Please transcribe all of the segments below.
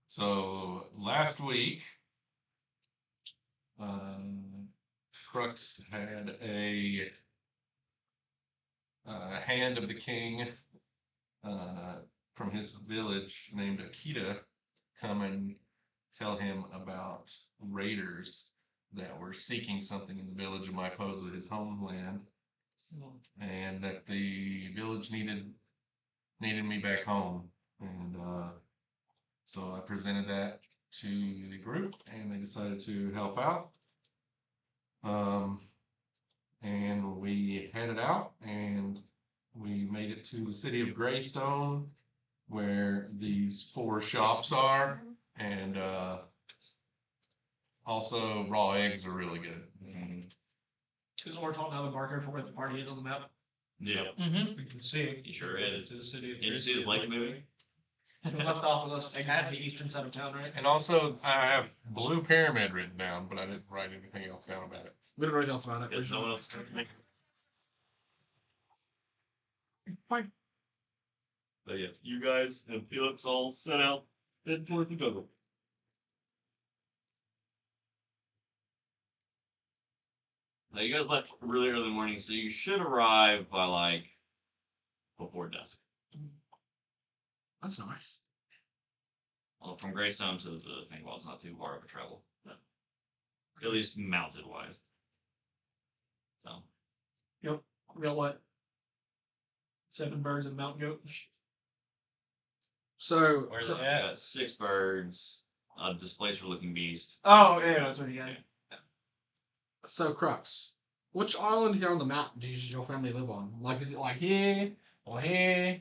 So last week, Qrux had a hand of the king from his village named Akita come and tell him about raiders that were seeking something in the village of Myposa, his homeland, and that the village needed me back home. And so I presented that to the group, and they decided to help out. And we headed out, and we made it to the city of Greystone, where these 4 shops are, and also raw eggs are really good. Is Ortall now the marker for where the party is on the map? Yeah. We can see. He sure is. The city of Did you see his leg moving? He left off with us. It had the eastern side of town, right? And also, I have Blue Pyramid written down, but I didn't write anything else down about it. We don't know anything else about it. There's no one else to make. Fine. But yeah, you guys and Felix all set out, head toward the jungle. Now you guys left really early in the morning, so you should arrive by like before dusk. That's nice. Well, from Greystone to the thing, well, it's not too far of a travel. At least mounted wise. So. Yep. We got what? 7 birds and a mountain goat. So. Where's it at? 6 birds, a displacer looking beast. Oh, yeah, that's what he got. So, Qrux, which island here on the map does your family live on? Like, is it like here, or here,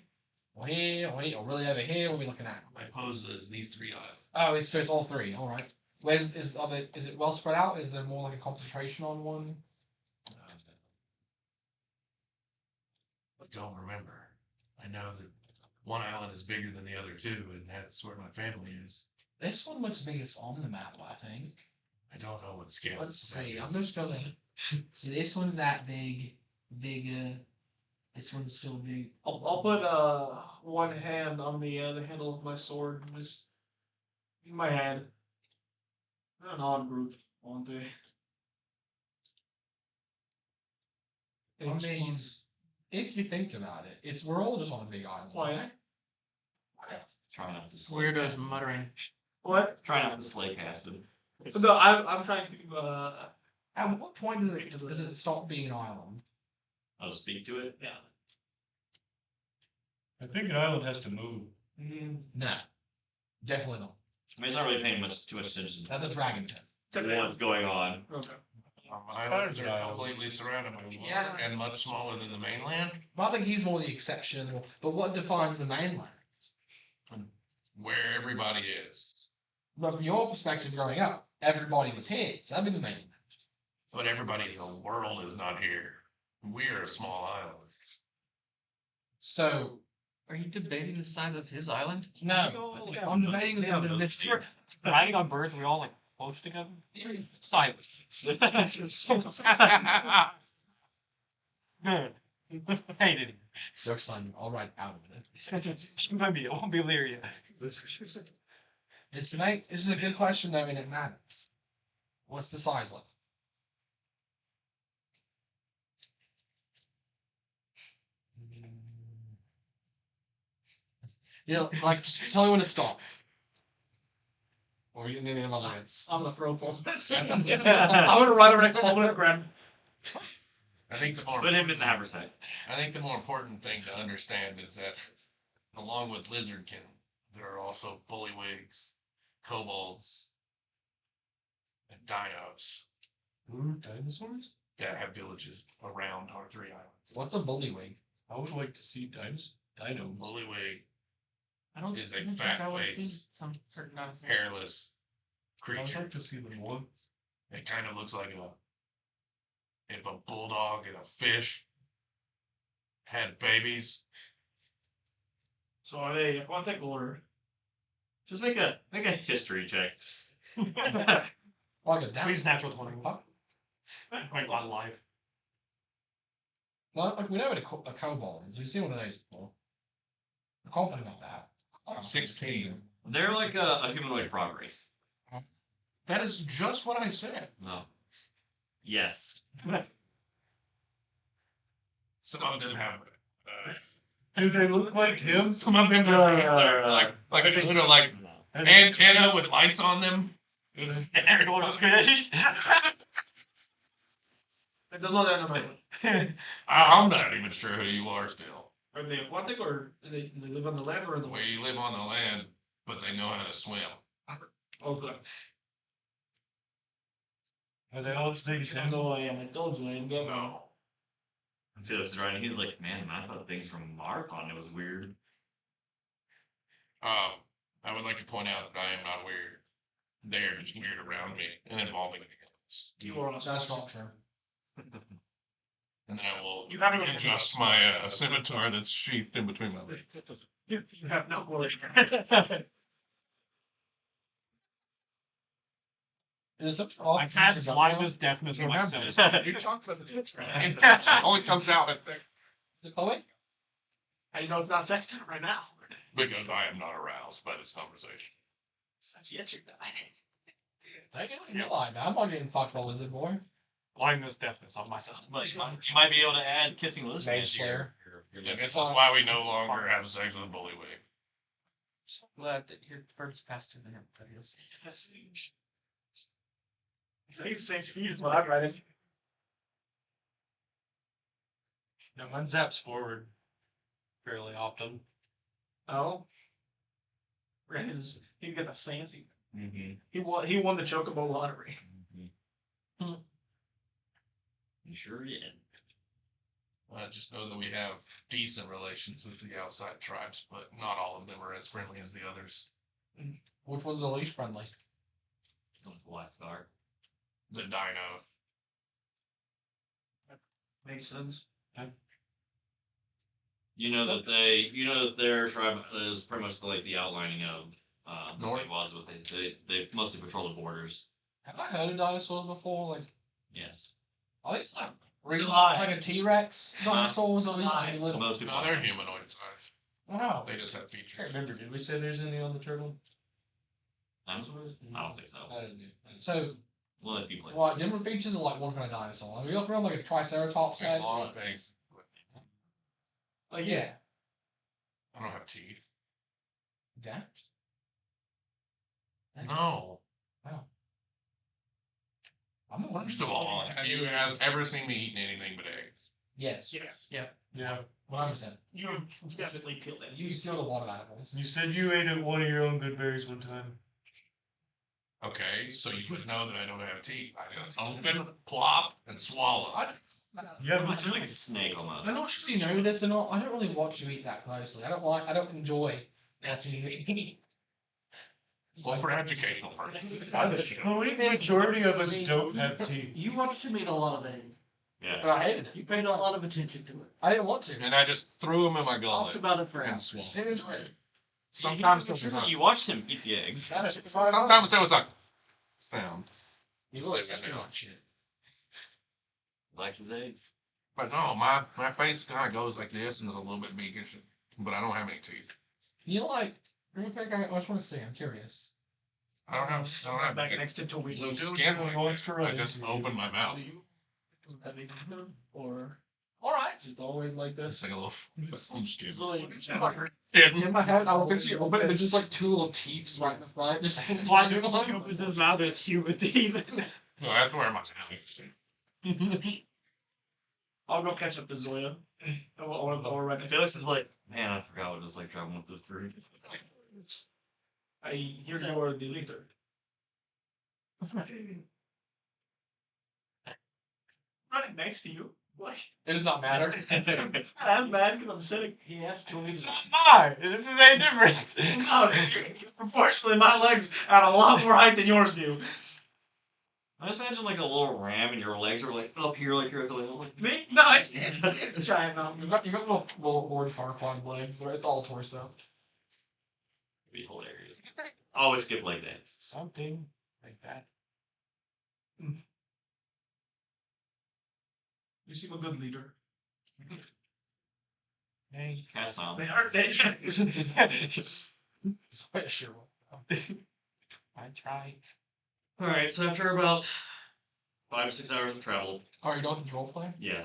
or here, or here, or really over here? What are we looking at? Myposa is these 3 islands. Oh, so it's all 3. All right. Is it well spread out? Is there more like a concentration on one? I don't remember. I know that one island is bigger than the other 2, and that's where my family is. This one looks biggest on the map, I think. I don't know what scale. Let's see. I'm just gonna see. This one's that big, bigger. This one's still big. I'll put one hand on the handle of my sword and just in my hand. They're an odd group, aren't they? I mean, if you think about it, we're all just on a big island. Why? Try not to slay. Weirdos muttering. What? Try not to slay cast him. No, I'm trying to At what point does it stop being an island? I'll speak to it. yeah. I think an island has to move. No, definitely not. I mean, it's not really paying too much attention That's a dragon to what's going on. Okay. Islands are completely surrounded by water and much smaller than the mainland. But I think he's more the exception. But what defines the mainland? Where everybody is. But from your perspective growing up, everybody was here, so that'd be the mainland. But everybody in the world is not here. We're a small island. So, Are you debating the size of his island? no, I'm debating the next year. Riding on birds, we all like close together. Silence. Good. Hated him. Joke's son, I'll ride out of it. Maybe it won't be Lyria. This is a good question though, and it matters. What's the size like? You know, like, just tell me when to stop. Or you need any other minutes. I'm gonna throw for this. I'm gonna ride over next to Fulminus and grab. I think the more Put him in the haversack. I think the more important thing to understand is that along with lizardkin, there are also bullywugs, kobolds, and dinos Dinosaurs? that have villages around our 3 islands. What's a bullywig? I would like to see dinos. Bullywug I don't is a think fat I would faced, see some certain dinosaurs. hairless I would creature. like to see them once. It kind of looks like if a bulldog and a fish had babies. So are they aquatic or? Just make a history check. Like a down. Please natural 20. Quite a lot of life. Well, like we know what a kobold is. We've seen one of those before. I can't think about that. 16. They're like a humanoid frog race. That is just what I said. No. Yes. Some of them have. Do they look like him? Some of them have like antenna with lights on them. Everyone was finished. It does not animate. I'm not even sure who you are still. Are they aquatic or do they live on the land or in the Well, you live on the land, but they know how to swim. Oh, good. Are they all as big as him? No, I am. I told you I didn't get one. No. Felix is right. He's like, man, I thought things from Marathon, it was weird. I would like to point out that I am not weird. They are just weird around me and involving me. You are on a That's not true. And then I will You haven't even adjust my scimitar that's sheathed in between my legs. You have no words. Is it I had blindness, deafness in my sense. You talked about the tits, right? It only comes out, I think, Is it Chloe? How you know it's not sex time right now? because I am not aroused by this conversation. Yet you're not. You know, I'm not getting fucked by Lizard Boy. Blindness, deafness on myself. But you might be able to add kissing lizard Mage into Slayer. your And this lizard. is why we no longer have sex with Bullywig. So glad that your bird's faster than everybody else. He's the same speed as what I'm riding. No, mine zaps forward fairly often. Oh. He got a fancy. Mm-hmm. He won the Chocobo lottery. Mm-hmm. You sure did. I just know that we have decent relations with the outside tribes, but not all of them are as friendly as the others. Which one's the least friendly? Black Star. The Dino. Makes sense. You know that their tribe is pretty much like the outlining of the North? White Wads, but they mostly patrol the borders. Have I heard of dinosaurs before? Like, Yes. are they like really Lie. like a T-Rex dinosaurs or Lie. anything little? Most people No, they're humanoid size. Wow. They just have I can't features. remember. Did we say there's any on the turtle? dinosaurs? I don't think so. So, We'll let people. like, different features are like one kind of dinosaur. Have you looked around like a Triceratops Got guys? long fangs. Like, Yeah. I don't have teeth. Yeah. No. I'm a First of all, have you guys ever seen me eating anything but eggs? Yes. yes. Yeah. Yeah. 100%. You definitely killed it. You killed a lot of animals. You said you ate at one of your own good berries one time. Okay, so you would know that I don't have teeth. I just open, plop, and swallow. Yeah, Pretty but much like a snake I'm almost. not sure if you know this or not. I don't really watch you eat that closely. I don't enjoy watching you eat. Well, for educational purposes. the majority of us don't have teeth. You watched him eat a lot of eggs. Yeah. But I hated it. You paid a lot of attention to it. I didn't want to. And I just threw them in my Talked gullet about it for and hours. swallowed. I didn't enjoy it. Sometimes it was You watched him eat the eggs. sometimes it was like sound. You really suck me on shit. Likes his eggs. But no, my face kind of goes like this and is a little bit beakish, but I don't have any teeth. You like, real quick, I just want to see, I'm curious. I don't have Back big next to Toby. blue skin. Wants to I run just into you. open my mouth. Or Alright. just always like It's this. like a little. I'm just kidding. In my head, I will picture you open it, there's just like two little teeth right in the front. Just Why do you open his mouth as human teeth? No, that's where my mouth is. I'll go catch up to Zoya. Or right Felix is like, man, I forgot what it was like traveling with the fruit. I hear you are the leader. Running next to you. What? It does not matter. It's not as bad because I'm sitting. He has to leave. Hi, this is a difference. No, proportionally, my legs have a lot more height than yours do. I just imagine like a little ram and your legs are like up here like you're at the like, Me? No, it's a giant mountain. You got little Lord Farquaad legs, it's all torso. be hilarious. Always skip leg dance. Something like that. You seem a good leader. Hey, Cast on. They are dangerous. So, yeah, sure. I try. All right, so after about 5 to 6 hours of travel, Oh, you don't role play? yeah,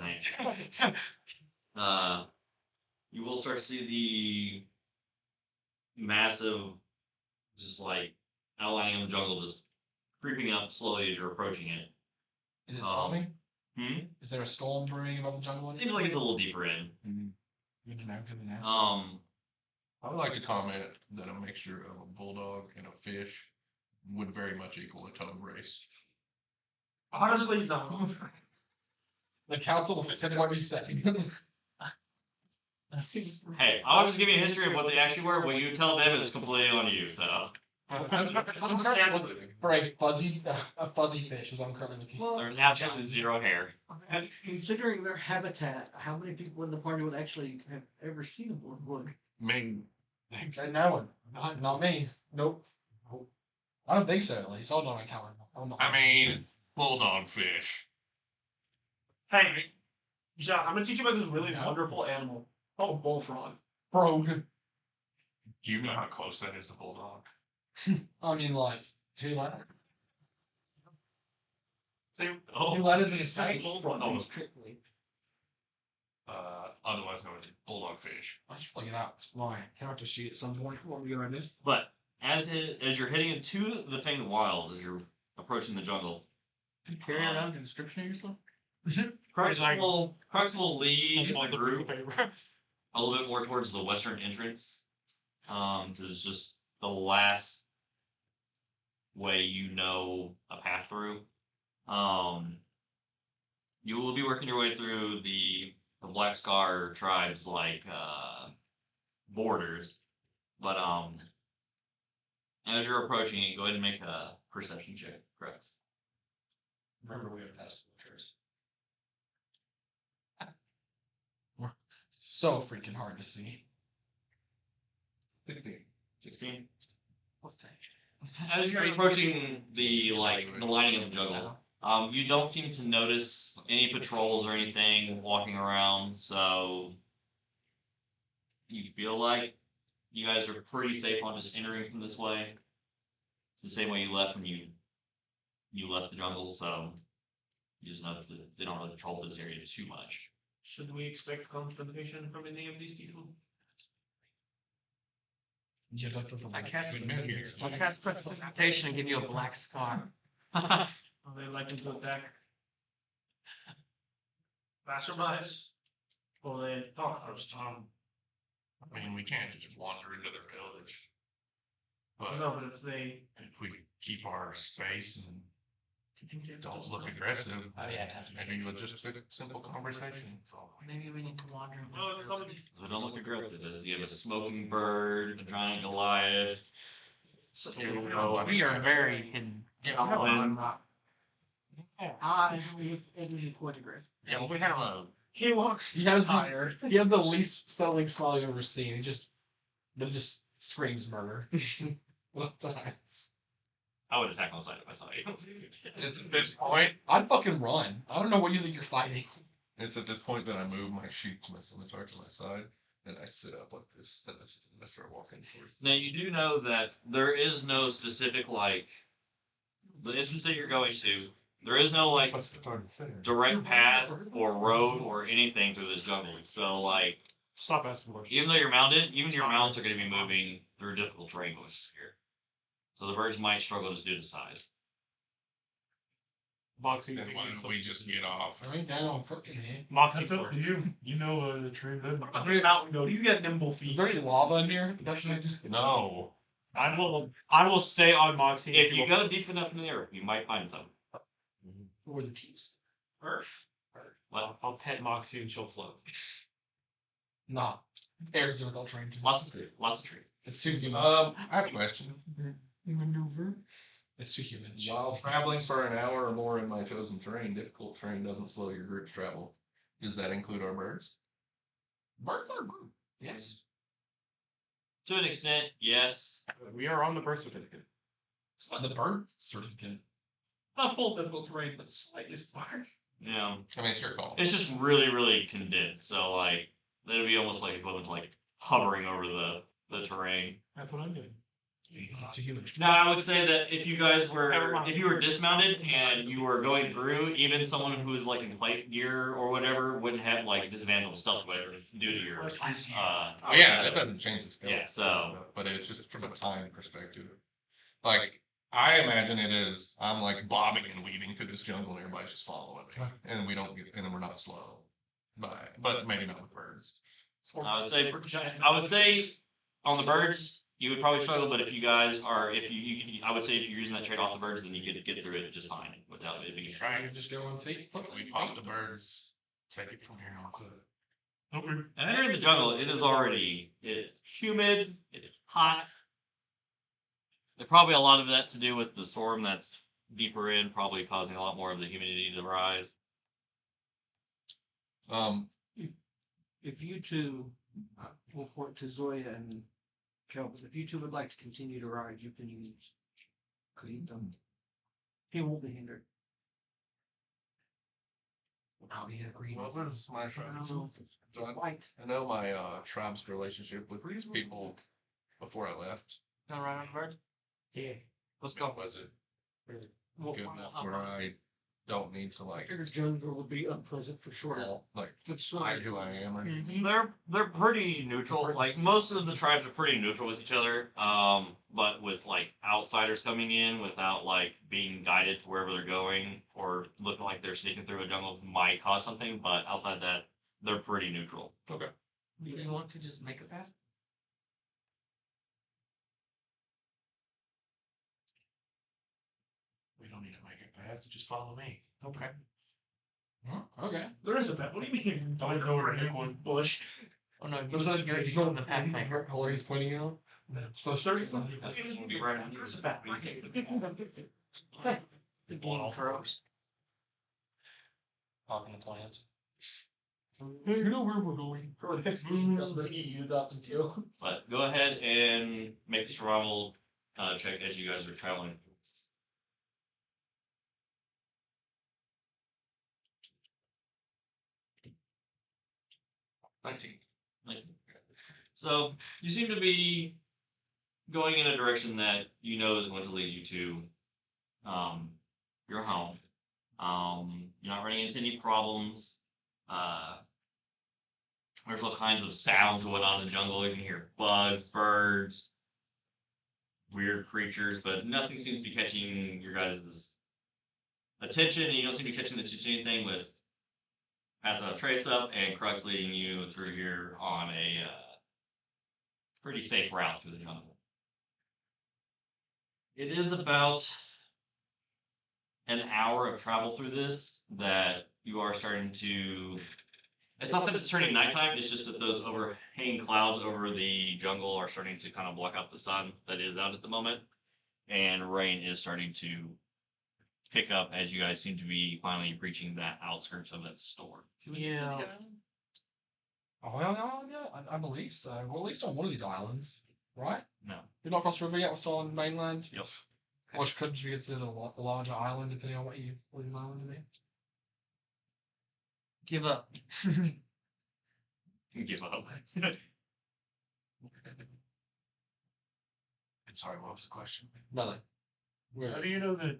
you will start to see the massive, just like outlining of the jungle just creeping up slowly as you're approaching it. Is it coming? Hmm? Is there a storm brewing above the jungle? Seems like it's a little deeper in. Good to know, good to know. I would like to comment that a mixture of a bulldog and a fish would very much equal a tug race. Honestly, no. The council said what you said. Hey, I was just giving you a history of what they actually were. What you tell them is completely on you. So I'm currently looking for a fuzzy fish is what I'm currently looking for. there's absolutely zero hair. And considering their habitat, how many people in the party would actually have ever seen a wood? I mean, Say no one. Not me. Nope. I don't think so, at least. Hold on, Calvin. I mean, bulldog fish. Hey, John, I'm gonna teach you about this really wonderful animal called a bullfrog. Bro, Do you know how close that is to bulldog? I mean, like, 2 letters. Oh, 2 letters in his face. almost. Otherwise known as bulldog fish. I should plug it out. My character sheet at some point. What are we gonna do? But as you're heading into the Fanged Wild, as you're approaching the jungle, Carry around a description of yourself? Crux will lead All the the group paper. a little bit more towards the western entrance. There's just the last way you know a path through. You will be working your way through the Black Scar tribes like borders, but as you're approaching it, go ahead and make a perception check, Crux. Remember, we have fast filters. So freaking hard to see. 16. What's that? As you're approaching the lining of the jungle, you don't seem to notice any patrols or anything walking around, so you feel like you guys are pretty safe on just entering from this way. It's the same way you left when you left the jungle, so you just know that they don't really patrol this area too much. Should we expect confrontation from any of these people? I cast precipitation and give you a black scar. Are they likely to attack passerbys? Or they talk first? I mean, we can't just wander into their village. But No, but if they if we keep our space and don't just look aggressive, Oh, yeah. maybe we'll just have a simple conversation. Maybe we need to wander. So don't look aggressive, as you have a smoking bird, a giant Goliath. We are very hidden. I believe any quite aggressive. Yeah, well, we have a he walks He has higher. You have the least settling smile I've ever seen. It just screams murder. Both times. I would attack on side if I saw you. It's at this point. I'd fucking run. I don't know what you think you're fighting. It's at this point that I move my sheet, my scimitar to my side, and I sit up like this, and I start walking towards. Now you do know that there is no specific the entrance that you're going to. There is no direct path or road or anything through this jungle. So Stop asking questions. even though you're mounted, even your mounts are going to be moving through difficult terrain here. So the birds might struggle just due to size. Moxie. Then why don't we just get off? I ain't down on fucking here. Moxie. That's up to you. You know the tree. What's a mountain goat? He's got nimble Is feet. there any lava in here? Doesn't it just No. I will stay on Moxie. If you go deep enough in the earth, you might find some. Where the teeps? Earth. What? I'll pet Moxie and she'll float. Nah. Air's difficult terrain too. Lots of trees. It's too human. I have a question. Maneuver. It's too human. While traveling for an hour or more in my chosen terrain, difficult terrain doesn't slow your group's travel. Does that include our birds? Birds are group. Yes. To an extent, yes. We are on the birth certificate. The bird certificate. Not full difficult terrain, but slightly smart. You know, I mean, it's your call. it's just really, really condensed. So it'd be almost like equivalent to hovering over the terrain. That's what I'm doing. to human. Now, I would say that if you guys were, if you were dismounted and you were going through, even someone who's like in plate gear or whatever wouldn't have like disadvantage on stealth whatever due to your. Oh yeah, that doesn't change the skill. Yeah, so- But it's just from a time perspective. Like, I imagine it is, I'm like bobbing and weaving through this jungle and everybody's just following me. And we don't get, and we're not slow. But maybe not with birds. I would say on the birds, you would probably struggle, but if you guys are, if you I would say if you're using that trade off the birds, then you could get through it just fine without it being. Try You just go on feet. We pop the birds, take it from here on foot. Okay. And entering the jungle, it's humid, it's hot. There's probably a lot of that to do with the storm that's deeper in, probably causing a lot more of the humidity to rise. If you two, we'll report to Zoya and Kelvin, if you two would like to continue to ride, you can use Qrux-Jon. He won't be hindered. Oh, he has green. What was my tribe's? White. I know my tribe's relationship with these people before I left. Gonna ride on the bird? Yeah. Let's go. Was it Well, good enough where I don't need to like, your jungle would be unpleasant for sure. like But hide who I am or anything? They're pretty neutral. Like most of the tribes are pretty neutral with each other. But with like outsiders coming in without like being guided to wherever they're going or looking like they're sneaking through a jungle might cause something. But outside of that, they're pretty neutral. Okay. Do you want to just make a path? We don't need to make it fast, just follow me. Okay. Okay. There is a bet. What do you mean? Don't go over here, one bush. Oh no, There's you're, like you're, there's you're no on the path thing. color he's pointing out. So There is a That's what's gonna be right. There is a bet. Intros. Talking to plants. You know where we're going. Just the EU adopted you. But go ahead and make the survival check as you guys are traveling. 19. So you seem to be going in a direction that you know is going to lead you to your home. You're not running into any problems. There's all kinds of sounds going on in the jungle. You can hear bugs, birds, weird creatures, but nothing seems to be catching your guys' attention. And you don't seem to be catching anything with passing a trace up and Qrux leading you through here on a pretty safe route through the jungle. It is about an hour of travel through this that you are starting to. It's not that it's turning nighttime, it's just that those overhanging clouds over the jungle are starting to kind of block out the sun that is out at the moment. And rain is starting to pick up as you guys seem to be finally reaching that outskirts of that storm. Yeah. Oh, yeah, I believe so. Well, at least on one of these islands, right? No. You're not crossed the river yet. We're still on mainland. Yep. Which could be considered a larger island, depending on what you believe an island to be. Give up. Give up. I'm sorry, what was the question? Nothing. Where? How do you know that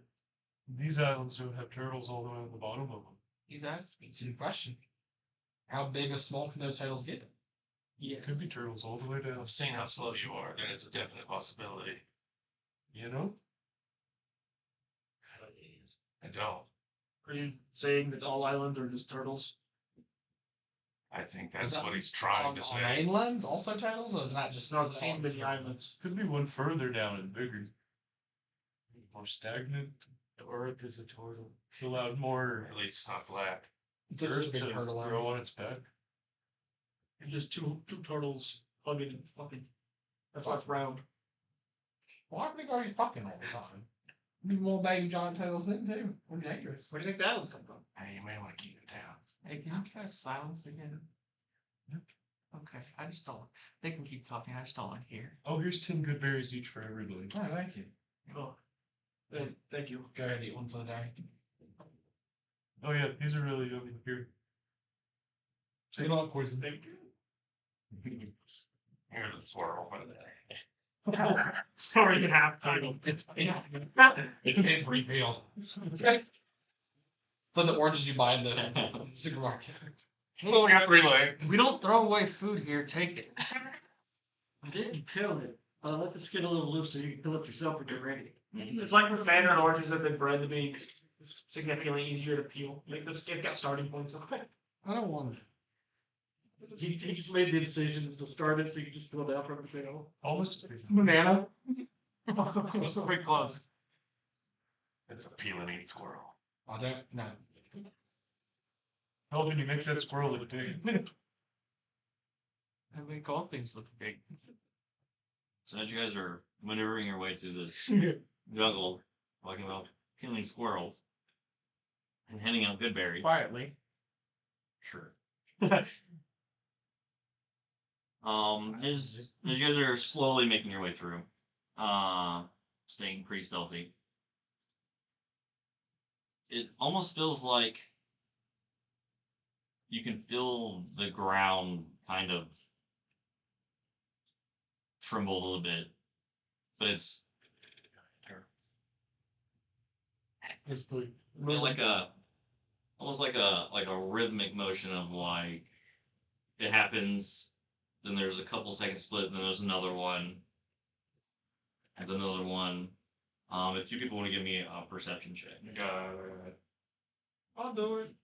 these islands don't have turtles all the way at the bottom of them? He's asking. It's a good question. How big or small can those turtles get? It could be turtles all the way down. I've seen how slow you are, that is a definite possibility. You know? I don't. Are you saying that all islands are just turtles? I think Is that's that what he's trying to on say. mainlands also turtles, or is that just Not seen many islands. Could be one further down and bigger. More stagnant. The earth is a turtle. It's allowed more At least it's not flat. It's a earth big to turtle. grow on its back. And just two turtles hugging and fucking. That's why it's round. Why would it go fucking all the time? Need more baby giant turtles then too. Would be dangerous. Where do you think that one's come from? Hey, you may want to keep it down. Hey, can you cast silence again? Okay, I just don't. They can keep talking. I just don't want to hear. Oh, here's 10 good berries each for everybody. Oh, thank you. Oh. Thank you. Go ahead and eat one for the day. Oh yeah, these are really yummy here. You're not poison. Thank you. Here's a swirl. Sorry, you have. It's it pays repeal. It's like the oranges you buy in the supermarket. We only got 3 legs. We don't throw away food here. Take it. I didn't peel it. Let the skin a little loose so you can peel it yourself when you're ready. It's like the mandarin oranges have been bred to be significantly easier to peel. Like this, it got starting points. I don't want it. He just made the decision to start it so you can just peel it out from the peel. Almost banana. Pretty close. It's a peel and eat squirrel. I don't know. How can you make that squirrel look big? I make all things look big. So as you guys are maneuvering your way through this jungle, talking about killing squirrels and handing out good berries. Quietly. Sure. As you guys are slowly making your way through, staying pretty stealthy, it almost feels like you can feel the ground kind of tremble a little bit, but it's like almost like a rhythmic motion of like it happens, then there's a couple seconds split, and then there's another one, and another one. If you people want to give me a perception check, I'll do it.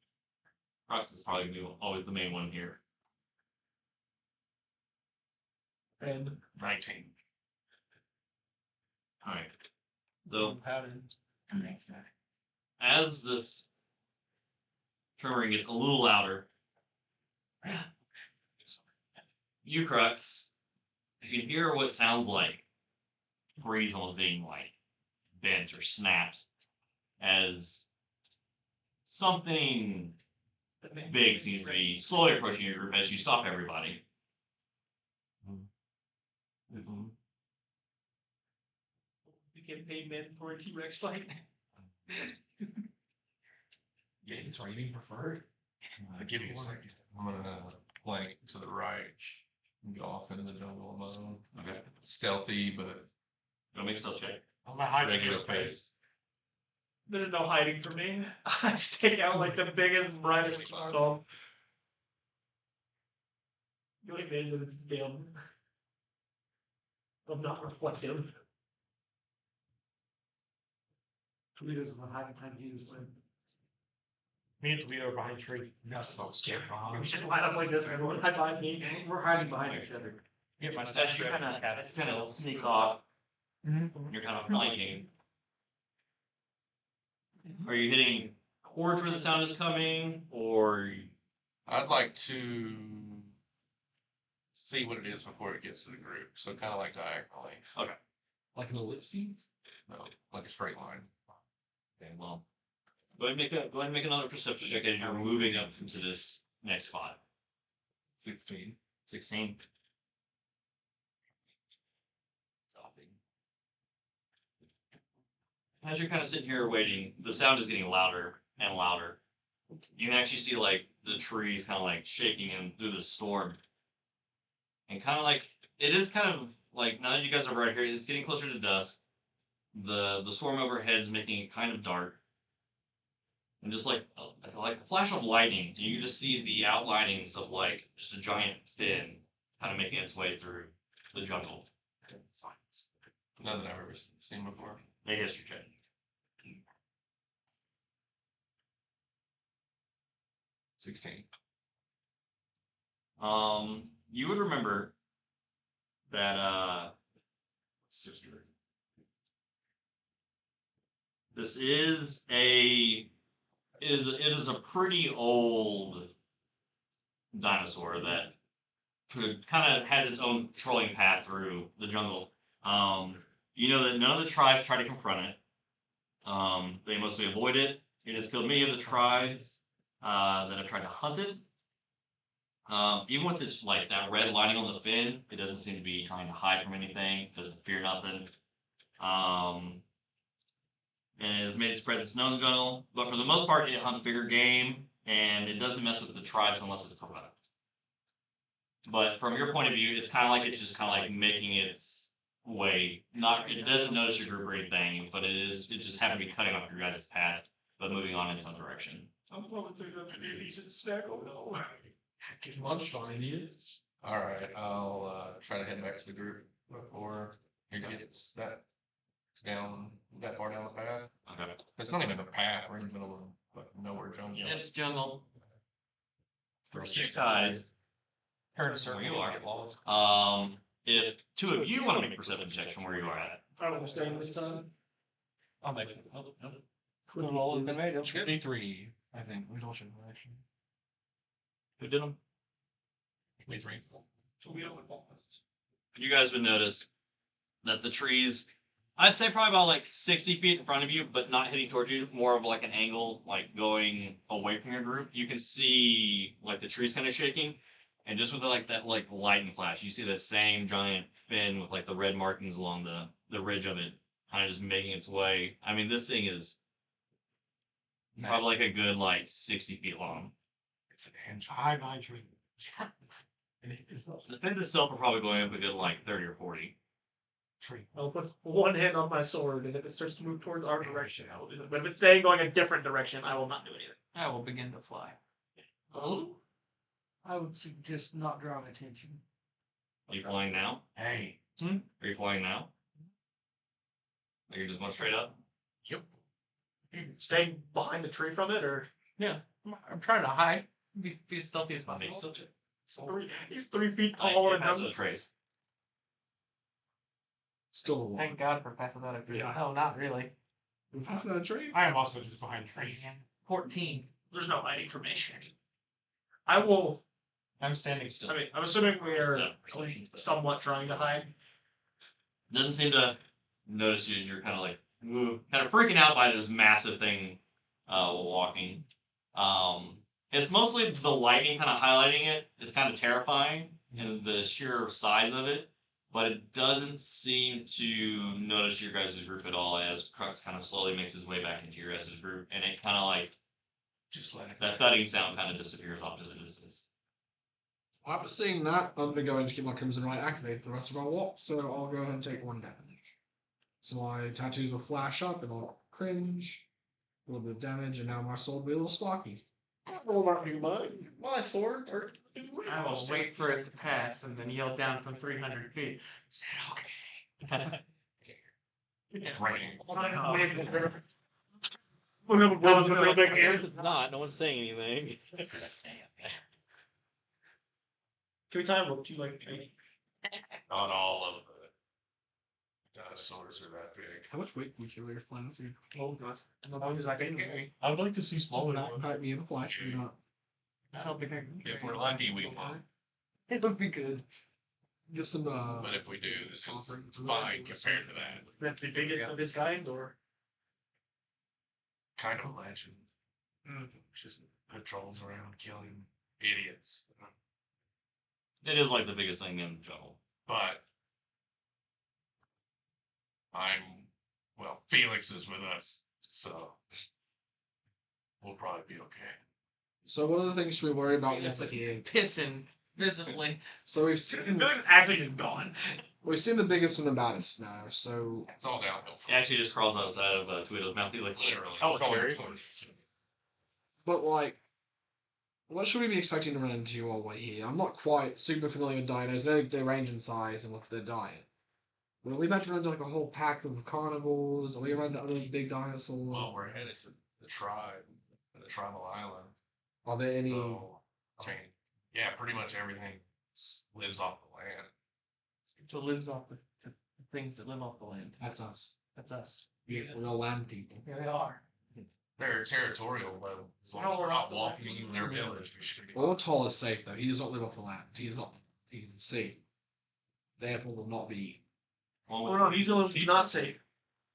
Crocs is probably always the main one here. And 19. All right. So Pattern. as this tremor gets a little louder, you Crux, you can hear what sounds like trees almost being like bent or snapped as something big seems to be slowly approaching your group as you stop everybody. we get paid men for a T-Rex fight. Games are you preferred? Give me a second. I'm gonna flank to the right and go off into the jungle alone. Okay. Stealthy, but Go make a stealth check. I'm not hiding regular your face. pace. There's no hiding from me. I stick out like the biggest, brightest thumb. You only imagine it's dim. I'm not reflective. Toledo's the hiding time he was when. Me and Toledo are behind a tree. No smoke's scared. We should line up like this. Everyone hide behind me. We're hiding behind each other. Get my As you kind of sneak off, you're kind of flanking. Are you hitting towards where the sound is coming, or I'd like to see what it is before it gets to the group. So kind of like diagonally. Like an ellipses? No, like a straight line. okay? Well, go ahead and make another perception check as you're moving up into this next spot. 16. 16. Stopping. As you're kind of sitting here waiting, the sound is getting louder and louder. You can actually see like the trees kind of like shaking in through the storm. And kind of like, it is kind of like, now that you guys are right here, it's getting closer to dusk. The storm overhead is making it kind of dark. And just like a flash of lightning, you can just see the outlinings of like just a giant fin kind of making its way through the jungle. None that I've ever seen before. Make a history check. 16. You would remember that Sister. this is it is a pretty old dinosaur that kind of had its own patrolling path through the jungle. You know that none of the tribes try to confront it. They mostly avoid it. It has killed many of the tribes that have tried to hunt it. Even with this, like that red lining on the fin, it doesn't seem to be trying to hide from anything. Doesn't fear nothing. And it has made it spread its known jungle. But for the most part, it hunts bigger game, and it doesn't mess with the tribes unless it's provoked. But from your point of view, it's kind of like it's just kind of like making its way. Not it doesn't notice your group or anything, but it just happened to be cutting off your guys' path, but moving on in some direction. I'm probably thinking of a decent snack. Oh no. Get munched on, idiot. All right, I'll try to head back to the group before it gets that down that far down the path. Okay. It's not even a path. We're in the middle of like nowhere jungle. It's jungle. For you guys, Turn where you are. If two of you want to make perception checks from where you are at, I don't understand this time. I'll make it. Quick roll has been made. 23, I think. We don't show actually. who did them? 23. So we don't involve. You guys would notice that the trees, I'd say probably about like 60 feet in front of you, but not hitting towards you, more of like an angle, like going away from your group. You can see like the trees kind of shaking, and just with like that like lightning flash, you see that same giant fin with like the red markings along the ridge of it, kind of just making its way. I mean, this thing is probably like a good like 60 feet long. It's an inch. High nine tree. The fins itself are probably going up a good like 30 or 40. Tree. I'll put one hand on my sword, and if it starts to move towards our direction, I will do it. But if it's staying going a different direction, I will not do anything. I will begin to fly. Oh? I would suggest not drawing attention. Are you flying now? Hey. Are you flying now? Or you're just going straight up? Yep. You staying behind the tree from it, or I'm trying to hide. Be as stealthy as possible. he's 3 feet I tall can't and pass has the trace. Still a one. Thank God for pass without a tree. No, not really. We passing that tree? I am also just behind the tree. 14. there's no hiding from me. I will. I'm standing still. I mean, I'm assuming we are So- at least somewhat trying to hide. Doesn't seem to notice you. You're kind of like kind of freaking out by this massive thing walking. It's mostly the lighting kind of highlighting it. It's kind of terrifying and the sheer size of it, but it doesn't seem to notice your guys' group at all as Qrux kind of slowly makes his way back into your guys' group, and it kind of like Just let it. that thudding sound kind of disappears off into the distance. After seeing that, I'm going to go and keep my Crimson Right activated for the rest of our walk, so I'll go ahead and take 1 damage. So my tattoos will flash up and I'll cringe, a little bit of damage, and now my sword will be a little stocky. I will not be my sword. Or I will wait for it to pass and then yell down from 300 feet. Is it okay? Raining. We'll have a blows with real big hands. It's not. No one's saying anything. Can we time what you like? Not all of the dinosaurs are that big. How much weight can you carry your plants? Oh god. How much is that going to carry? I would like to see smaller Not ones. bite me in the flesh, or not. I don't think I can. If we're lucky, we won't. It would be good. Get some, But if we do, this is fine compared to that. That the biggest of his kind, or Kind of legend. Just patrols around killing idiots. It is like the biggest thing in the jungle. But Felix is with us, so we'll probably be okay. so what other things should we worry about? Yes, Once again? Pissing visibly. So we've seen, Felix is actually just gone. we've seen the biggest and the baddest now, so It's all downhill. He actually just crawls outside of Tawhito's mouth. He's like, Literally. Oh, it's going scary. towards- but like, what should we be expecting to run into while we're here? I'm not quite super familiar with dinos. I know their range in size and what their diet. Will we about to run into like a whole pack of carnivores? Are we running into other big dinosaurs? Well, we're headed to the tribe, the tribal island. Are there any? So, I mean, yeah, pretty much everything lives off the land. So lives off the things that live off the land. That's us. That's us. We're all land people. Here they are. They're territorial, but as long as we're not walking in their village, we should be fine. Ortall is safe though. He does not live off the land. He's not. He's at sea. Therefore, will not be. Oh no, he's not safe.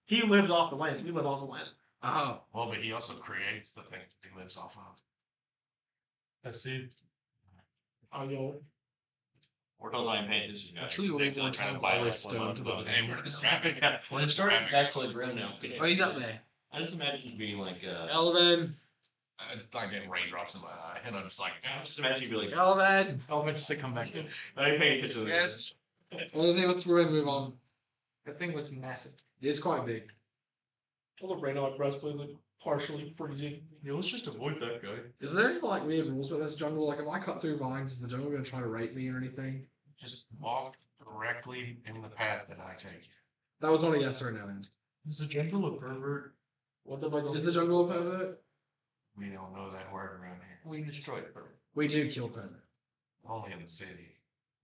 He lives off the land. We live on the land. Oh, Well, but he also creates the things that he lives off of. I see. I know. Ortall's not even paying attention. guys. actually, we'll They're need more trying time to to buy always like stone one to month the ago. Hey, we're describing. We're starting to actually grow now. oh, he's up there. I just imagine you being like, Elvin, I get raindrops in my eye, and I'm just like, I just imagine you be like, Elvin. I'll eventually come back to it. I ain't paying attention to Yes. Well, I think let's go ahead and move on. That thing was massive. It's quite big. I look right now at breastplate, like partially freezing. Yeah, let's just avoid that guy. Is there any like weird rules with this jungle? Like, if I cut through vines, is the jungle gonna try to rape me or anything? Just walk directly in the path that I take. That was on a yes or no end. Is the jungle a pervert? What if I go? Is the jungle a pervert? We don't know that word around here. We destroyed it. We do kill pervert. Only in the city.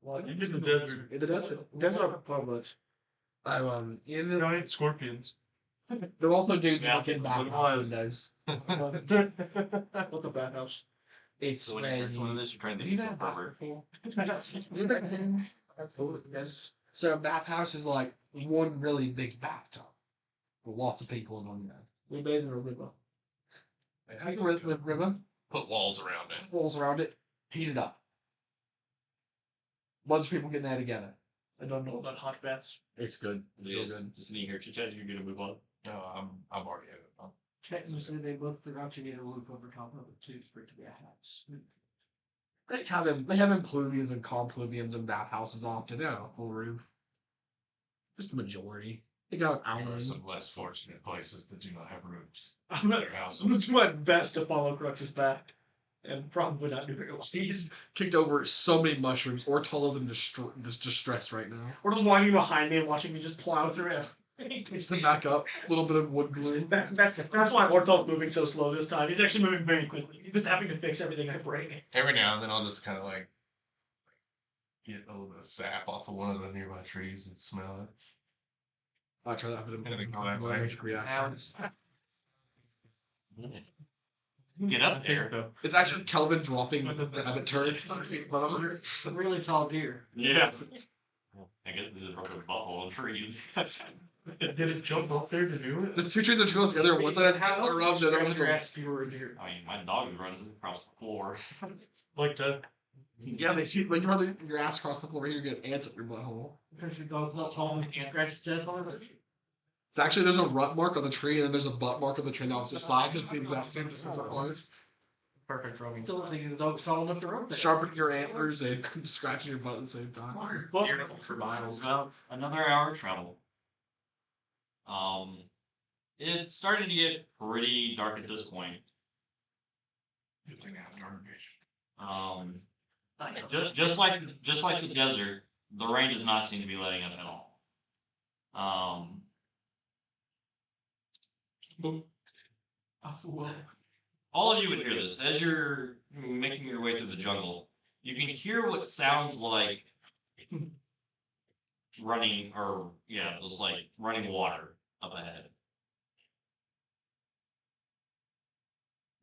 Well, Even in the desert. In the desert. that's not perverts. In the, Giant scorpions. there are also dudes Yeah, looking back it out was. windows. What the bathhouse? It's So when you when first one of you. this, you're trying to think of a pervert. Absolutely, yes. So a bathhouse is like one really big bathtub with lots of people in one there. We bathe in a river. Take a river, Put walls around it. walls around it, heat it up. Bunch of people getting there together. I don't know about hot baths. It's good. It's real Just, good. just sitting here chit chatting, you're gonna move on. No, I'm already at it. Technically, they both forgot to get a roof over top of it too for it to be a house. They have impluviums and compluviums and bathhouses often. They don't have a full roof. Just the majority. They got There are islands. some less fortunate places that do not have roofs. I'm gonna, Their houses. I'm gonna do my best to follow Crux's back. And probably not do very well. He's kicked over so many mushrooms. Ortall is in distress right now. We're just walking behind me and watching me just plow through it. Picks them back up. A little bit of wood glue. That's why Ortall's moving so slow this time. He's actually moving very quickly. He's just having to fix everything I break. Every now and then I'll just kind of like get a little bit of sap off of one of the nearby trees and smell it. I try that with him. And they go that way. Get up there. It's actually Kelvin dropping rabbit turds. It's a really tall deer. Yeah. I guess they just broke a butthole in trees. Did it jump up there to do The it? two trees that go together, one side has antler rubs, the other one's Scratch your a... ass if you were a deer. I mean, my dog is running across the floor. Like that? Yeah, they keep, when you run your ass across the floor, you're gonna ants at your butthole. Because your dog's not tall and you can scratch its ass on it. It's actually, there's a rut mark on the tree, and then there's a butt mark on the tree on the opposite side, that's the exact same distance apart. Perfect roaming. Still don't think the dog's tall enough to run there. Sharpening your antlers and scratching your butt at the same time. For miles. About another hour of travel. It's starting to get pretty dark at this point. Good thing I have dark vision. Just like the desert, the rain does not seem to be letting up at all. All of you would hear this as you're making your way through the jungle. You can hear what sounds like running, or yeah, just like running water up ahead.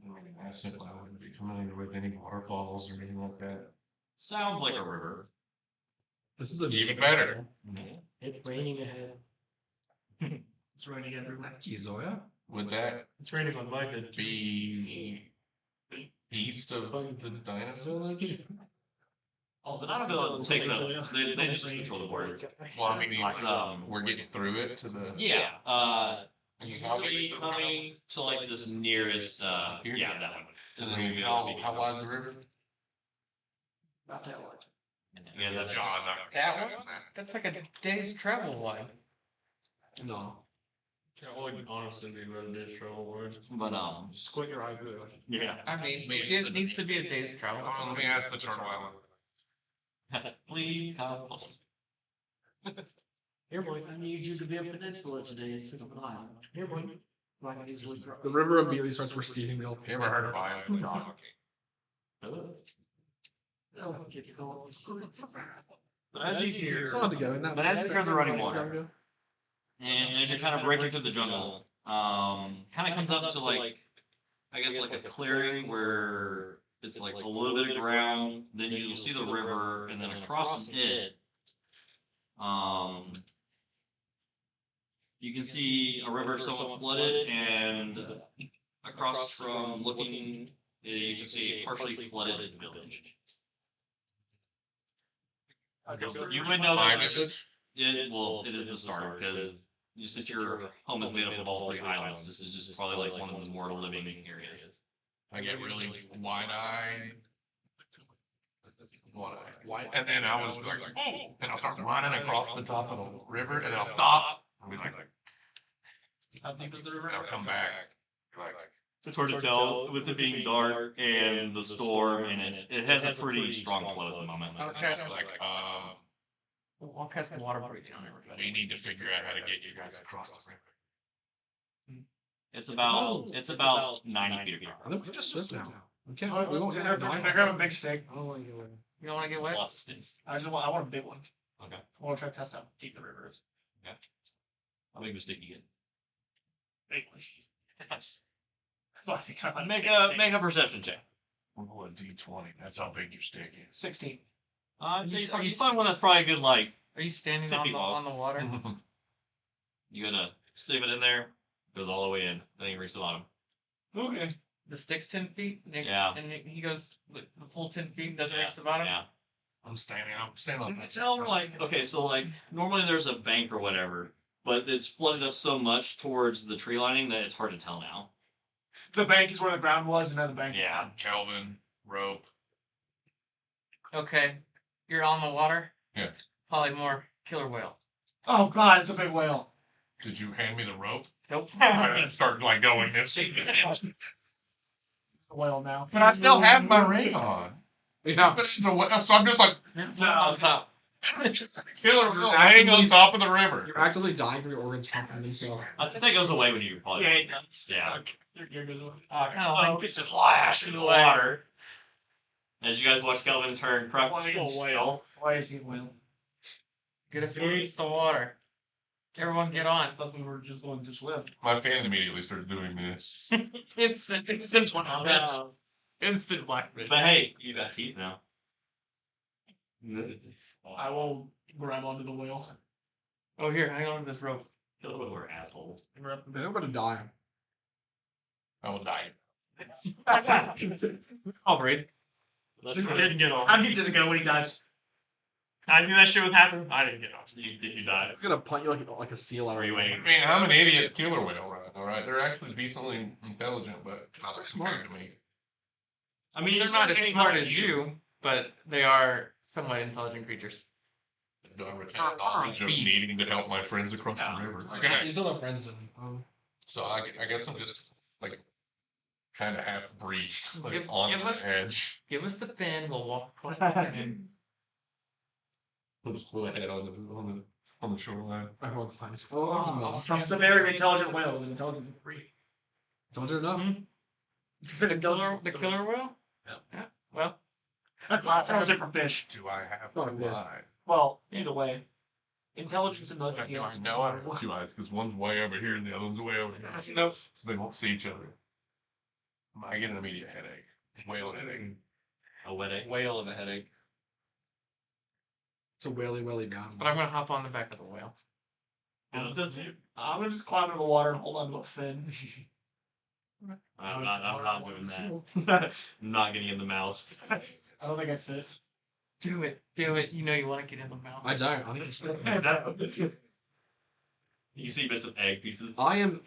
I mean, I simply wouldn't be familiar with any waterfalls or anything like that. Sounds like a river. This is a Even better. It's raining ahead. It's raining everywhere. Thank you, Zoya. Would that It's raining on my head. be east of the dinosaur? Oh, the Navajo takes up. They just control the border. Well, I mean, It's, we're getting through it to the. Yeah. I mean, You're how gonna big is be the river? coming to like this nearest. Here? Yeah, that one. And then how wide's the river? About that wide. Yeah, that's John. That one? That's like a day's travel wide. No. I would honestly be running this travel wise. But Squint your eye good. yeah. I mean, Maybe it it's the- needs to be a day's travel. Let me ask the turtle island. Please come closer. Here, boy, I need you to be a peninsula today instead of an island. Here, boy. I can easily drop. The river immediately starts receding. You ever heard of island? Oh, it's going. As you hear, It's on to go. Isn't that But as you hear the running water, and as you're kind of breaking through the jungle, kind of comes up to like, I guess like a clearing where it's like a little bit of ground, then you'll see the river, and then across it, you can see a river somewhat flooded, and across from looking, you can see a partially flooded village. You would know that this is, it is the start, because since your home is made up of all three islands, this is just probably like one of the more living areas. I get really wide-eyed. Wide-eyed. White. And then I was like, oh, and I'll start running across the top of the river, and then I'll stop. And be like, How deep is the river? and I'll come back. Like, It's hard to tell with it being dark and the storm, and it has a pretty strong flow at the moment. I'll it's cast, like, I'll cast water breathing on everybody. we need to figure out how to get you guys across the river. It's about 90 feet across. I think we just swim now. Okay, Alright, we won't get there. I grab a big stick. I don't want to get away. You don't want to get wet? Lots of stints. I want a big one. Okay. I want to try to test how deep the river is. How big of a stick you get? Big one. That's why I say kind of Make a perception check. We're going D20. That's how big your stick is. 16. I'd say you find one that's probably a good like. Are you standing 10 on feet the, long. on the water? You gonna stick it in there, goes all the way in, then you reach the bottom. Okay. The stick's 10 feet? And Yeah. And he goes the full 10 feet and doesn't reach the bottom? Yeah. I'm standing on that. Tell them like, okay, so like normally there's a bank or whatever, but it's flooded up so much towards the tree lining that it's hard to tell now. The bank is where the ground was, and now the bank. Yeah. Kelvin, rope. Okay. You're on the water? Yeah. Probably more killer whale. Oh god, it's a big whale. Did you hand me the rope? Nope. I start like going this. A whale now. But I still have my ring on. Yeah. So I'm just like, On top. killer whale hanging on top of the river. You're actively dying from your organs pumping themselves. I think that goes away when you probably. Yeah, it does. Yeah. Your gear goes away. Oh, Just flash in the water. As you guys watch Kelvin turn Why crocodile is whale. Why is he a whale? Get us against the water. Everyone get on. I thought we were just going to swim. My fan immediately started doing this. Instant one on that. Instant blackfish. But hey, you got teeth now. I will grab onto the whale. Oh, here, hang on to this rope. We're assholes. They're going to die. I will die. I'll breathe. Let's Didn't get off. How deep does it go when he dies? I knew that shit would happen. I didn't get off. you die. It's going to punch you like a seal out of Are you I waiting? mean, I'm an idiot killer whale, right? All right, they're actually decently intelligent, but not smart to me. I mean, they're not as smart as you, but they are somewhat intelligent creatures. Do I retain knowledge of Bees. needing to help my friends across the river? Okay. You still have friends in. So I guess I'm just like kind of half breached, like Give- on give the us- edge. Give us the fin, we'll walk across the fin. Just pull ahead on the shoreline. Everyone's fine. Trust a very intelligent whale. The intelligence is free. Don't you know? The killer whale? Yeah. Well, Lots of different fish. Do I have Oh, two yeah. eyes? Well, either way. Intelligence and Do nothing I else. know I have two eyes? Because one's way over here and the other one's way over here. Nope. So they won't see each other. I get an immediate headache. Whale headache. A wedding. Whale and a headache. It's a whaley down. but I'm gonna hop on the back of the whale. I'm gonna just climb into the water and hold on to a fin. I'm not doing that. I'm not getting in the mouth. I don't think I fit. Do it. You know you want to get in the mouth. I don't. I think it's. You see bits of egg pieces. I am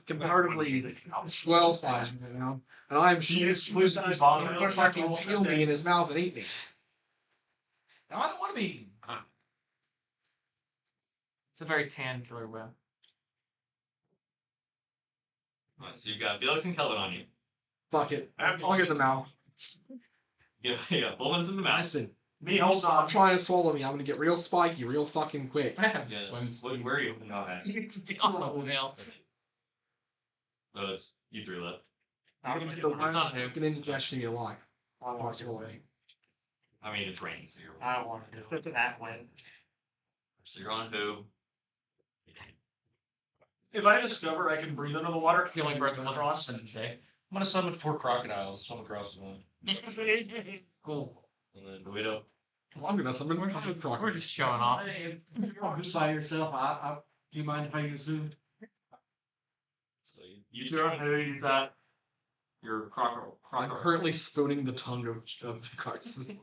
comparatively swell sized right now, and I am sure he's going to fucking seal me in his mouth and eat me. No, I don't want to be. It's a very tan killer whale. Alright, so you've got Felix and Kelvin on you. Fuck it. I'll get the mouth. Yeah, Fulminus in the mouth. Listen, Me, hold I'm on. trying to swallow me. I'm gonna get real spiky, real fucking quick. I have Yeah. swim speed. Where are you? Not at. You get to be on the whale. Oh, it's you three left. I'm You're gonna gonna get get the the worst worst. fucking indigestion of your life. Possibility. I mean, it's raining, so you're. I don't want to do that way. So you're on who? If I discover I can breathe under the water, It's the only bird that wasn't cross. today. I'm gonna summon 4 crocodiles. Swim across the one. Cool. And then Tawhito. Well, I'm gonna summon my We're crocodile. just showing off. You're just by yourself. Do you mind if I use Zoom? So you two on who? You got your I'm crocodile. currently spooning the tongue of Carson.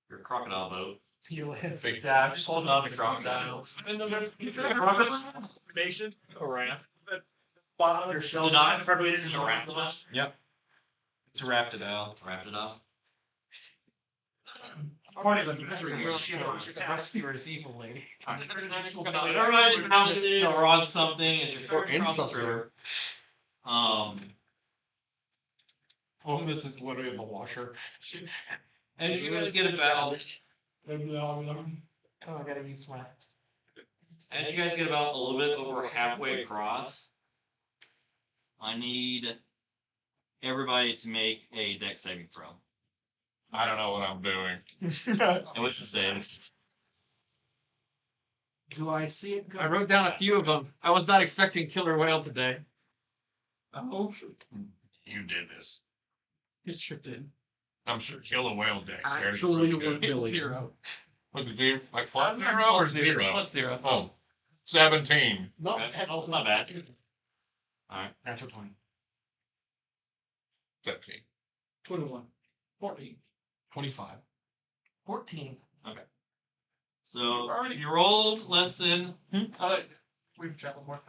Your crocodile boat. Yeah, I'm just holding on to crocodiles. And those are crocodiles. Nations. A raft. Bottom of your shell. Did Just I- kind of separated into Raft raft. It's wrapped it out. Wrapped it off. Rusty or his evil lady. Everybody's mounted or on something as you're floating across the river. Fulminus is literally in the washer. As you guys get about, Oh, I gotta use my. as you guys get about a little bit over halfway across, I need everybody to make a deck saving throw. I don't know what I'm doing. And what's the save? Do I see it? I wrote down a few of them. I was not expecting killer whale today. Oh, You did this. You sure did. I'm sure killer whale deck. Actually, we're Billy. 0. What did you like plus 0 or 0? Plus 0. Oh, 17. Not Okay. Not bad. Alright. Natural 20. 17. 21. 14. 25. 14. So you rolled less than We've traveled more.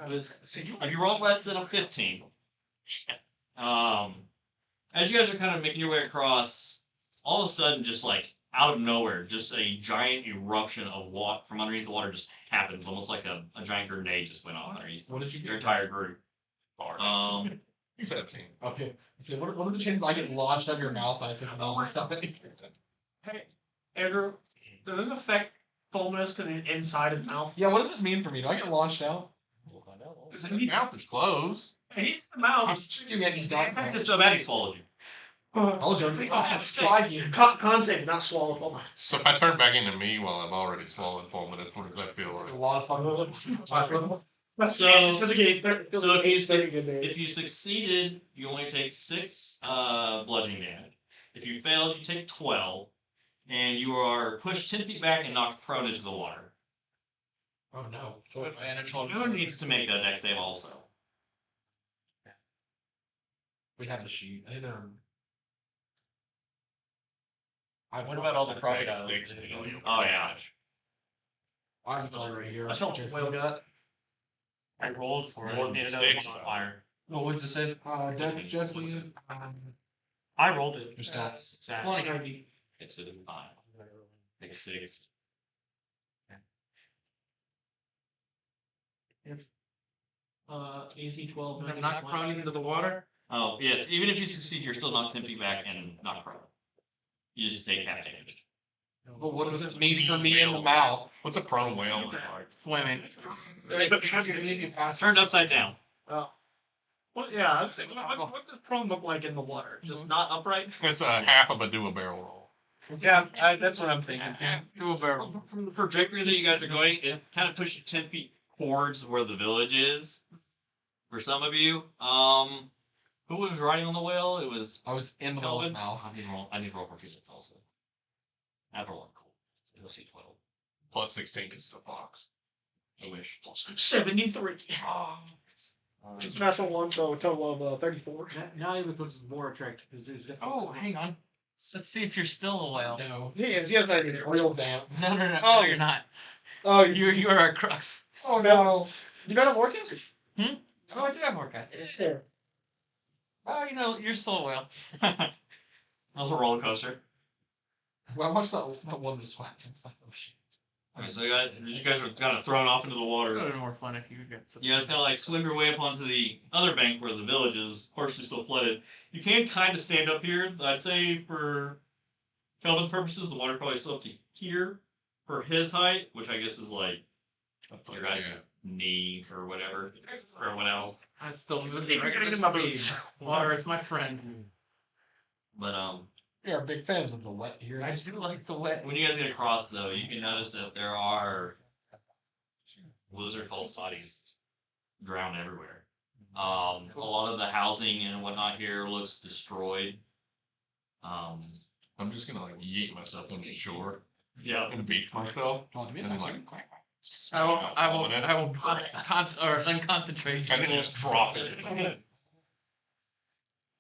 you rolled less than a 15. As you guys are kind of making your way across, all of a sudden, just like out of nowhere, just a giant eruption of water from underneath the water just happens, almost like a giant grenade just went off underneath What did you your get? entire group. 17. Okay. So what are the chances I get launched out of your mouth and I say, no, stop it? hey, Andrew, does this affect Fulminus to the inside his mouth? Yeah, what does this mean for me? Do I get launched out? His mouth is closed. He's in the mouth. You guys can die. It's so bad he swallowed you. I'll jump in. Slide you. Con save, not swallow Fulminus. So if I turn back into me while I'm already swallowed 4 minutes, what does that feel A like? lot of fun. So if you succeeded, you only take 6 bludgeoning damage. If you failed, you take 12, and you are pushed 10 feet back and knocked prone into the water. Oh no. Who needs to make a deck save also? We have the sheet. I didn't. What about all the crocodiles? Oh yeah. I'm already here. I felt whale gut. I rolled for it. More than Needed a 6. modifier. Well, what's it say? Death, Jesse. I rolled it. Your stats. Exactly. It's a 5. Take 6. AC 12. I'm not prone into the water. Oh yes, even if you succeed, you're still knocked 10 feet back and knocked prone. You just take half damage. But what does this mean for me in the mouth? What's a prone whale look like? Swimming. Turned upside down. Oh. Well, yeah, I was saying, what does prone look like in the water? Just not upright? It's a half of a do a barrel roll. Yeah, that's what I'm thinking. Do a barrel. From the trajectory that you guys are going, it kind of pushed you 10 feet towards where the village is. For some of you, who was riding on the whale? It was I was in the whale's Kelvin. mouth. I need to roll for pieces also. After one, cool. So let's see 12. Plus 16 because it's a fox. I wish. 73. It's natural one, so a total of 34. Now even puts it more attractive because it's. Oh, hang on. Let's see if you're still a whale. No. He is. He has not even. Real damn. No, no, no. Oh. No, you're not. Oh, You are a crux. oh no. You don't have orcas? Oh, I do have more guys. Yeah. Oh, you know, you're still a whale. That was a roller coaster. Well, I watched that one this one. It's like, oh shit. Okay, so you guys are kind of thrown off into the It water. would have been more fun if you could get some. You guys kind of like swim your way up onto the other bank where the village is partially still flooded. You can kind of stand up here. I'd say for Kelvin's purposes, the water probably still up to here for his height, which I guess is like your guys' knee or whatever. For everyone else. I still live You're getting in my boots. Water is my friend. But We are big fans of the wet here. I do like the wet. when you guys get across though, you can notice that there are lizard false bodies drowned everywhere. A lot of the housing and whatnot here looks destroyed. I'm just gonna like yeet myself on the shore Yeah. and beach myself. Talk to me. And then like I will unconcentrate. and then just drop it.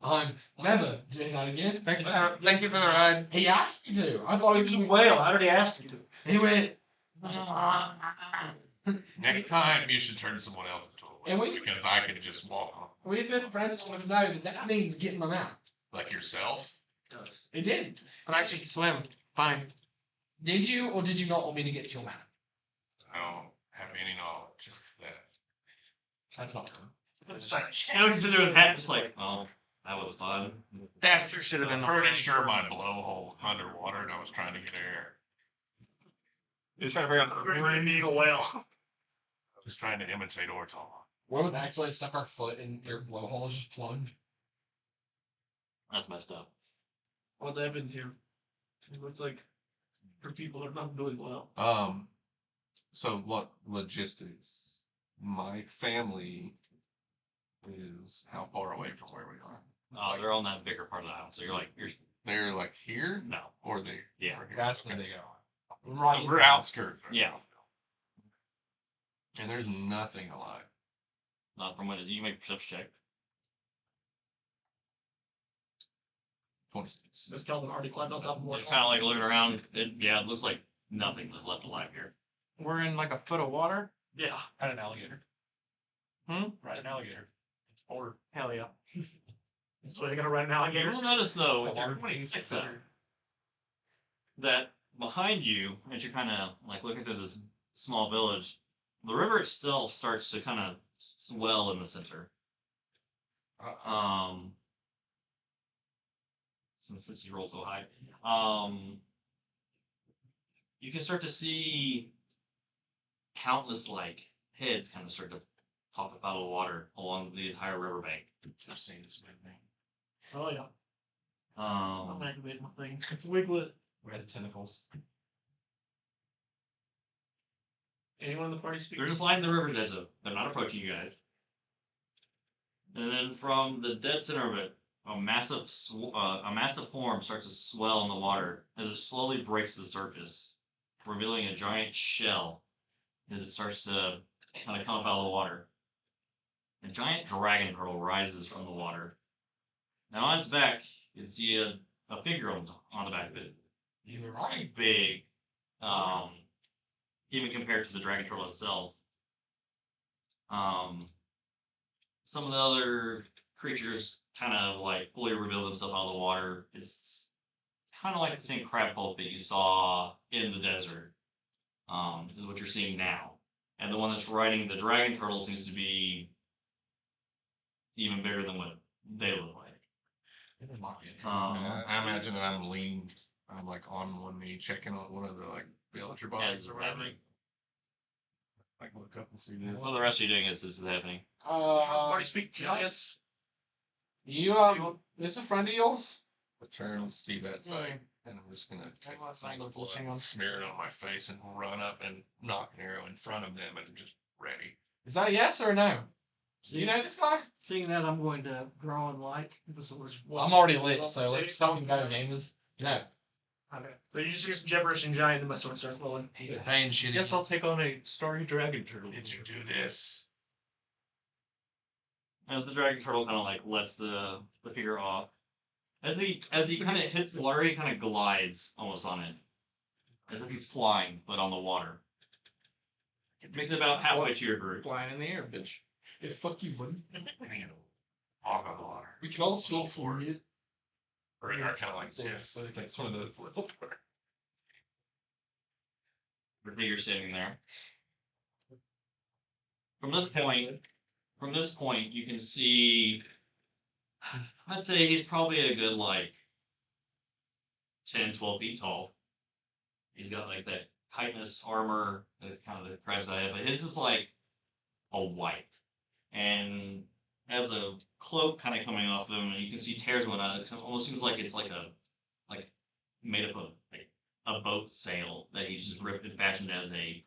I'm never doing that again. Thank you for the ride. He asked me to. I thought he was He's a going whale. I already asked you to. He went. Next time you should turn someone else into a And whale we- because I can just walk on We've been friends long enough to know that that means getting them out. like yourself. It did. And actually swim. Fine. Did you or did you not want me to get your map? I don't have any knowledge of that. That's not true. And we sit there with hat, just like, oh, that was fun. That's who should have been I'm pretty sure my blowhole underwater and I was trying to get air. It's trying to figure out where we need a whale. I was trying to imitate Ortall. What would accidentally stuck our foot in your blowhole is just plugged? That's messed up. What happened here? It looks like for people who are not doing well. So what logistics? My family is how far away from where we are? Oh, they're on that bigger part of the house. So They're like here, no. or they? Yeah. are here? That's Okay. where they go. Right. We're outskirts. Yeah. And there's nothing alive. Not from what you make a perception check. 26. This Kelvin already climbed on top of one. Kind of like looking around. It looks like nothing is left alive here. We're in like a foot of water. Yeah. Ride an alligator. Ride an alligator. Or Hell yeah. So you're gonna ride an You alligator? will notice though, if Well, you're 26 that behind you, as you're kind of like looking through this small village, the river itself starts to kind of swell in the center. Since you roll so high, you can start to see countless like heads kind of start to pop up out of the water along the entire riverbank. I've seen this movie. Oh yeah. I'm Um, activating my thing. It's Wiglet. Red tentacles. Anyone in the party speak? they're just lining the river edge. They're not approaching you guys. And then from the dead center of it, a massive form starts to swell in the water as it slowly breaks to the surface, revealing a giant shell as it starts to kind of come up out of the water. A giant dragon turtle rises from the water. Now on its back, you can see a figure on the back of it. You're Pretty big, even compared to the dragon turtle itself. Some of the other creatures kind of like fully reveal themselves out of the water. It's kind of like the same crab boat that you saw in the desert. Is what you're seeing now. And the one that's riding the dragon turtle seems to be even bigger than what they look like. I imagine that I'm like on one knee checking on one of the like villager bodies or whatever. Like look up and see this. Well, the rest of you doing is this is happening. Party speak giants. You this a friend of yours? I turn and see that side, and I'm just gonna take Hang on, the single hang on, blood, hang on. smear it on my face, and run up and knock an arrow in front of them, and I'm just ready. Is that a yes or a no? Do you know this guy? seeing that, I'm going to draw and like. This was I'm already lit, so let's start go gamers. No. Okay. So you just hear some gibberish and giant, and my sword starts flowing. He's paying I shit. guess I'll take on a starry dragon turtle. Did you do this? And the dragon turtle kind of like lets the figure off. As he kind of hits the water, he kind of glides almost on it, as if he's flying, but on the water. It makes it about halfway to your group. Flying in the air, bitch. Yeah, fuck you, buddy. Hog on the water. We can all still for it. Or kind of like Yeah, this. so It's one of those little. The figure standing there. From this point, you can see. I'd say he's probably a good like 10, 12 feet tall. He's got like that chitinous armor that's kind of the crab's eye, but his is like a white. And has a cloak kind of coming off him, and you can see tears going on. It almost seems like it's like made up of like a boat sail that he's just ripped and fashioned as a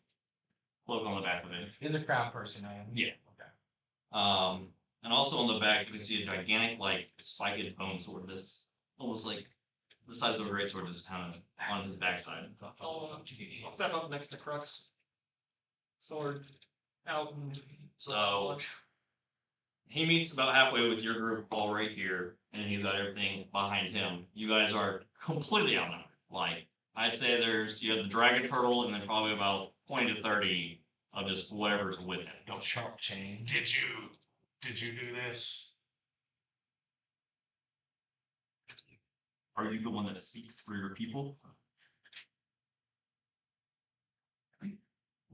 cloak on the back of it. You're the crowd person, I am. Yeah. Okay. And also on the back, you can see a gigantic, like, spiked bone sword that's almost like the size of a great sword is kind of on his backside. I'll step up next to Qrux. Sword out and So he meets about halfway with your group all right here, and he's got everything behind him. You guys are completely outnumbered. Like, I'd say you have the dragon turtle, and then probably about 20 to 30 of just whatever's with him. Don't Chop chain. Did you do this? Are you the one that speaks for your people?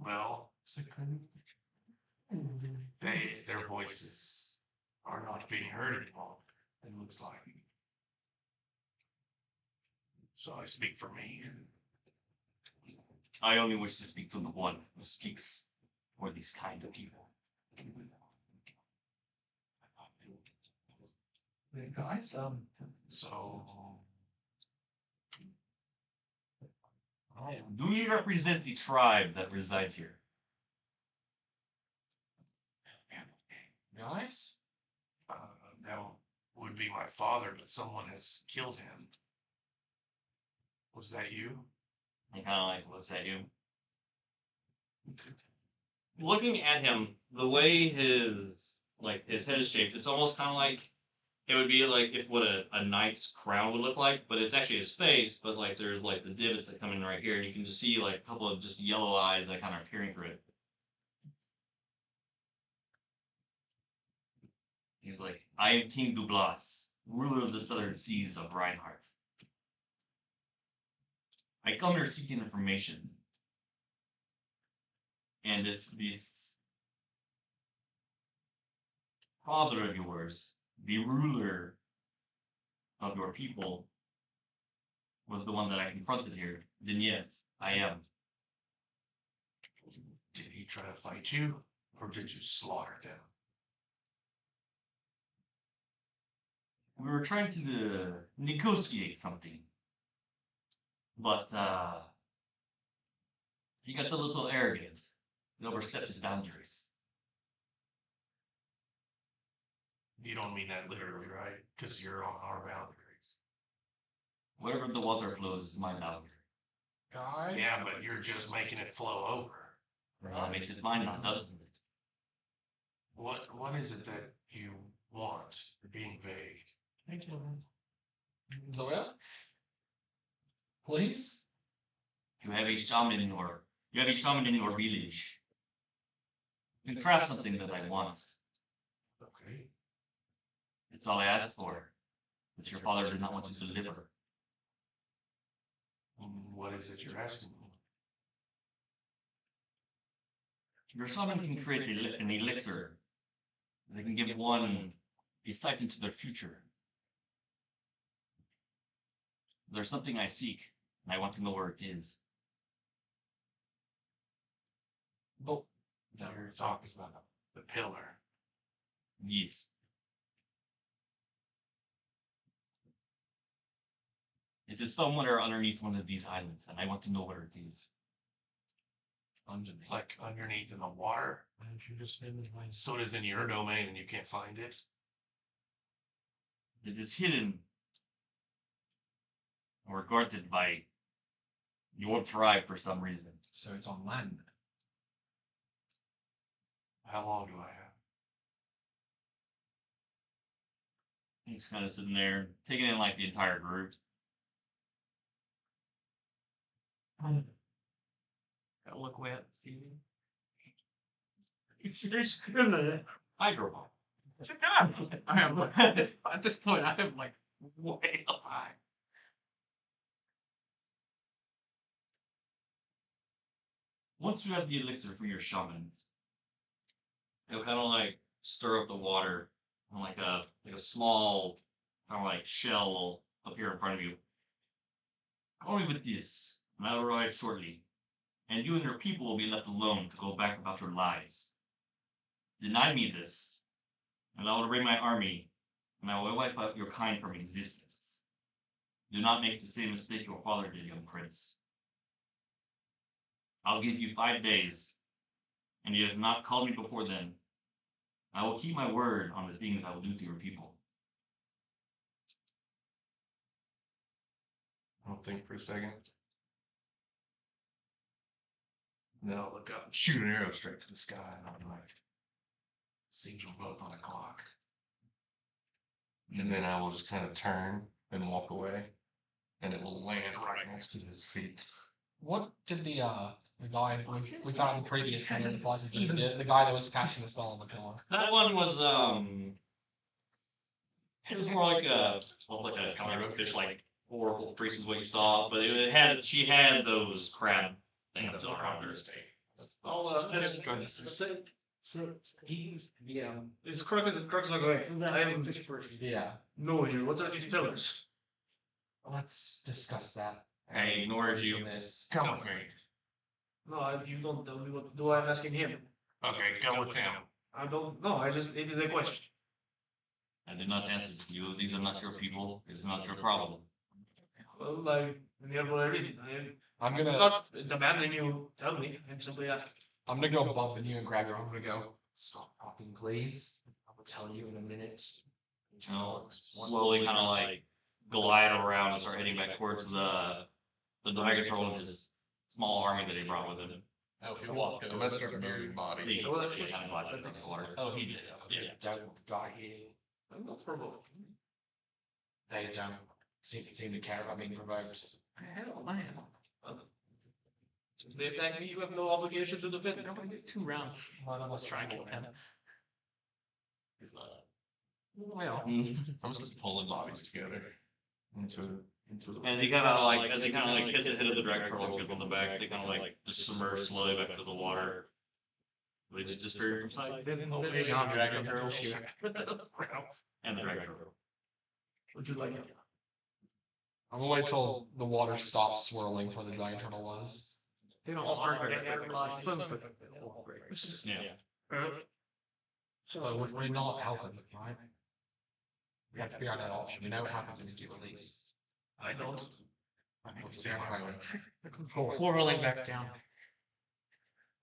Well, their voices are not being heard anymore, it looks like. So I speak for me. I only wish to speak to the one who speaks for these kind of people. Guys, So Do you represent the tribe that resides here? guys, that would be my father, but someone has killed him. Was that you? He kind of like looks at you. Looking at him, the way his head is shaped, it's almost kind of like it would be like if what a knight's crown would look like, but it's actually his face. But like there's like the divots that come in right here, and you can just see like a couple of just yellow eyes that kind of are peering through it. He's like, I am King Douglas, ruler of the southern seas of Reinhardt. I come here seeking information. And if this father of yours, the ruler of your people, was the one that I confronted here, then yes, I am. Did he try to fight you, or did you slaughter them? We were trying to negotiate something. But he got a little arrogant. He overstepped his boundaries. You don't mean that literally, right? Because you're on our boundaries. Wherever the water flows is my boundary. Guys? Yeah, but you're just making it flow over. That makes it mine now, doesn't it? What is it that you want? You're being vague. Thank you. Zoya? Please? You have a shaman in your village. You can craft something that I want. Okay. It's all I asked for. But your father did not want you to deliver. What is it you're asking? Your shaman can create an elixir. They can give one a sight into their future. There's something I seek, and I want to know where it is. But You're talking about the pillar. Yes. It is somewhere underneath one of these islands, and I want to know where it is. Like underneath in the water. So it is in your domain and you can't find it. It is hidden or guarded by your tribe for some reason. so it's on land. How long do I have? He's kind of sitting there, taking in like the entire group. Gotta look way up, see. There's gonna Hydro ball. I have at this point I am like way up high. Once you have the elixir for your shaman, it'll kind of like stir up the water on like a small kind of like shell will appear in front of you. Call me with this, and I'll arrive shortly, and you and your people will be left alone to go back about your lives. Deny me this, and I will bring my army, and I will wipe out your kind from existence. Do not make the same mistake your father did, young prince. I'll give you 5 days, and you have not called me before then. I will keep my word on the things I will do to your people. I'll think for a second. Then I'll look up and shoot an arrow straight to the sky, and I'm like, seems we're both on the clock. And then I will just kind of turn and walk away, and it will land right next to his feet. What did the guy we found in the previous kind of the guy that was casting the spell on the pillar? That one was it was more like a kind of fish like oracle priest is what you saw, but she had those crab things around her. I'll Let's go. Yeah. is Qrux like away? I have Fish first. Yeah. no idea. What are these pillars? Let's discuss that. Hey, ignores you. This. Come with me. No, you don't tell me what to do. I'm asking him. Okay, go with him. I don't know. I just, it is a question. I did not answer to you. These are not your people. It's not your problem. Well, I, hear what I read. I'm I'm gonna not demanding you tell me. I'm simply asking. I'm gonna go bump into you and grab your arm. I'm gonna go. Stop talking, please. I will tell you in a minute. You know, slowly kind of like glide around and start heading back towards the dragon troll and his small army that he brought with him. Oh, he walked over. Must have married body. He kind of glided across the water. Oh, he did. Yeah. Don't die here. I'm not provoking. They don't seem to care about being provoked. Hell, man. If they attack me, you have no obligation to defend. No, I get 2 rounds. One of us triangle him. Well, I'm just pulling bodies together into the. And he kind of like, as he kind of like hits the head of the dragon troll and goes on the back, they kind of like just submerge slowly back to the water. They just disappear from sight. maybe on dragon turtles here. And the dragon troll. Would you like it? I'm gonna wait till the water stops swirling where the giant turtle was. They don't start getting everybody. Yeah. So if we're not helping, right? We have to figure out that option. We know what happens if you release. I don't. We're rolling back down.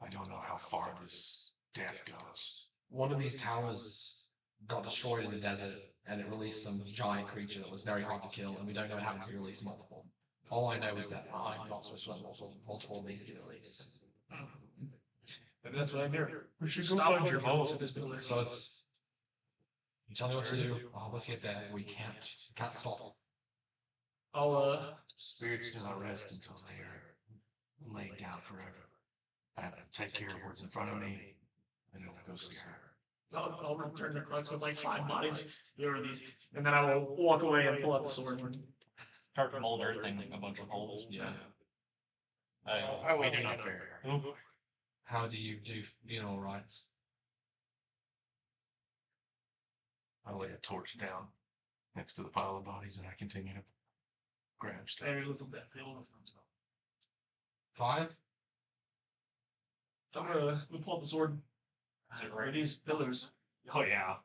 I don't know how far this death goes. One of these towers got destroyed in the desert, and it released some giant creature that was very hard to kill, and we don't know what happens if we release multiple. All I know is that I'm not supposed to let multiple of these get released. Maybe that's what I'm here. We should Stop find your bones at this building. So it's you tell me what to do. I'll let's get there. We can't stop. I'll Spirits do not rest until they are laid down forever. I have to take care of what's in front of me, and then go see her. I'll return to Qrux with like 5 bodies. Here are these, and then I will walk away and pull out the sword. Start to mold everything like a bunch of holes. Yeah. We do not fear. How do you do funeral rites? I lay a torch down next to the pile of bodies, and I continue to grab stuff. Very little death. They will not 5? I'm gonna pull out the sword. Are these pillars? Oh yeah.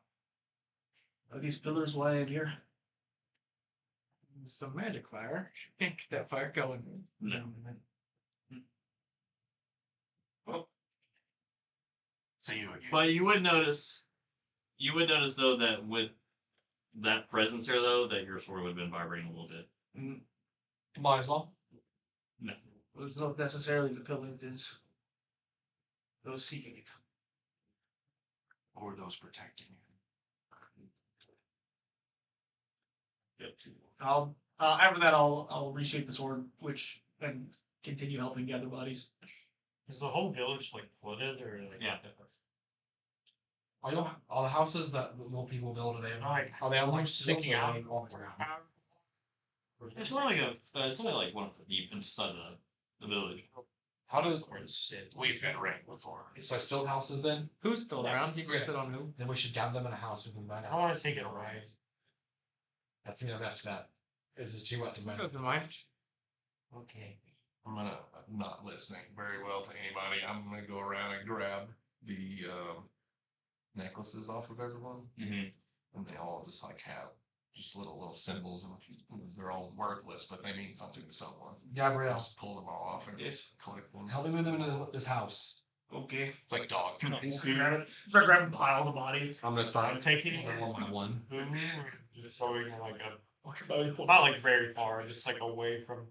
Are these pillars why I'm here? Some magic fire. Get that fire going. No. See you again. But you would notice though that with that presence here though, that your sword would have been vibrating a little bit. Might as well. No. It's not necessarily the pillar, it is those seeking it. Or those protecting you. I'll after that I'll reshape the sword, and continue helping gather bodies. Is the whole village like flooded or like? Yeah. Are the houses that more people build, are they all sticking out? It's only like 1 foot deep inside the village. How does We've had rain before. so still houses then? Who's still around? You can sit on who? Then we should gather them in a house with them back. I want to take it right. That's the best bet. This is too much to Go to mine. Okay. I'm not listening very well to anybody. I'm gonna go around and grab the necklaces off of everyone, and they all just like have just little symbols, and they're all worthless, but they mean something to someone. Gabrielle, Just pull them all off and Yes. collect them. help me with them into this house. Okay. It's like dog. Grab a pile of bodies. I'm gonna start Taking one by one. just so we can like not like very far, just like away from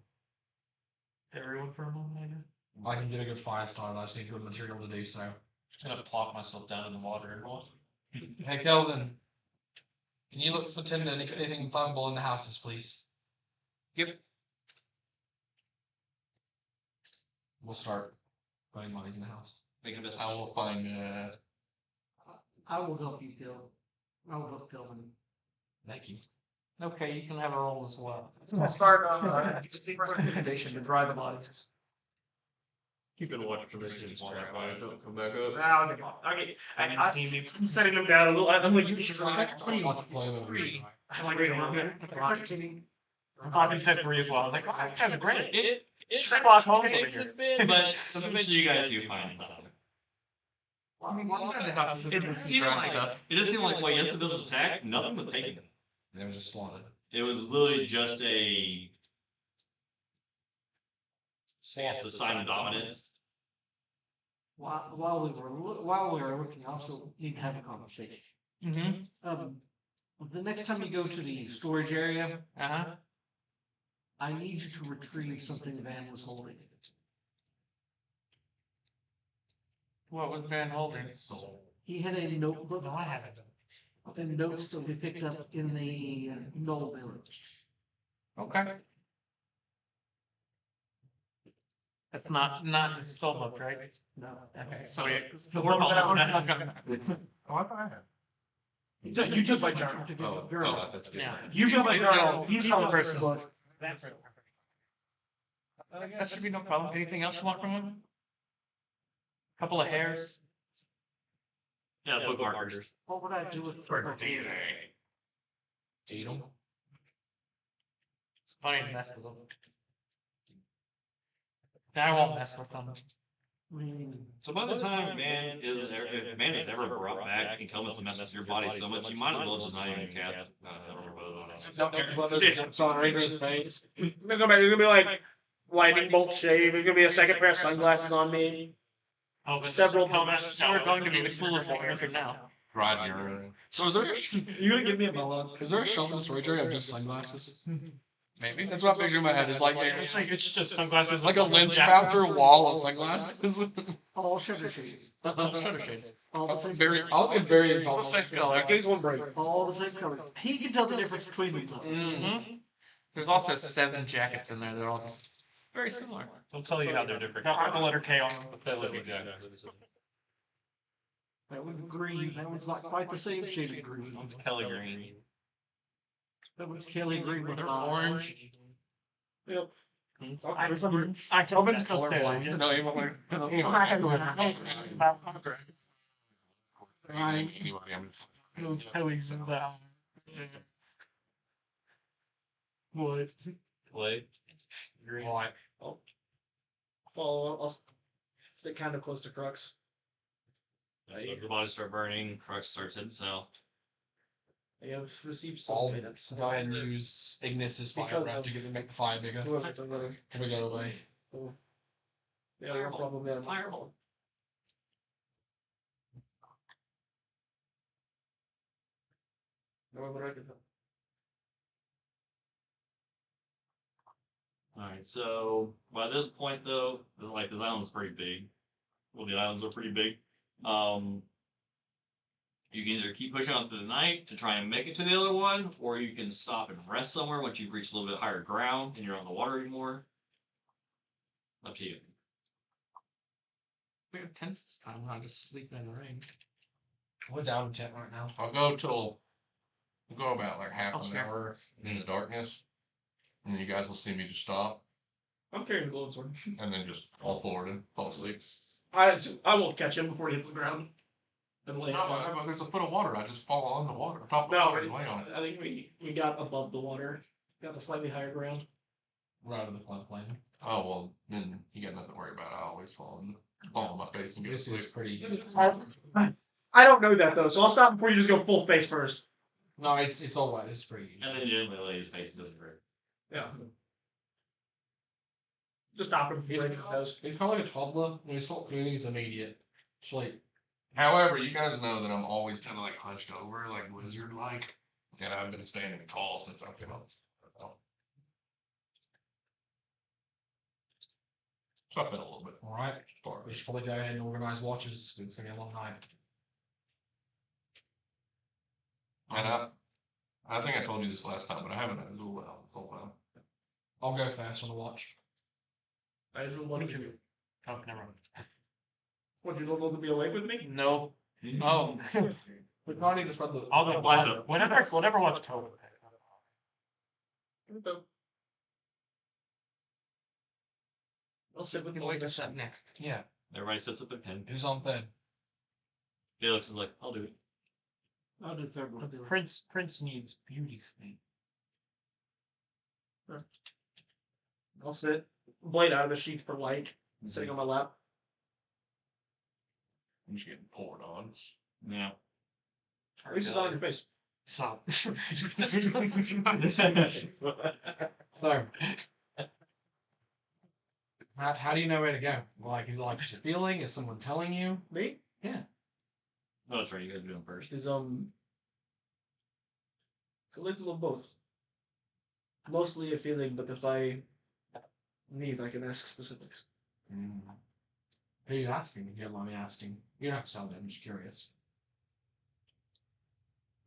everyone for a moment. I guess. I can get a good fire start. I just need good material to do so. Just gonna plop myself down in the water. Hey Kelvin, can you look for tinder? Anything flammable in the houses, please? Yep. We'll start putting bodies in the house. Making this I will find I will help you, Gil. I will help Kelvin. Thank you. Okay, you can have a roll as well. I'll start recommendation to dry the bodies. Keeping watch for this trap. Don't come back up. Okay, I'm setting them down a little. I'm like, you should I want to play them. I'm like, I thought you said 3 as well. I was like, oh, that's kind of great. It Sherlock Holmes over takes a here. bit, but eventually you guys do find something. It does seem like while yes, the village was attacked, nothing was taken. They were just slaughtered. It was literally just a sign of dominance. While we were looking, I also need to have a conversation. The next time you go to the storage area, I need you to retrieve something Van was holding. What was Van holding? He had a notebook No, I haven't. and notes that we picked up in the Knoll village. Okay. That's not his spell book, right? No. Okay, so We're all Oh, Oh, I thought I had. You took my journal. Oh, that's good. Yeah. You got my journal. He's not the person. That's that should be no problem. Anything else you want from him? Couple of hairs. Yeah, bookmarkers. What would I do with Datum. It's funny to mess with them. I won't mess with them. So by the time if man is never brought back and come and mess with your body so much, you might as well just not even cast. Sorry, his face. There's gonna be like lightning bolt shave. There's gonna be a second pair of sunglasses on me. Several moments. We're going to be the coolest thing now. Dried urine. So is there You gonna give me a mohawk? is there a shelf in the storage area of just sunglasses? Maybe. That's what I'm picturing in my head. It's like It's just sunglasses. like a lens poucher wall of sunglasses. all shutter shades? Shutter shades. All the same Very, I'll get very All the same color. Please one break. all the same color. He can tell the difference between them. Mm-hmm. There's also 7 jackets in there. They're all just very similar. They'll tell you how they're different. Not put the letter K on them, but they look exactly. That was green. That was not quite the same shade of green. One's Kelly Green. That was Kelly green with an Orange. Yep. I Kelvin's colorblind. No, you want Anyway, I'm Kelly's in that. Wood. Clay. Green. White. Follow up. I'll stay kind of close to Qrux. So if the bodies start burning, Qrux starts heading south. I have received some I'll minutes. go ahead and use Ignis's fire Because breath of- to get make the fire bigger. Whoever's another. Can we go away? Yeah, no problem there. Fireball. Alright, so by this point though, the island's pretty big. Well, the islands are pretty big. You can either keep pushing on through the night to try and make it to the other one, or you can stop and rest somewhere once you've reached a little bit higher ground and you're on the water anymore. Up to you. We have tents this time. I'll just sleep in the rain. We're down in tent right now. I'll go about like half an hour in the darkness. And you guys will see me just stop I'm carrying a glowing sword. and then just fall forward and fall asleep. I will catch him before he hits the ground. And lay No, him. there's a foot of water. I just fall on the water. Top of the No, water and lay on it. I think we got above the water. Got the slightly higher ground. We're out of the floodplain. Oh, well, then you got nothing to worry about. I always fall on my face and get This asleep. is pretty. I don't know that though, so I'll stop before you just go full face first. No, it's all right. This is pretty. And then generally lay his face to the ground. Yeah. Just stop him before he goes. It's kind of like a toddler. When he's not moving, it's immediate. It's like However, you guys know that I'm always kind of like hunched over, like lizard-like. And I've been standing tall since I've been on. So I've been a little bit all right. far. We should probably go ahead and organize watches. It's gonna be a long night. And I think I told you this last time, but I haven't had a little while. I'll go fast on the watch. I just wanted to. Oh, never mind. What, you don't know to be awake with me? No. Oh. We can't even just run the. I'll go blind though. Whenever one's told. We'll sit with you wait to set next. Yeah. Everybody sets up a pin. Who's on third? Felix is like, I'll do it. I'll do third one. Prince needs beauty sleep. I'll sit, blade out of the sheath for light, sitting on my lap. I'm just getting poured on. Yeah. At least it's not on your face. So. So, how do you know where to go? Like, is it like just a feeling? Is someone telling you? Me? Oh, that's right. You guys do them first. Is it's a little of both. Mostly a feeling, but if I need, I can ask specifics. Who are you asking? If you don't mind me asking. You don't have to tell me. I'm just curious.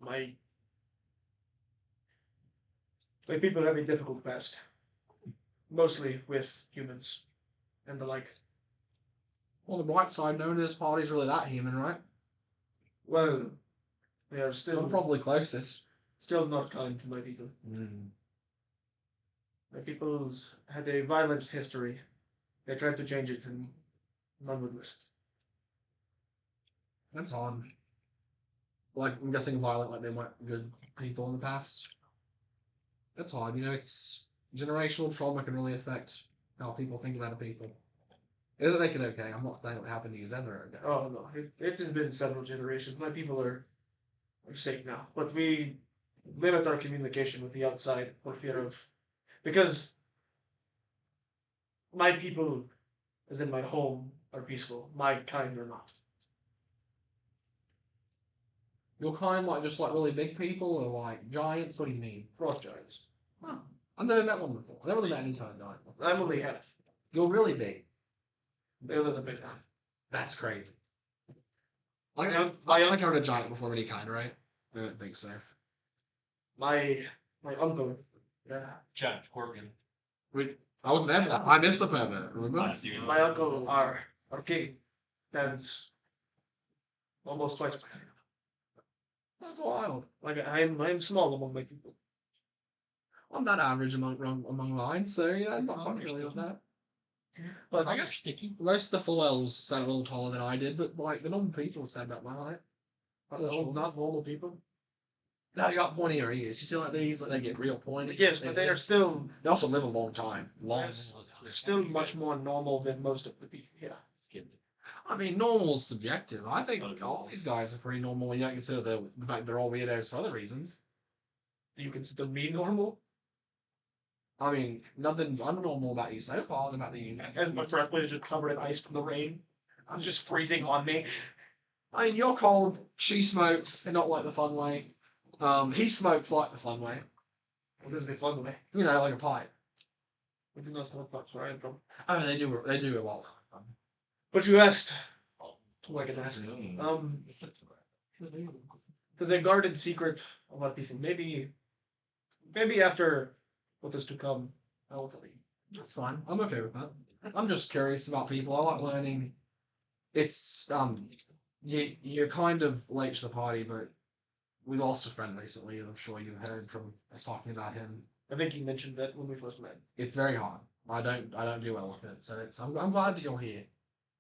My people have a difficult past. Mostly with humans and the like. On the bright side, no one in this party's really that human, right? Well, they are I'm still probably closest. not kind to my people. My people had a violent history. They tried to change it and none would listen. That's odd. Like, I'm guessing violent, like they weren't good people in the past. That's odd. You know, it's generational trauma can really affect how people think about a people. It doesn't make it okay. I'm not saying what happened to you is ever okay. Oh no, it has been several generations. My people are safe now, but we limit our communication with the outside for fear of, because my people, as in my home, are peaceful. My kind are not. Your kind, like, just like really big people or like giants? What do you mean? Frost giants. Huh. I've never met one before. I've never really met any kind of giant before. I'm only half. You're really big. Bill is a big one. That's crazy. Like, My I've heard a giant before of any kind, right? I don't think so. my uncle. Giant scorpion. I wasn't there for that. I missed the permit. Remember? My uncle are king, and almost twice my height. That's wild. Like I'm small among my people. I'm not average among mine, so yeah, I'm not quite really with that. But I guess most of the full elves sound a little taller than I did, but like the normal people sound about my height. Not normal people. Now you got pointy ears. You see like these, like they get real pointy. Yes, but they are still They also live a long time. still much more normal than most of the people. Yeah. I mean, normal is subjective. I think all these guys are pretty normal when you don't consider the fact they're all weirdos for other reasons. You consider me normal? I mean, nothing's unnormal about you so far about the As my breath was just covered in ice from the rain. I'm just freezing on me. I mean, you're cold, she smokes, and not like the fun way. He smokes like the fun way. Well, this is the fun way. You know, like a pipe. We can not smoke much where I am from. I mean, they do a lot. But you asked. Like an ask. There's a guarded secret about people. Maybe after what is to come, I will tell you. That's fine. I'm okay with that. I'm just curious about people. I like learning. It's you're kind of late to the party, but we lost a friend recently, and I'm sure you heard from us talking about him. I think you mentioned that when we first met. It's very hard. I don't do well with it, so I'm glad you're here.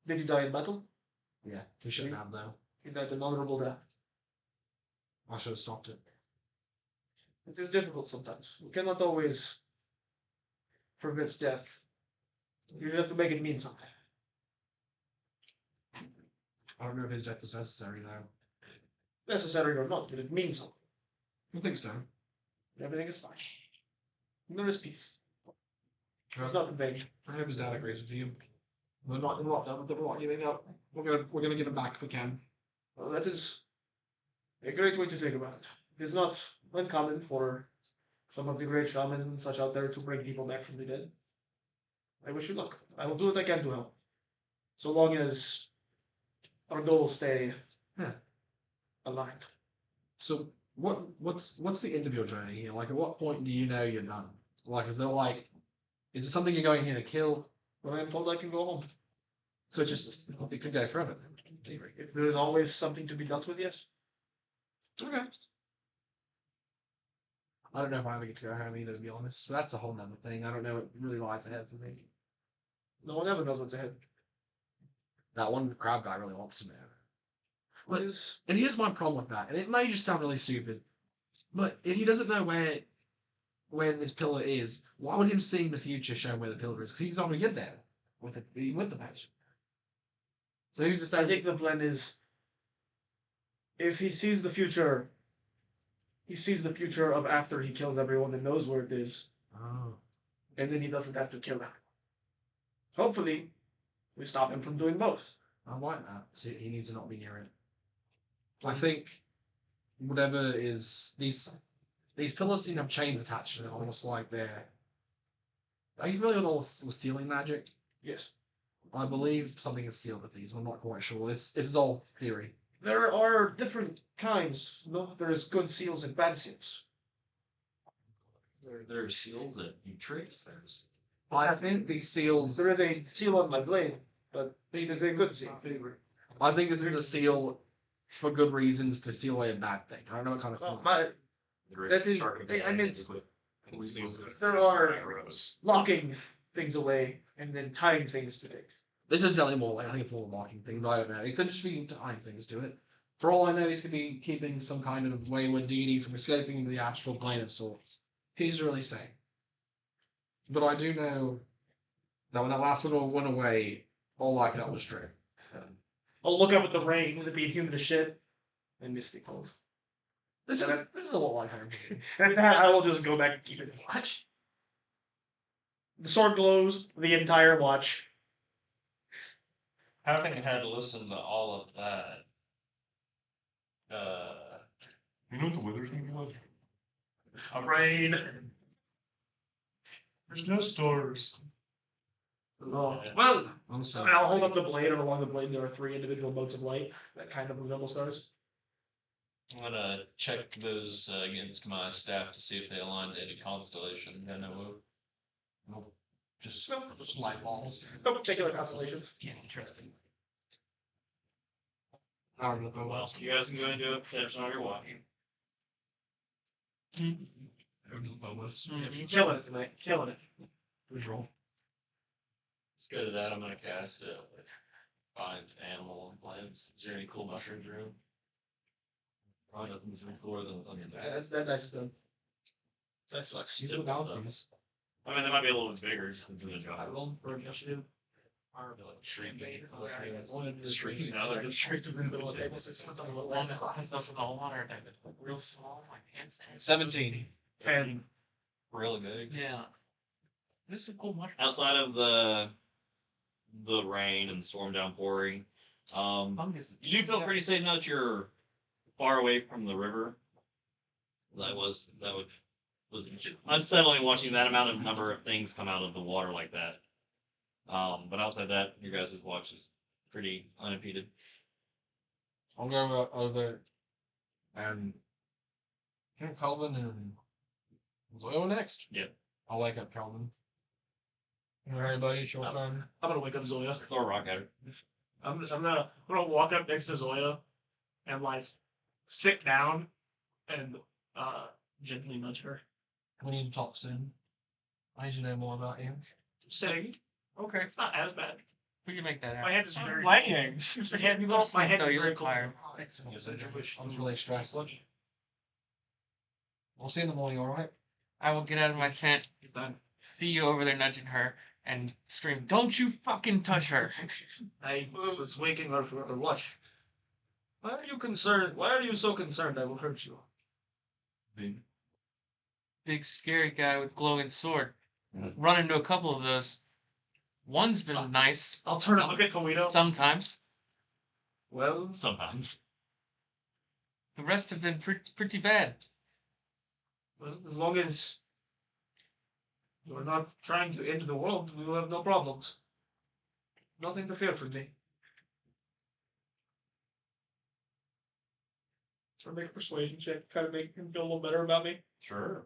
Did you die in battle? Yeah, we shouldn't have though. You died an honorable death. I should have stopped it. It is difficult sometimes. You cannot always prevent death. You have to make it mean something. I don't know if his death was necessary though. Necessary or not, but it means something. I think so. Everything is fine. And there is peace. It's not in vain. I hope his dad agrees with you. We're not done with it. We're not giving up. We're gonna give it back if we can. Well, that is a great way to think about it. It is not uncommon for some of the great shamans and such out there to bring people back from the dead. I wish you luck. I will do what I can to help. So long as our goals stay aligned. So what's the end of your journey here? Like, at what point do you know you're done? Like, is it something you're going here to kill? When I am told I can go home. So it could go forever. If there is always something to be dealt with, yes. Okay. I don't know if I ever get to go home either, to be honest. But that's a whole nother thing. I don't know what really lies ahead for me. No one ever knows what's ahead. That one crab guy really wants to know. What But, is and here's my problem with that, and it may just sound really stupid, but if he doesn't know where this pillar is, why would him seeing the future show him where the pillar is? Because he's not going to get there with the patch. So he's just I saying, think the plan is if he sees the future, he sees the future of after he kills everyone and knows where it is, oh, and then he doesn't have to kill them. Hopefully, we stop him from doing both. I like that. So he needs to not be near it. I think whatever is these pillars seem to have chains attached to them, almost like they're. Are you familiar with all with sealing magic? Yes. I believe something is sealed with these. I'm not quite sure. This is all theory. There are different kinds. No, there's good seals and bad seals. There are seals that you trace. There's I think these seals. There is a seal on my blade, but it is a good seal. I think this is a seal for good reasons to seal away a bad thing. I don't know what kind of seal. That is, I mean, there are locking things away and then tying things to things. This is definitely more like I think it's more a locking thing, but I don't know. It could just be tying things to it. For all I know, he's could be keeping some kind of wayward deity from escaping into the astral plane of sorts. Who's really saying? But I do know that when that last one went away, all I could was true. I'll look up at the rain with it being humid as shit and misty cold. This is a lot like Home. And that I will just go back and keep it. Watch. The sword glows the entire watch. Having had listened to all of that, you know what the weather's gonna be like? A rain. There's no stores. Oh, well, I'm sorry. I'll hold up the blade, and along the blade there are 3 individual motes of light that kind of resemble stars. I'm gonna check those against my staff to see if they align to any constellation. Yeah, no, Nope. Just light balls. No particular constellations. Yeah, interesting. well, you guys can go into a perception on your watch. Killing it tonight. Killing it. Visual. let's go to that. I'm gonna cast find animal and plants. Is there any cool mushrooms around? Probably nothing's really cooler than what's on your back. That dice is done. That sucks. These are boundaries. I mean, they might be a little bit bigger since it's a I job. rolled for initiative. Shrinking. Shrinking. Now they're just straight to the middle of the table. So it's not a little Long land. lines up in the water, real small, like hands. 17. And Really big. Yeah. This is a cool mushroom. Outside of the rain and storm downpouring, did you feel pretty safe now that you're far away from the river? That was unsettling watching that amount of number of things come out of the water like that. But outside that, your guys' watch is pretty unimpeded. I'll go over and Kelvin and Zoya next. Yep. I'll wake up Kelvin. Alright, buddy, short time. I'm gonna wake up Zoya. Throw a rock at her. I'm gonna walk up next to Zoya and like sit down and gently nudge her. We need to talk soon. I need to know more about you. Sitting. Okay, it's not as bad. We can make that My happen. head is very. Laying. My head No, is you're very cold. tired. I'm really stressed. We'll see you in the morning, alright? I will get out of my tent, see you over there nudging her, and scream, "Don't you fucking touch her!" I was waking her for her watch. Why are you concerned? Why are you so concerned I will hurt you? Big scary guy with glowing sword. Run into a couple of those. One's been nice I'll turn and look at Tawhito. sometimes. Well, Sometimes. The rest have been pretty bad. as long as you're not trying to end the world, we will have no problems. Nothing to fear from me. So make a persuasion check, try to make him feel a little better about me. Sure.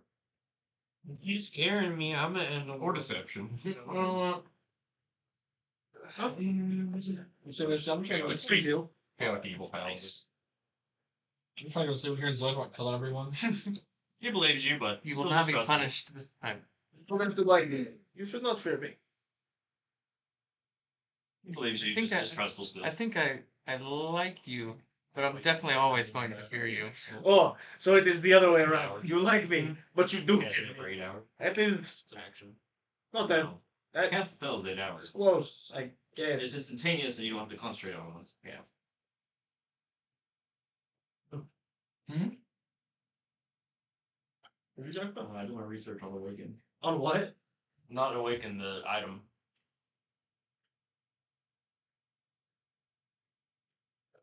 He's scaring me. I'm gonna end the Or deception. I'm trying to Speak to. Chaotic evil powers. I'm trying to sit here and Zoya like killing everyone. He believes you, but You will not be punished this time. We're going to like me. You should not fear me. He believes you, I think just that- distrustful still. I think I like you, but I'm definitely always going to fear you. Oh, so it is the other way around. You like me, but you do Yeah, kill me. for 8 hours. That is It's action. not that. I That have filled 8 it's hours. close, I It's guess. instantaneous and you don't have to concentrate on it. Yeah. What are you talking about? I do my research on the weekend. On what? Not awaken the item.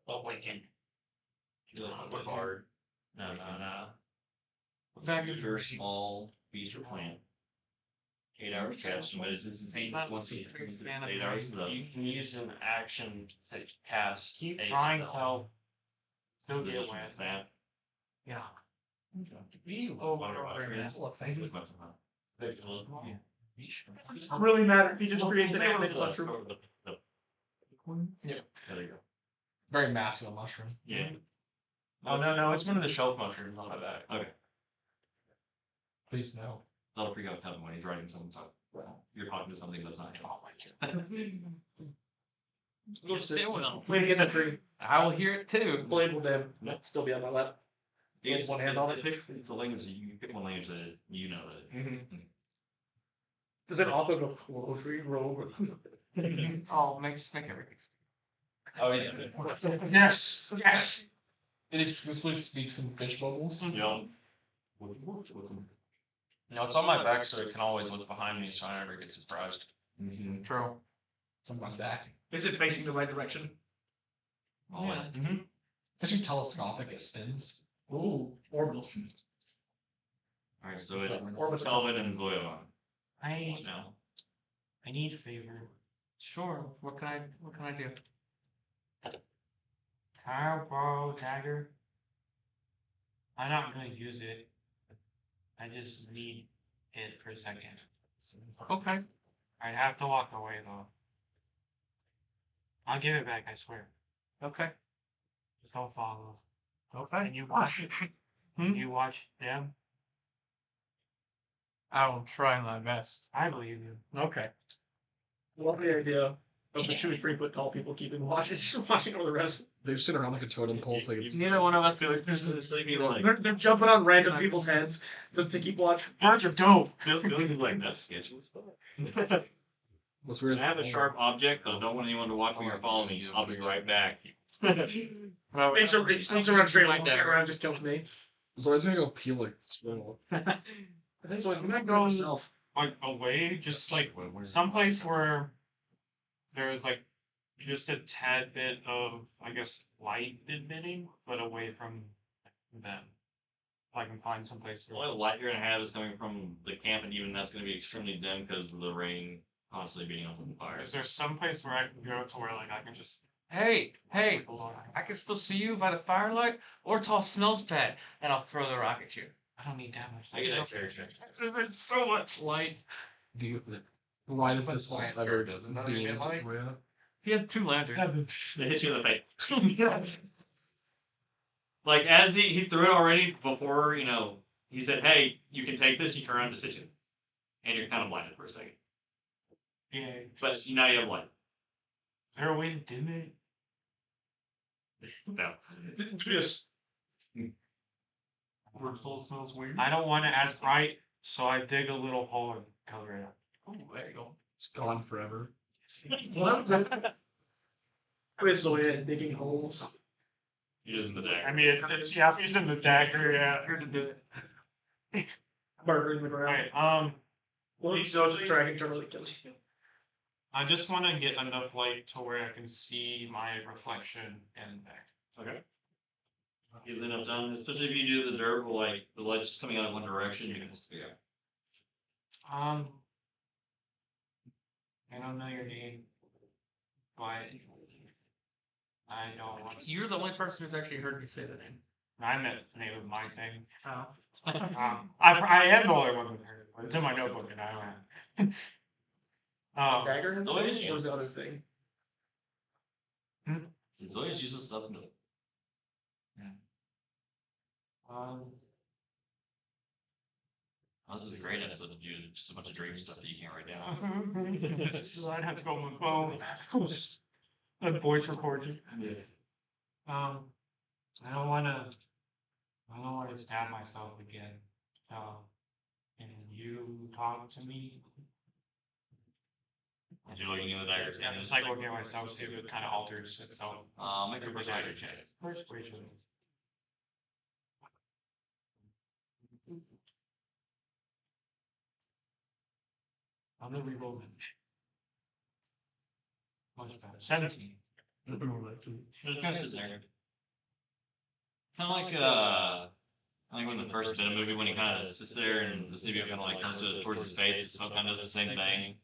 Awaken. You don't work hard. No. Back Huge or small beast or plant. 8 hour cast, but it's instantaneous once you use it, 8 hours is up. You can use an action to cast. Keep a trying to spell. help. Still The get mission away. is that. Yeah. It doesn't really matter if you just create an animate mushroom. Yeah. There you go. Very massive mushroom. Yeah. Oh no, it's one of the shelf mushrooms on my back. Okay. Please no. That'll freak out Kevin when he's writing something. You're talking to something that's not him. Oh my god. You're still with them. Wait, it's a tree. I will hear it too. Blade will then still be on my lap. It's one hand on it. It's a language that you pick one language that you know that. Does it also go flow free roll? Oh, just make everything. Oh yeah. Yes. Yes. It exclusively speaks in fish bubbles. Yeah. No, it's on my back, so it can always look behind me, so I never get surprised. True. Something like that. Is it facing the right direction? Yeah. It's actually telescopic, it spins. Ooh, orbital. Alright, so it's Orbit's Kelvin and Zoya. I Now. need a favor. Sure. What can I do? Can I borrow a dagger? I'm not gonna use it. I just need it for a second. Okay. I have to walk away though. I'll give it back, I swear. Okay. Just don't follow. Okay. And you watch. You watch them. I will try my best. I believe you. Okay. Love the idea of the 2 or 3 foot tall people keeping watching over the rest. They sit around like a totem pole so they can Neither one of us Goes to the sleepy leg. They're jumping on random people's heads to keep watch. Birds are dope. Billy's like, that's sketchy as fuck. What's I weird? have a sharp object, but I don't want anyone to watch me or follow me. I'll be right back. He sneaks around straight like that. Around just kills me. So I was gonna go peel a squirrel. I think so. You might go- go yourself. Like away, just like someplace where there's like just a tad bit of, I guess, light emitting, but away from them. If I can find someplace. The only light you're gonna have is coming from the camp, and even that's gonna be extremely dim because of the rain constantly being on the fire. Is there some place where I can go to where like I can just hey, I can still see you by the firelight? Ortall smells bad, and I'll throw the rock at you. I don't need damage. I get that character. It's so much light. Why does this light ever Doesn't that be emit as light? real? He has 2 lanterns. They hit you in the face. Like as he threw it already before, he said, "Hey, you can take this." You turn around to sit you, and you're kind of blinded for a second. Yeah. But now you have light. Is there a way to dim it? No. Yes. Ortall smells weird. I don't want it as bright, so I dig a little hole and color it up. Oh, there you go. It's gone forever. Chris Zoya digging holes. Using the dagger. I mean, it's yeah, I'm using the dagger, yeah, here to do it. Murdering the ground. Alright, Well, he's just dragon generally kills you. I just want to get enough light to where I can see my reflection and back. Okay. Gives enough time, especially if you do the dirt, where, the light's just coming out in one direction, you can figure out. I don't know your name, but I don't want to. You're the only person who's actually heard me say the name. I meant the name of my thing. Oh. I am the only one who heard it. It's in my notebook, and I don't have. Dagger and Oh, yeah, stuff, yeah. or was the other thing? Since Zoya's useless stuff into it. Oh, this is a great episode of you. Just a bunch of dream stuff that you can't write down. I'd have to go on my phone. And voice record you. I don't wanna stab myself again. Can you talk to me? As you're looking in the dagger. Yeah, it's like looking at myself, see if it kind of alters itself. Make a persuasion check. Persuasion. I'm the reroll. Much better. 17. Just kind of sitting there. Kind of like when the first bit of movie when he kind of sits there and the studio kind of like comes towards his face, the smoke kind of does the same thing.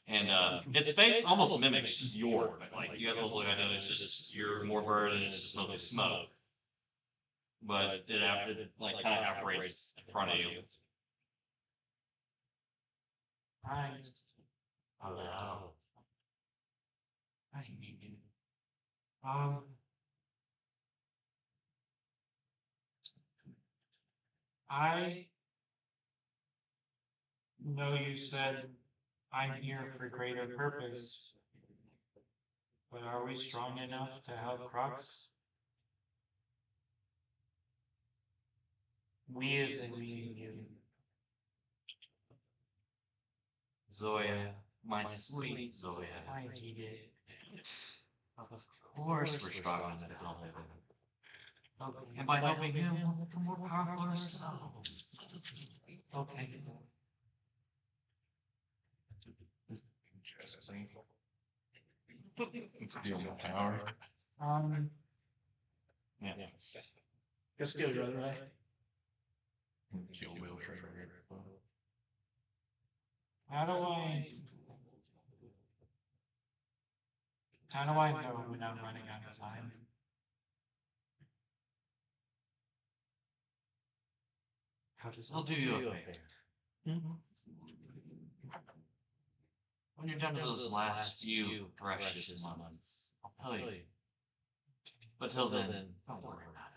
And its face almost mimics your, like you guys look at it, it's just you're more bird and it's just mostly smoke. But it like kind of operates in front of you. Hi. Hello. Hi. I know you said I'm here for greater purpose, but are we strong enough to help Qrux? We as in me and you. Zoya, my sweet Zoya. I need it. Of course we're strong enough to help him. Okay. And by helping him, we'll become more powerful ourselves. Okay. Steal my power. Yeah. Just steal your other eye. Kill Will Treasure. How do I know when I'm running out of time? How does I'll do you a favor. When you're done with those last few precious moments, I'll tell you. But till then, don't worry about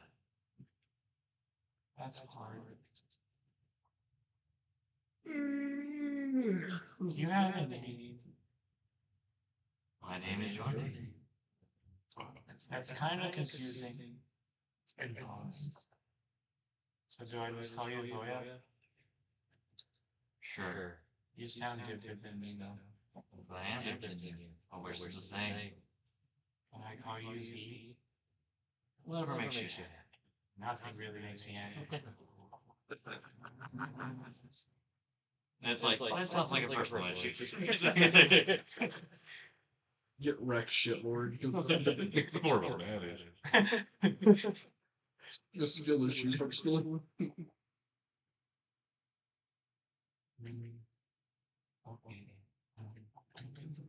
it. That's hard. You have a name. My name is your name. That's kind of confusing. And pause. So do I just call you Zoya? Sure. You sound different than me though. But I am different than you. I wish it's the same. Can I call you Z? Whatever makes you happy. Nothing really makes me happy. It's like, that sounds like a personal issue. Get wrecked, shitlord. It's more of a bad issue. A skill issue, personally.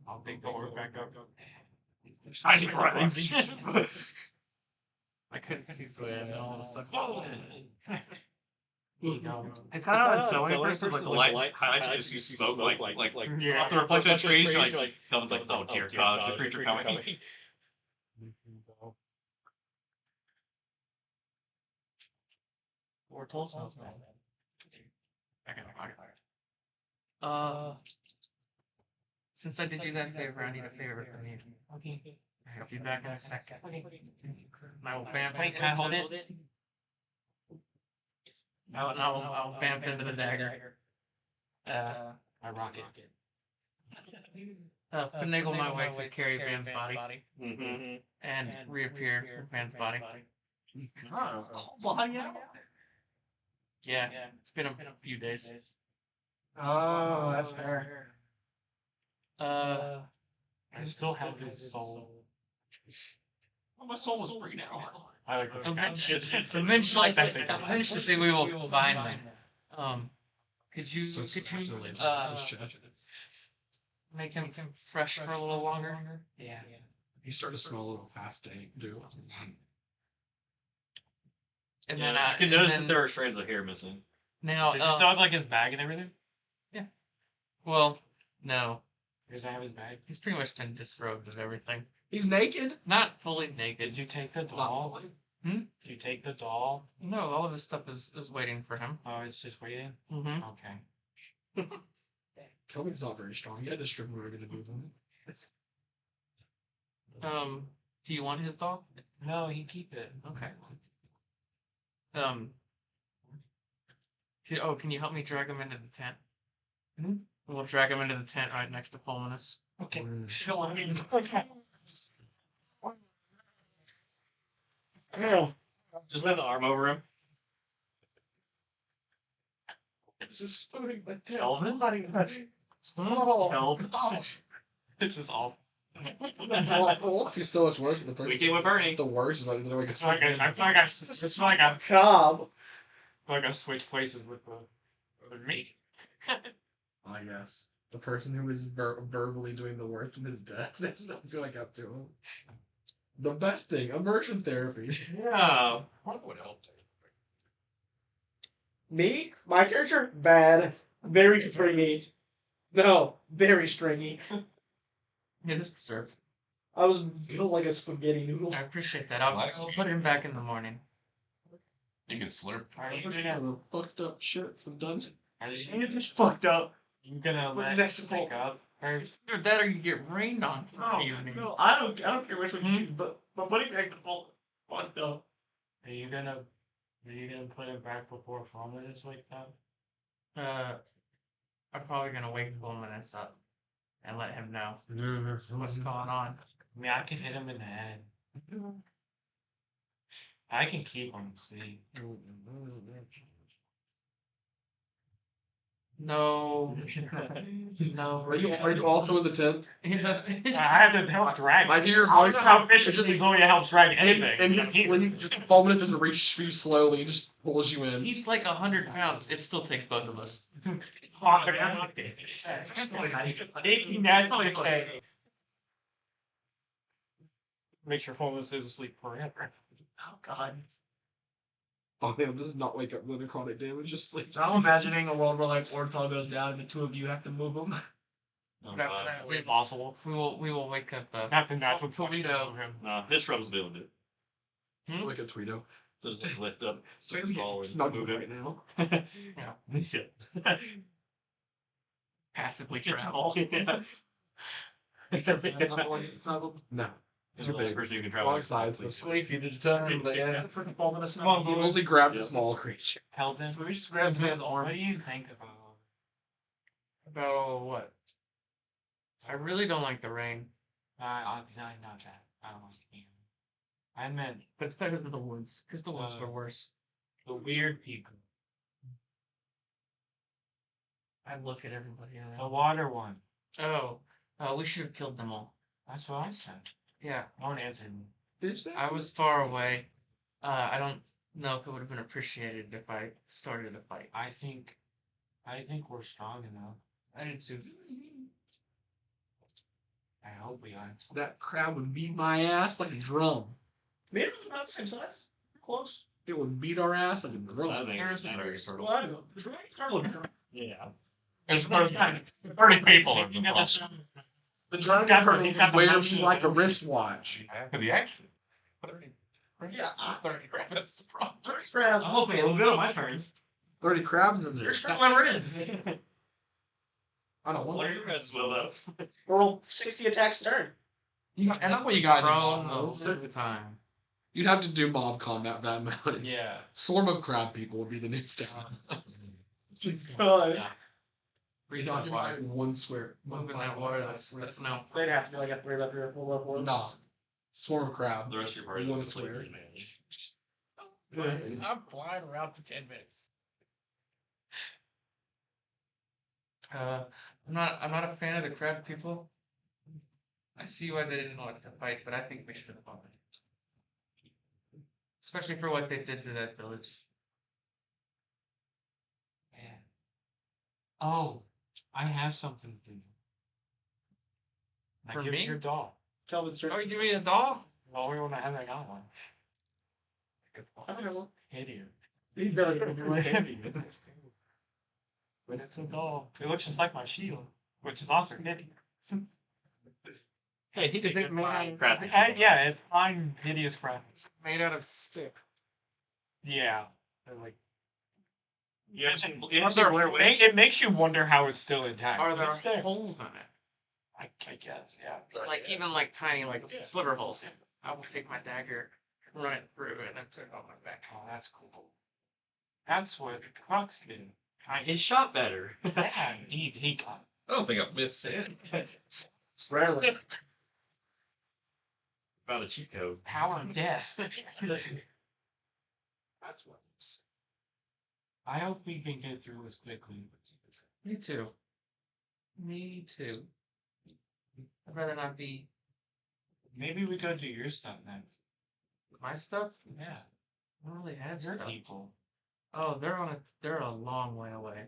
I'll take the horse back up. Tiny crimes. I couldn't see Zoya. No, I was like, whoa! It's kind of so interesting, like the light hides, you just see smoke, like Yeah. off the reflection of trees. You're like, Kelvin's like, oh dear God, there's a creature coming. Ortall smells bad. Since I did you that favor, I need a favor from you. Okay. I'll be back in a second. I will bamf. Wait, can I hold it? I'll bamf into the dagger. I rock it. Finagle my way to carry Van's body Mm-hmm. and reappear with Van's body. Yeah, it's been a few days. Oh, that's fair. I still have his soul. My soul was free now. I like the Eventually we will combine them. Could you make him fresh for a little longer? Yeah. You start to smell a little fasting, dude. And Yeah, then you can notice that there are strands of hair missing. now, Does he still have like his bag and everything? well, no, Does he have his bag? he's pretty much been disrobed of everything. He's naked? Not fully naked. Did you take the Not doll? fully. Do you take the doll? No, all of this stuff is waiting for him. Oh, it's just waiting? Mm-hmm. Okay. Kelvin's not very strong. He had to strip him to move him. Do you want his dog? No, you keep it. Okay. Can you help me drag him into the tent? We'll drag him into the tent right next to Fulminus. Okay. Just lay the arm over him. This is spooning my tail. Kelvin? Oh, This is awful. I feel so much worse than the We first. came with Bernie. The worst is like the It's like I Cobb. switch places with me. I guess the person who is verbally doing the worst is dead. That's not going up to him. The best thing, immersion therapy. Yeah. What would help? Me? My character? Bad. Very stringy. No, very stringy. It is preserved. I was built like a spaghetti noodle. I appreciate that. I'll put him back in the morning. You can slurp. Are you Push gonna, the fucked up shirts from dungeon. are you You're just fucked up. gonna What let next us to pick up? Or Either that or you get rained on for the evening. No, I don't care which one you use, but putting back the fault fucked up. are you gonna put it back before Fulminus wakes up? I'm probably gonna wake Fulminus up and let him know what's going on. I mean, I can hit him in the head. I can keep him asleep. No. No. Are you also in the tent? He doesn't. I have to help drag. I hear your I don't voice. know how efficiently Zoya helps drag anything. And when you just Fulminus doesn't reach for you slowly, he just pulls you in. He's like 100 pounds. It still takes both of us. Make sure Fulminus is asleep forever. Oh god. Oh, damn, this is not wake up the necrotic damage, just sleep. I'm imagining a world where like Ortall goes down and the two of you have to move him. Impossible. We will wake up. Nothing that's what Tawhito. him. No, his shrub's doing it. Like a Tweedo. Just lift up. So it's not good right now. Yeah. Passively travel. No. It's the only person who can travel. Wrong side. Please. Sleepy to determine, but yeah. Freaking Fulminus. Come on, you only grabbed a small creature. Kelvin, We just grabbed him in the arm. what do you think about? About what? I really don't like the rain, Not that. I don't want to hear. I meant but it's better than the woods because the woods Uh, were worse. the weird people. I look at everybody The around. water one. Oh, we should have killed them all. That's what I said. Yeah, No one answered me. Bitch, that I was far away. I don't know if it would have been appreciated if I started a fight. I think we're strong enough. I did too. I hope we are. that crowd would beat my ass like a drum. Maybe we're about the same size. Close. It would beat our ass like a I drum. think There's I a think very it's sort Well, I don't know. The dragons are looking. Yeah. There's 30 people. Are the problem. The drum He's got the wears motion. like a wristwatch. The action. Yeah. 30 credits. is probably- Crab. I'm hoping it'll go my turns. 30 crabs in there. You're clever in. I don't want What are your guys' will though? Roll 60 attacks a turn. And that's what you got. Prone most of the time. You'd have to do mob combat that amount. Yeah. Swarm of crab people would be the new style. God. Breathe Not on water. one square. Move in that water. That's no. They'd have to be like a 3 by 3 or 4 by 4. No. Swarm of crab. The rest of your party One is asleep. square. I'm flying around for 10 minutes. I'm not a fan of the crab people. I see why they didn't want to fight, but I think we should have fought. Especially for what they did to that village. Yeah. Oh, I have something for you. Now For give me? your doll. Kelvin's turn. Oh, you give me a doll? Well, we want to have that got one. I don't know. Hideous. He's better than But it's a doll. It looks just like my shield, which is also hideous. Hey, Is it made yeah, it's fine, hideous crap. made out of sticks? Yeah. They're like, You have it makes you wonder how it's still intact. Are there It's there. holes in it? I guess, yeah. Like even like tiny like sliver holes. I will take my dagger, run it through, and then put it on my back. Oh, that's cool. That's what Qrux did. He shot better. Yeah, he got I don't think I've missed it. Rarely. Found a cheat code. power of death. That's what. I hope we can get through this quickly. Me too. Me too. I'd rather not be Maybe we go do your stuff then. my stuff. Yeah, I don't really have your stuff. people. Oh, they're a long way away.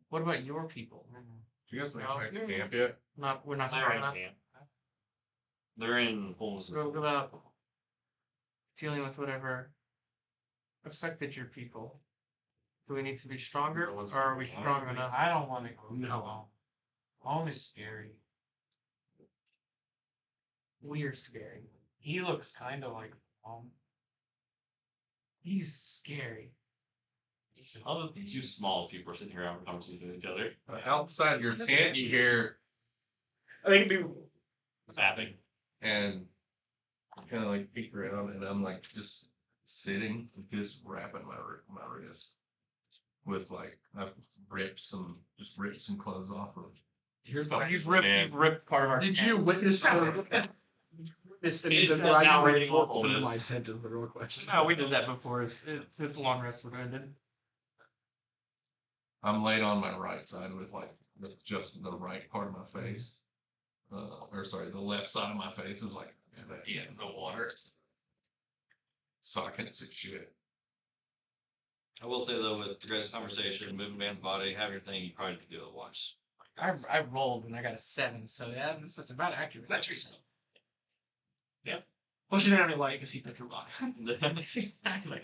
What about your people? Do you guys No, not back to you're- camp yet? We're not They're far in enough. camp. They're in Fulminus. So what about dealing with whatever affected your people? Do we need to be stronger, or are we strong enough? I don't want to go. No. Home is scary. We're scary. He looks kind of like home. He's scary. Other than two small people are sitting here having a conversation with each other. Outside your tent, you hear I think it'd be What's happening? and kind of like peek around, and I'm like just sitting, just wrapping my wrist with like I've ripped some clothes off of. You've Man. ripped part of our. Did you witness this It's instant just now right reading corpse what into it my is. tent is the real question. No, we did that before. It's long rest would ended. I'm laid on my right side with just the right part of my face. Or sorry, the left side of my face is like in the water. So I can't see shit. I will say though, with the guys' conversation, moving man's body, having your thing, you probably need to do a watch. I rolled and I got a 7, so yeah, that's about accurate. that's reasonable. Yep. Well, she didn't have any light because he picked her lock. Exactly.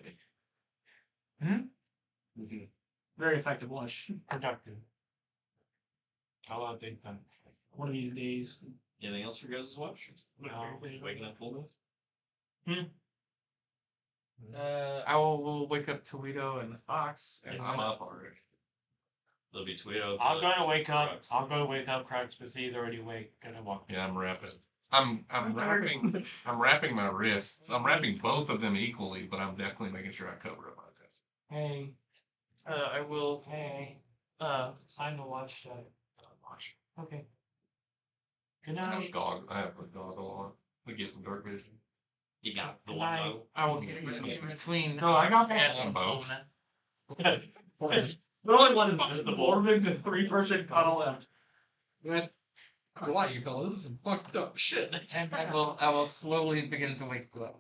Very effective wash. Productive. How about they done? One of these days. Anything else for guys' watch? Waking up full moon? I will wake up Tawhito and the fox. And I'm up already. There'll be Tawhito. I'll go to wake up. Qrux. I'll go wake up Qrux, but he's already awake. Gonna walk. Yeah, I'm wrapping. I'm wrapping my wrists. I'm wrapping both of them equally, but I'm definitely making sure I cover up my chest. Hey, I will. hey, sign the watch. Watch. Okay. Good I have a night. I have a goggle on. We get some dark vision. You got the Good one night. though. I will get in between. No, I got that. and Both. The only one in the Mormon, the 3-person cuddle and I like you fellas. This is some fucked up shit. And I will slowly begin to wake you up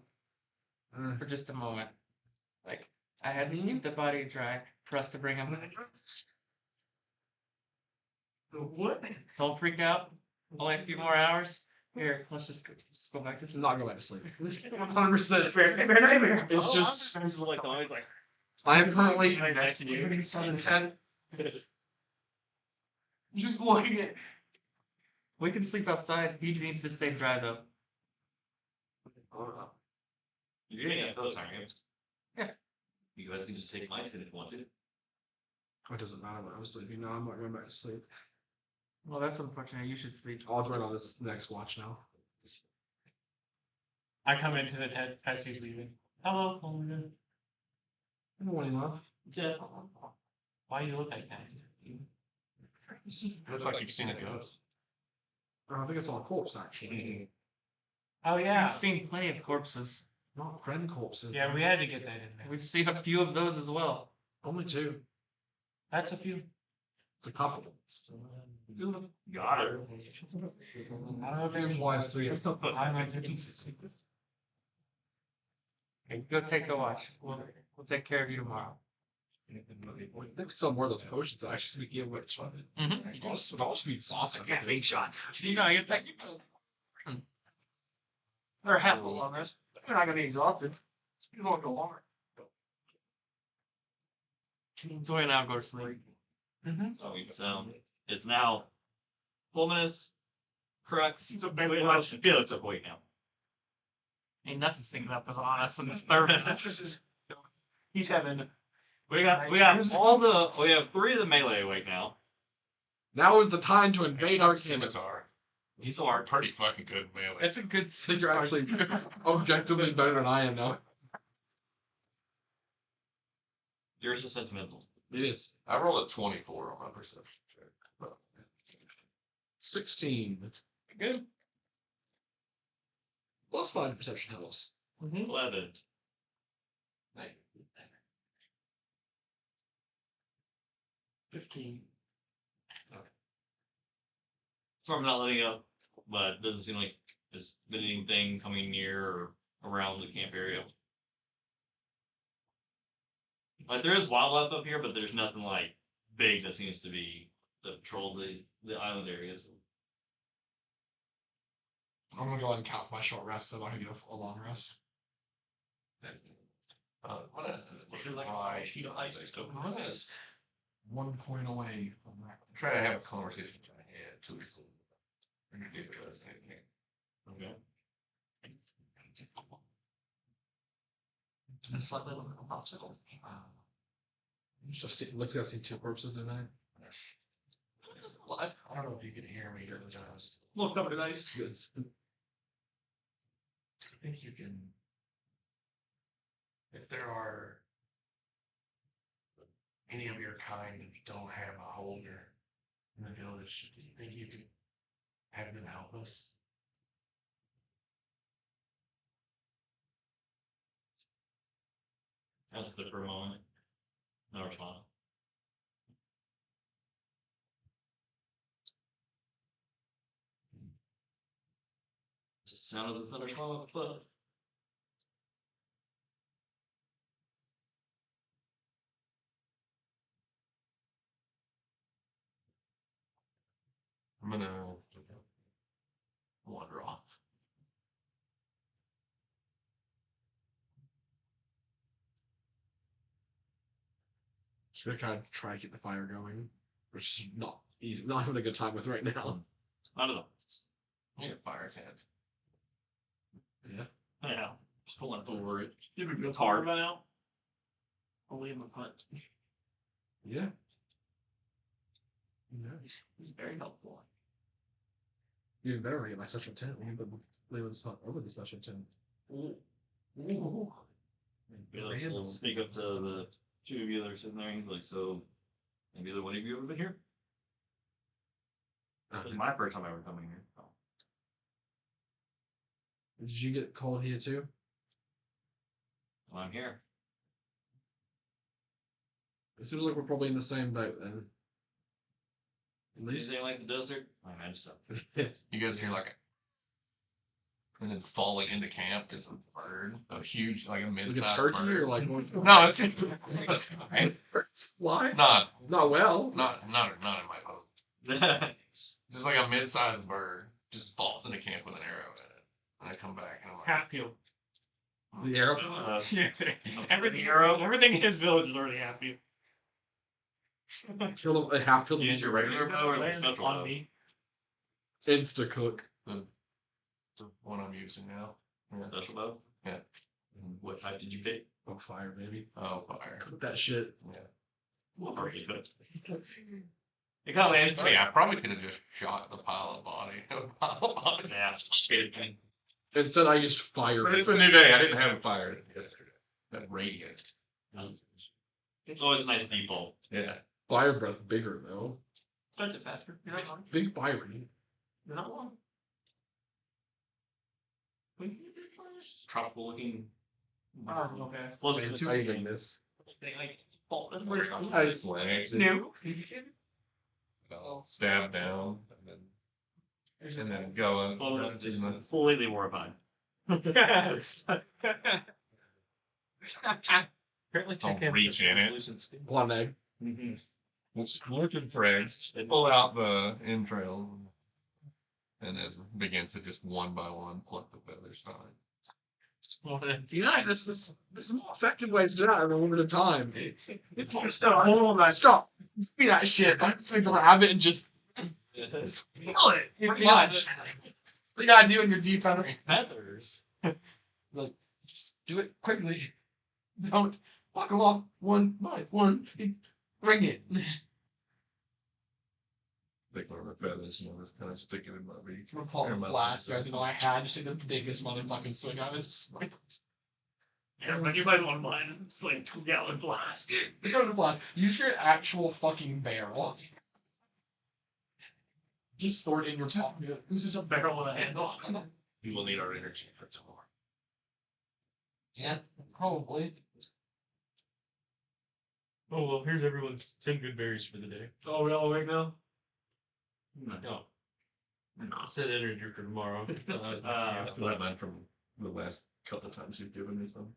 for just a moment. Like I had to keep the body dry for us to bring him. what? Don't freak out. Only a few more hours. Here, let's just go back to Just sleep. not go back to sleep. 100%. It's just like the always like. I am currently Nice to you. 7:10. Just looking at. We can sleep outside. He needs to stay dry though. You're getting a post, aren't you? Yeah. You guys can just take my tent if you want to. It doesn't matter when I'm sleeping. No, I'm not going back to sleep. Well, that's unfortunate. You should sleep. I'll join on this next watch now. I come into the tent as he's leaving. Hello, Fulminus. Good morning, love. Yeah. Why do you look like that? Looks like you've seen a ghost. I think it's all a corpse, actually. Oh yeah. We've seen plenty of corpses. Not friend corpses. Yeah, we had to get that in there. We've seen a few of those as well. Only 2. That's a few. It's a couple. Got her. I don't know if anyone Wise 3. Okay, go take the watch. We'll take care of you tomorrow. Maybe some more of those potions actually speaking of which. Mm-hmm. It all should be awesome. Yeah, big shot. You know, you take. They're half full on this. They're not gonna be exhausted. You won't go longer. Zoya and I'll go to sleep. So it's now Fulminus, Crux. It's a big Wait, one. Felix took weight now. Ain't nothing sticking up as honest in this third. He's having. We have 3 of the melee weight now. Now is the time to invade our scimitar. Scimitar. He's Are pretty fucking good melee. It's a good. I think you're actually objectively better than I am now. Yours is sentimental. It is. I rolled a 24 on my perception check. But 16. Good. Plus 5 perception helps. 11. 15. From not letting up, but it doesn't seem like there's been anything coming near or around the camp area. Like there is wildlife up here, but there's nothing like big that seems to be that patrol the island areas. I'm gonna go ahead and count for my short rest so I can get a long rest. What is 1 point away from that. try to have a conversation in my head to see if it does anything. Okay. Just like a little popsicle. Just see, looks like I've seen 2 corpses in there. Live. I don't know if you could hear me or just. Look up at nice. Do you think you can, if there are any of your kind that don't have a holder in the village, do you think you could have them help us? I was there for a moment. No response. Just the sound of the thunderstorm up above. I'm gonna wander off. Just gonna kind of try to keep the fire going, which is not he's not having a good time with right now. I don't know. You get fire's head. Yeah. Yeah. Just pulling over it. Did we go It's hard. by now? Only in the punt. Yeah. He's very helpful. Even better when I get my special tent. We can leave it over the special tent. Ooh. Felix will speak up to the 2 of you that are sitting there. He's like, so, have either one of you ever been here? This is my first time ever coming here. So. Did you get called here too? Well, I'm here. It seems like we're probably in the same boat then. At least. Anything like the desert? I imagine so. You guys hear like a, and then falling into camp is a bird, a huge, like a Like mid-sized a turkey bird. or like No, it's why? not Well. not in my boat. Just like a mid-sized bird just falls into camp with an arrow in it, and I come back and I'm like, Half peeled. The arrow. Everything in his village is already half peeled. Kill a half killed Use your regular bow or the Land special on bow? me. Insta cook. the one I'm using now. Yeah. Special bow? Yeah. What type did you pick? Oh, fire, baby. Oh, fire. Cook that shit. Yeah. Well, pretty good. It kind of lands to me. I probably could have just shot the pile of body. Yeah. Good thing. Instead, I used fire. But it's a new day. I didn't have a fire yesterday. That radiant. It's always nice to be bold. Yeah. Fire breath bigger though. Start it faster. You're not wrong. Big fiery. You're not wrong. Tropical looking. Oh, okay. Close I'm to changing this. They like fall. Where's the Nice. Legs. new? I'll stab down and then go up. Oh, just completely horrified. Apparently, I'll reach in it. One egg. It's looking for eggs. Pull out the entrails and then begin to just one by one pluck the feathers out. You know, this is more effective way to do that one at a time. It's stop. Hold on, Stop. Be that shit. I'm going to grab it and just Kill it. Pretty much. What you gotta do in your defense feathers. Like, just do it quickly. Don't walk along one by one. Bring it. Pick one of the feathers and just kind of stick it in my beak. I'm Paul Or my blast. mouth. Guys, you know I had just take the biggest motherfucking swing out of it. Yeah, but you might want mine. It's like 2-gallon blast. Go to blast. Use your actual fucking barrel. Just store it in your pocket. This is a barrel with a handle. We will need our energy for tomorrow. Yeah, probably. Oh well, here's everyone's 10 good berries for the day. Oh, we all awake now? No. I said energy for tomorrow. I still have mine from the last couple times you've given me some.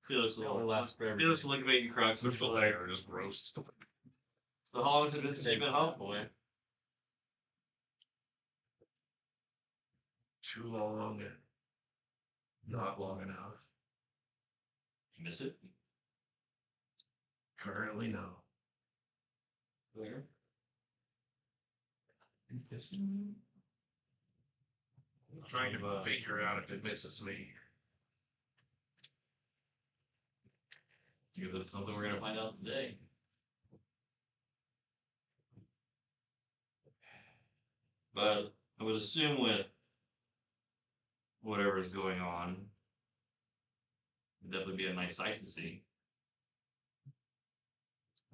Felix It only will lasts for every Felix will look at you, Crux. They're still there, just roast. So how long has it been since you've been home, boy? Too long and not long enough. You miss it? Currently, no. Where? I'm trying to figure out if it misses me. Give us something we're gonna find out today. But I would assume with whatever's going on, it'd definitely be a nice sight to see.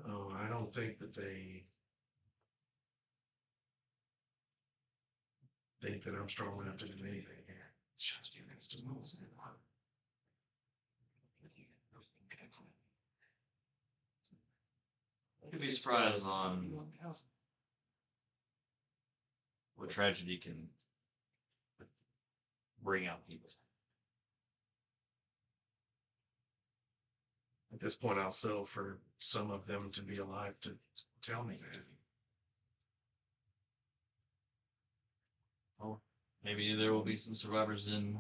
Oh, I don't think that they think that I'm strong enough to do anything here. It's just you against the rules. You'd be surprised on what tragedy can bring out people. At this point, I'll settle for some of them to be alive to tell me that. Well, maybe there will be some survivors in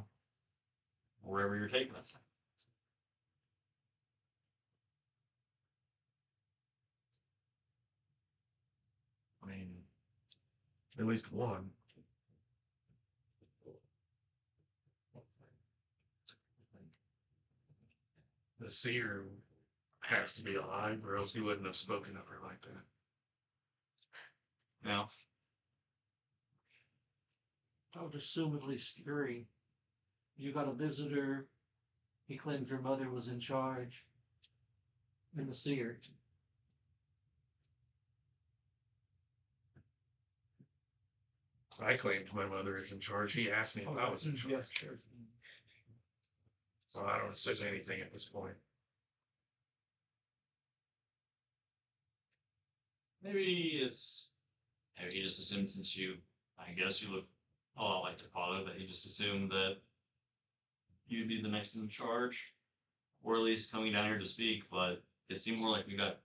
wherever you're taking us. I mean, at least one. The seer has to be alive, or else he wouldn't have spoken of her like that. Now, I would assume at least 3. You got a visitor. He claimed your mother was in charge. And the seer. I claimed my mother is in charge. He asked me if I was in charge. Yes. So I don't assess anything at this point. maybe it's maybe he just assumed since you, I guess you look a lot like Tawhito, that he just assumed that you'd be the next in charge, or at least coming down here to speak. But it seemed more like we got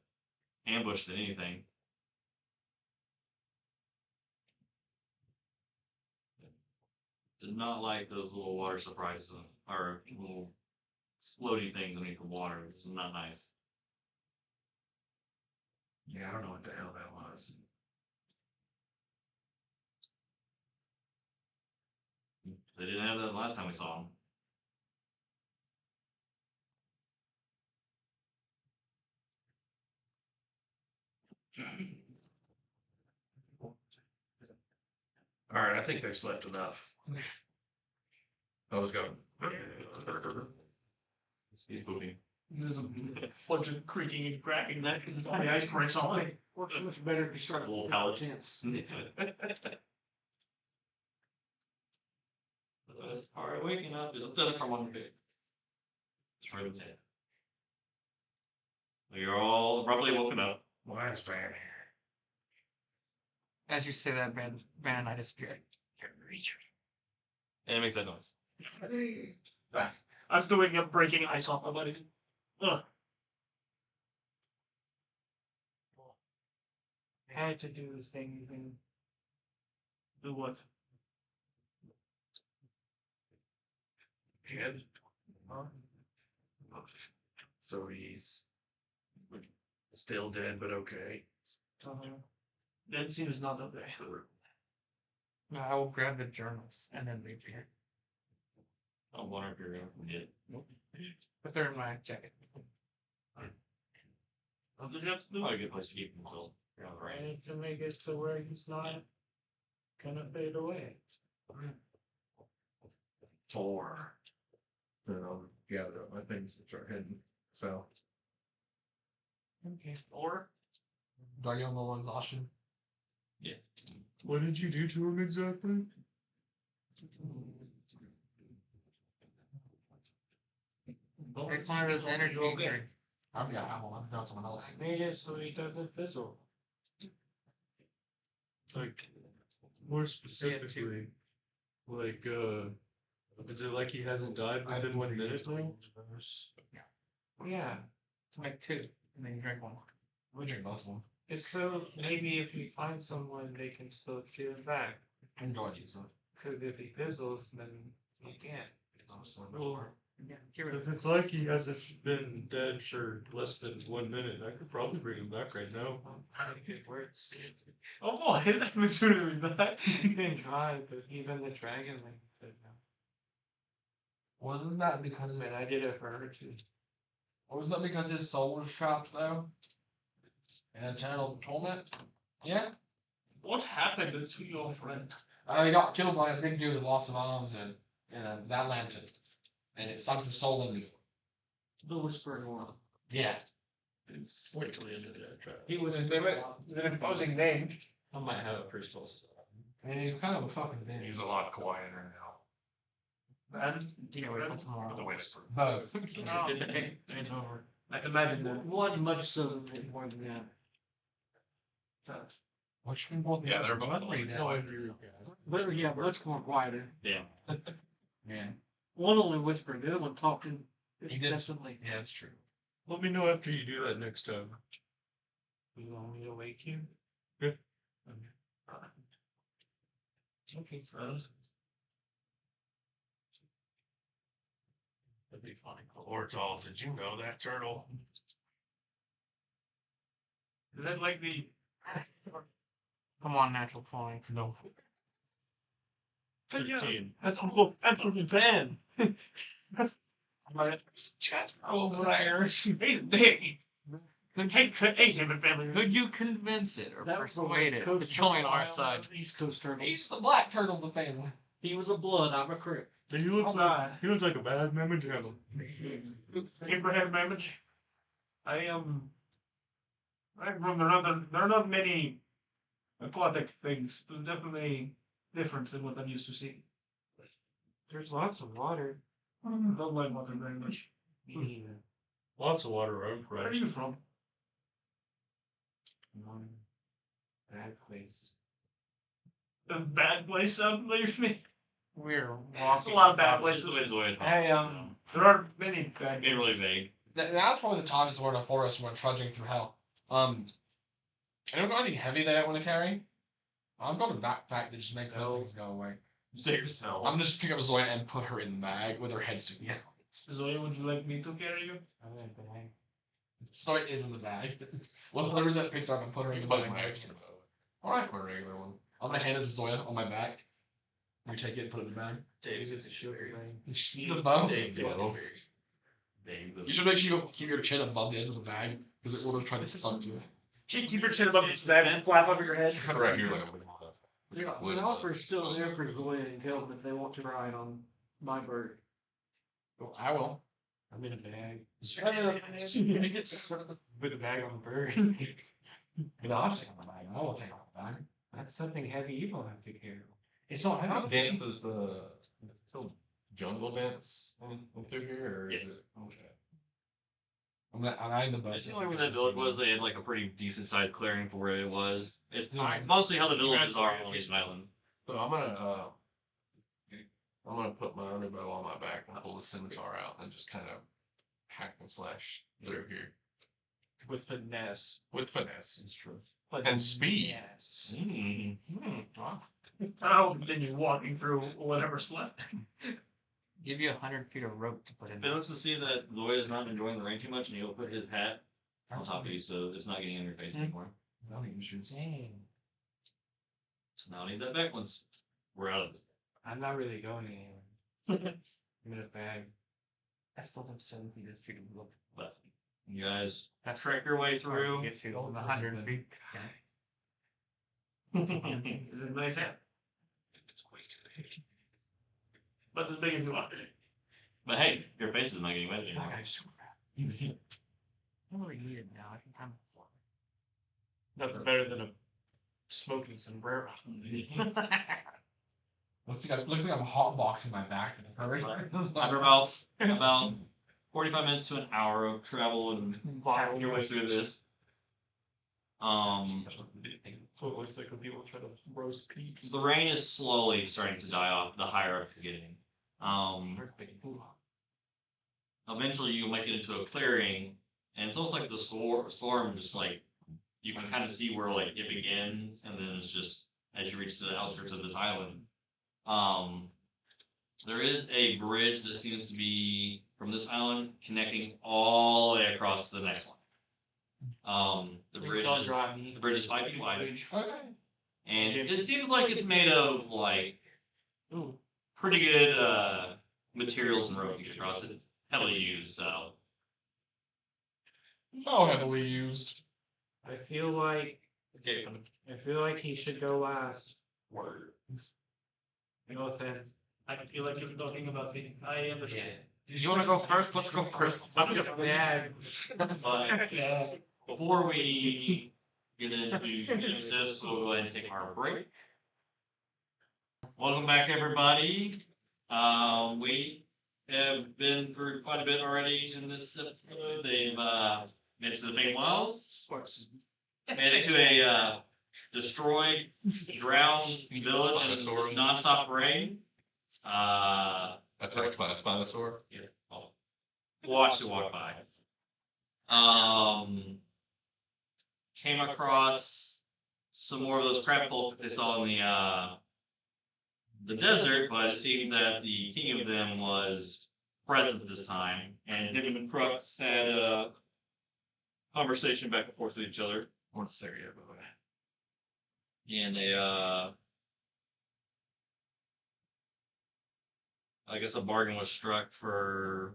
ambushed than anything. Did not like those little water surprises or little exploding things underneath the water. It was not nice. Yeah, I don't know what the hell that was. They didn't have that last time we saw them. All right, I think they've slept enough. I was going. He's pooping. There's a bunch of creaking and cracking that because all the ice breaks on it. Works much better if you start Little with pellet. chance. The best part of waking up is the from one big. It's right there. You're all abruptly woken up. Well, that's bad. As you say that, Van, I disappear. And it makes that noise. I'm doing a breaking ice off my buddy. Ugh. Had to do this thing you can Do what? Kid? So he's still dead, but okay. Dead seems not okay. No, I will grab the journals and then leave here. I wonder if you're gonna forget. But they're in my jacket. What did you have to do? A good place to keep them until you're on the I right. need to make it to where he's not gonna fade away. 4. Then I'll gather up my things that are hidden. So Okay. Or Do I get on the exhaustion? What did you do to him exactly? Take one of those energy drinks. I've got ammo. I've done someone else. Made it so he doesn't fizzle. Like, more specifically, like, is it like he hasn't died within 1 minute now? Yeah. It's like 2, and then you drink one. We drink both of them. It's so maybe if we find someone, they can still shoot him back. Enjoy these. Because if he fizzles, then he can't. Well, Yeah, get rid of if it. it's like he hasn't been dead for less than 1 minute, I could probably bring him back right now. I think it works. Oh boy, that was sooner than that. You can try, but even the dragon link said no. Wasn't that because And I did it for her too. wasn't that because his soul was trapped though? In eternal torment? Yeah. What happened to your friend? He got killed by a big dude with lots of arms and that lantern. And it sucked his soul in. The whispering one. Yeah. It's wait till the end of the track. He was his name. An imposing name. I might have it first also. And he's kind of a fucking thing. he's a lot quieter now. And You know, wait till tomorrow. The whisper. Both. It's over. I can imagine that. was much so more than that. Which one both? Yeah, they're both pretty like down. But yeah, much more quieter. Yeah. Yeah. One only whispered, the other one talked He did. incessantly. Yeah, that's true. Let me know after you do that next time. You want me to wake you? Yeah. Okay, fellas. That'd be funny. Ortall, did you know that turtle? Is that like the? Come on, natural 20. No. Yeah, 13. that's from Japan. Chat Over there. Hey, human family. Could you convince it or That was the persuade West it Coast to join turtle, our I side? was the East Coast turtle. He's the black turtle of the family. He was a blood, I'm a crick. You look Oh, like God. you look like a bad mammal channel. Abraham Mammoth. I remember there are not many aquatic things. There's definitely different than what I'm used to seeing. There's lots of water. I don't like water very much. Me neither. Lots of water around, Where are right? you from? Bad place. A bad place sound familiar to me. We're There's walking. a lot of bad Just the way places. Zoya talks, Hey, There are many bad Being really places. vague. Now's probably the time to we're in a forest and we're trudging through hell. Anyone got anything heavy they don't want to carry? I've got a backpack that just makes those things go away. Say yourself. I'm gonna just pick up Zoya and put her in the bag with her head sticking out. Zoya, would you like me to carry you? Zoya is in the bag. Whatever's that picked up and put her in the bag. Alright. My regular one. I'm gonna hand it to Zoya on my back. You take it and put it in the bag. Dave, It's a sugar thing. The bow. Dave, Dave. Dave, You should make sure you keep your chin above the end of the bag because it will try to suck you. Keep your chin above the bag and flap over your head. Right here, like The offer's still there for Zoya and Kelvin if they want to ride on my bird. Well, I will. I'm in a bag. With a bag on the bird. But I'll take off the bag. I will take off the bag. That's something heavy you don't have to carry. It's not How heavy. dense is the still jungle dense in through here, or is Yes. it? Okay. I'm adding the bow. It seemed like where that village was, they had like a pretty decent sized clearing for where it was. It's Fine. mostly how the villages are on these island. So I'm gonna put my underbow on my back and pull the scimitar out and just kind of hack and slash through here With finesse. with finesse. It's true. But And speed. Yes. Wow. I'll continue walking through whatever's left. Give you 100 feet of rope to put in. It looks to see that Zoya's not enjoying the rain too much, and he'll put his hat on top of you, so it's not getting in your face anymore. I think you should. Dang. So now I need that back once. we're out of this. I'm not really going anywhere. I'm in a bag. I still have 7 feet of freedom. But you guys trek your way through. Gets you over 100 feet. Nice hat. But as big as you want. But hey, your face is not getting wet anymore. I'm super happy. I don't really need it now. I think I'm for Nothing better than a smoking sombrero. Looks like I'm hotboxing my back in a hurry. After about 45 minutes to an hour of travel and hacking your way through this. So it looks like when people try to roast peeps. The rain is slowly starting to die off the higher up you're getting. Eventually you might get into a clearing, and it's almost like the storm just like, you can kind of see where like it begins, and then it's just, as you reach the outskirts of this island. There is a bridge that seems to be from this island connecting all the way across the next one. The bridge is 5 feet wide, and it seems like it's made of like pretty good materials and rope to get across it. Heavily used, so. How heavily used? I feel like he should go last. Words. No offense. I feel like you're talking about me. I understand. You want to go first? Let's go first. I'm in a bag. But before we get into this, we'll go ahead and take our break. Welcome back, everybody. We have been through quite a bit already in this episode. They've made it to the Big Wells, made it to a destroyed, drowned village in this nonstop rain. Attacked by a Spinosaur. Yeah, watched it walk by. Came across some more of those crab folk that they saw in the desert, but it seemed that the king of them was present this time, and him and Qrux had a conversation back and forth with each other. What's there yet, by the way? And I guess a bargain was struck for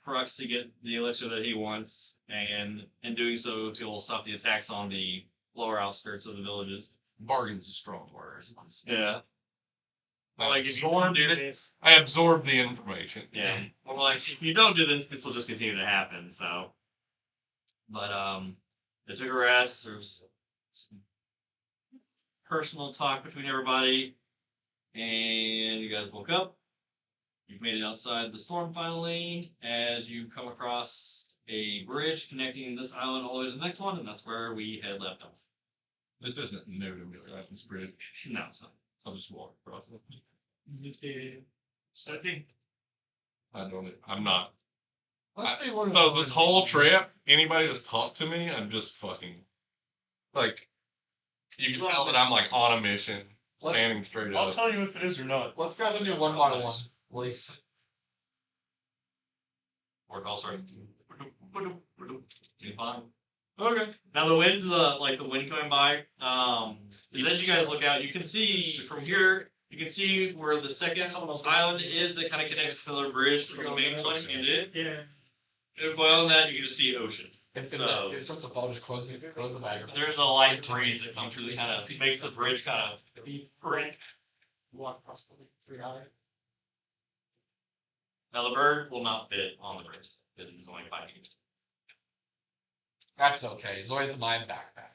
Qrux to get the elixir that he wants, and in doing so, he'll stop the attacks on the lower outskirts of the villages. Bargain's a strong word. Yeah. I Like, if you absorbed do it. this, I absorbed the information. yeah. Well, like, if you don't do this, this will just continue to happen, so. But, they took a rest. There's some personal talk between everybody, and you guys woke up. You've made it outside the storm finally, as you come across a bridge connecting this island all the way to the next one, and that's where we had left off. This isn't new to me, right? This bridge. No, it's not. I'll just walk across it. Is it starting? I'm not. Let's say one So this whole trip, anybody that's talked to me, I'm just fucking, like, you can tell that I'm like on a mission, standing straight I'll up. tell you if it is or not. Let's go and do one by one, please. Ortall, sorry. Fine. Okay. Now the wind's like the wind coming by. As you guys look out, you can see from here. You can see where the second island is that kind of connects to the bridge from the main one and it. Yeah. And beyond that, you can just see ocean. If So- it starts to fall, just close the bag. There's a light breeze that comes through that kind of makes the bridge kind of break. Walk across the three high. Now the bird will not fit on the bridge because it's only 5 feet. That's okay. Zoya's in my backpack.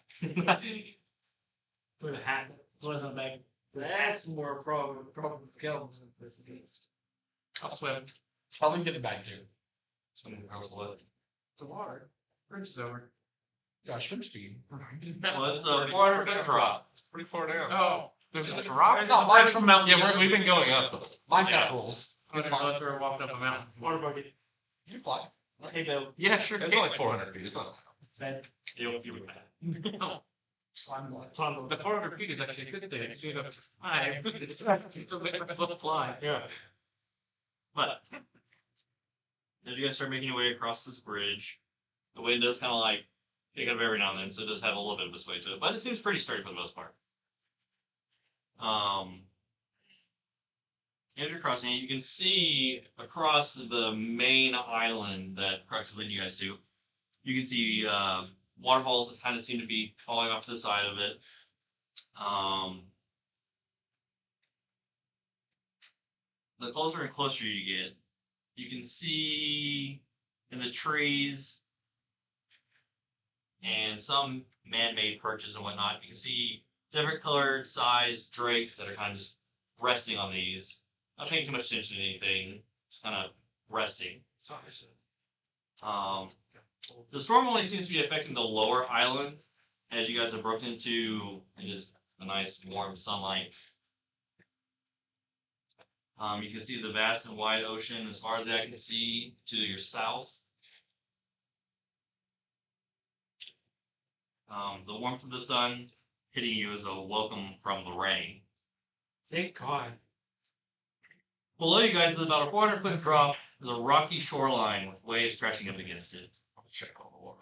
Put a hat. Was on bag. That's more a problem for Kelvin than this is. I'll swim. Tell them to get the bag too. The water. Bridge is over. Gosh, swim speed. Well, it's a 400-foot drop. It's pretty far down. Oh, there's a drop? No, mine's from mountain. Yeah, we've been going up though. Minecraft rules. It's fine. Unless we're walking up a mountain. Water bucket. You can fly. Hey Bill. Yeah, sure. It's only 400 feet. It's not. Ben. You were bad. Slime water. The 400 feet is actually a good thing. I see it up to 5. It's to make myself fly. Yeah. But as you guys start making your way across this bridge, the wind does kind of like pick up every now and then, so it does have a little bit of a sway to it. But it seems pretty sturdy for the most part. As you're crossing it, you can see across the main island that Qrux is leading you guys to. You can see waterfalls that kind of seem to be falling off to the side of it. The closer and closer you get, you can see in the trees and some man-made perches and whatnot, you can see different colored sized drakes that are kind of just resting on these. Not paying too much attention to anything, just kind of resting. The storm only seems to be affecting the lower island as you guys have broken into just a nice warm sunlight. You can see the vast and wide ocean as far as the eye can see to your south. The warmth of the sun hitting you is a welcome from the rain. Thank God. Below you guys is about a 400-foot drop. There's a rocky shoreline with waves crashing up against it. Check on the water.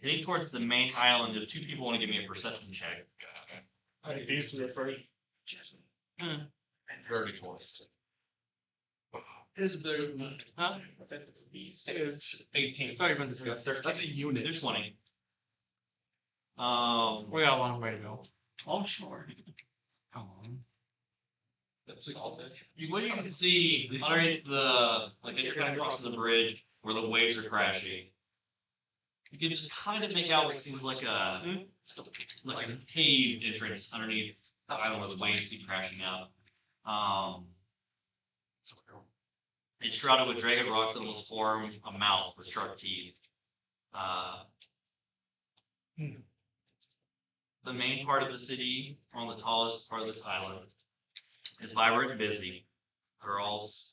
Heading towards the main island, if two people want to give me a perception check. I think these two are first. Very close. Is better than Huh? I think it's a beast. It's 18. It's already been discussed. that's a unit. There's 20. We got a long way to go. Oh, sure. Come on. What you can see underneath the, like as you're kind of crossing the bridge where the waves are crashing, you can just kind of make out what seems like a cave entrance underneath the island where the waves keep crashing out. It's shrouded with jagged rocks that almost form a mouth with sharp teeth. The main part of the city, on the tallest part of this island, is vibrant and busy. Girls,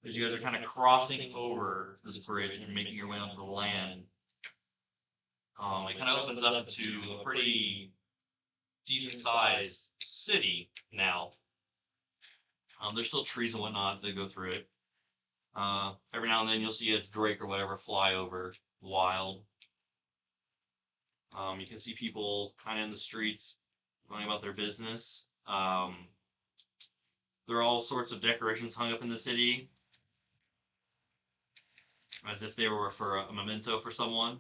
as you guys are kind of crossing over this bridge and making your way onto the land, it kind of opens up to a pretty decent sized city now. There's still trees and whatnot that go through it. Every now and then you'll see a drake or whatever fly over wild. You can see people kind of in the streets going about their business. There are all sorts of decorations hung up in the city, as if they were for a memento for someone.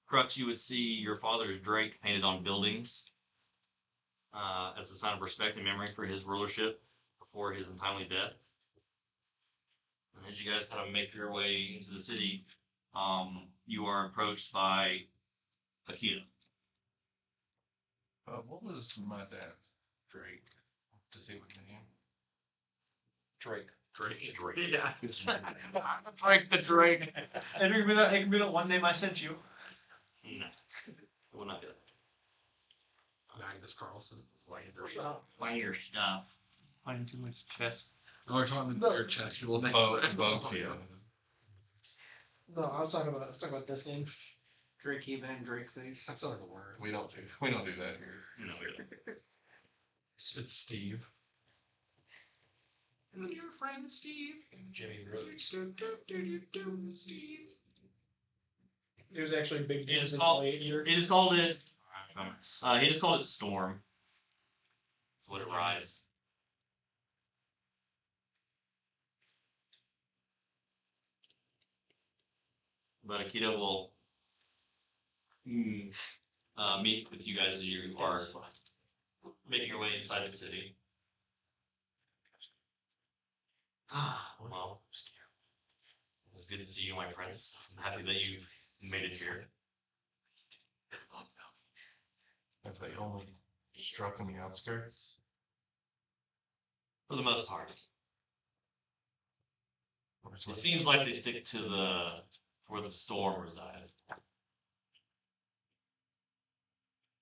Qrux, you would see your father's drake painted on buildings as a sign of respect and memory for his rulership before his untimely death. And as you guys kind of make your way into the city, you are approached by Akita. What was my dad's Drake? Does he have a name? Drake. Yeah. Drake the Drake. It can be the one name I sent you. No, I will not do that. Magnus Carlson. Find your stuff. Finding too much chest. No, we're talking about your chest. You will next. Boatia. No, I was talking about this name. Drakey Van Drake face. That's not a word. We don't do that here. No, we don't. It's Steve. And your friend Steve. Jimmy Brooks. Steve. It was actually a big deal It is since called- late year. He just called it. He just called it Storm. That's what it rides. But Akita will meet with you guys as you are making your way inside the city. Well, it's good to see you, my friends. I'm happy that you've made it here. Have they only struck on the outskirts? For the most part. Or is It seems like they stick to where the storm resides.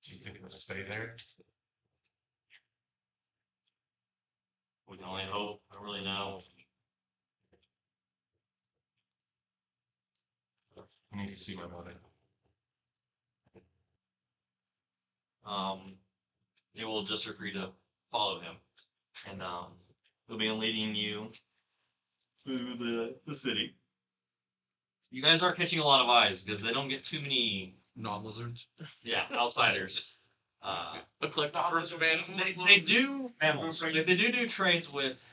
Do you think they'll stay there? We can only hope. I don't really know. I need to see my mother. You will just agree to follow him, and he'll be leading you through the city. You guys are catching a lot of eyes because they don't get too many Non-lizards. Yeah, outsiders. Look like the first man. They do they do trades with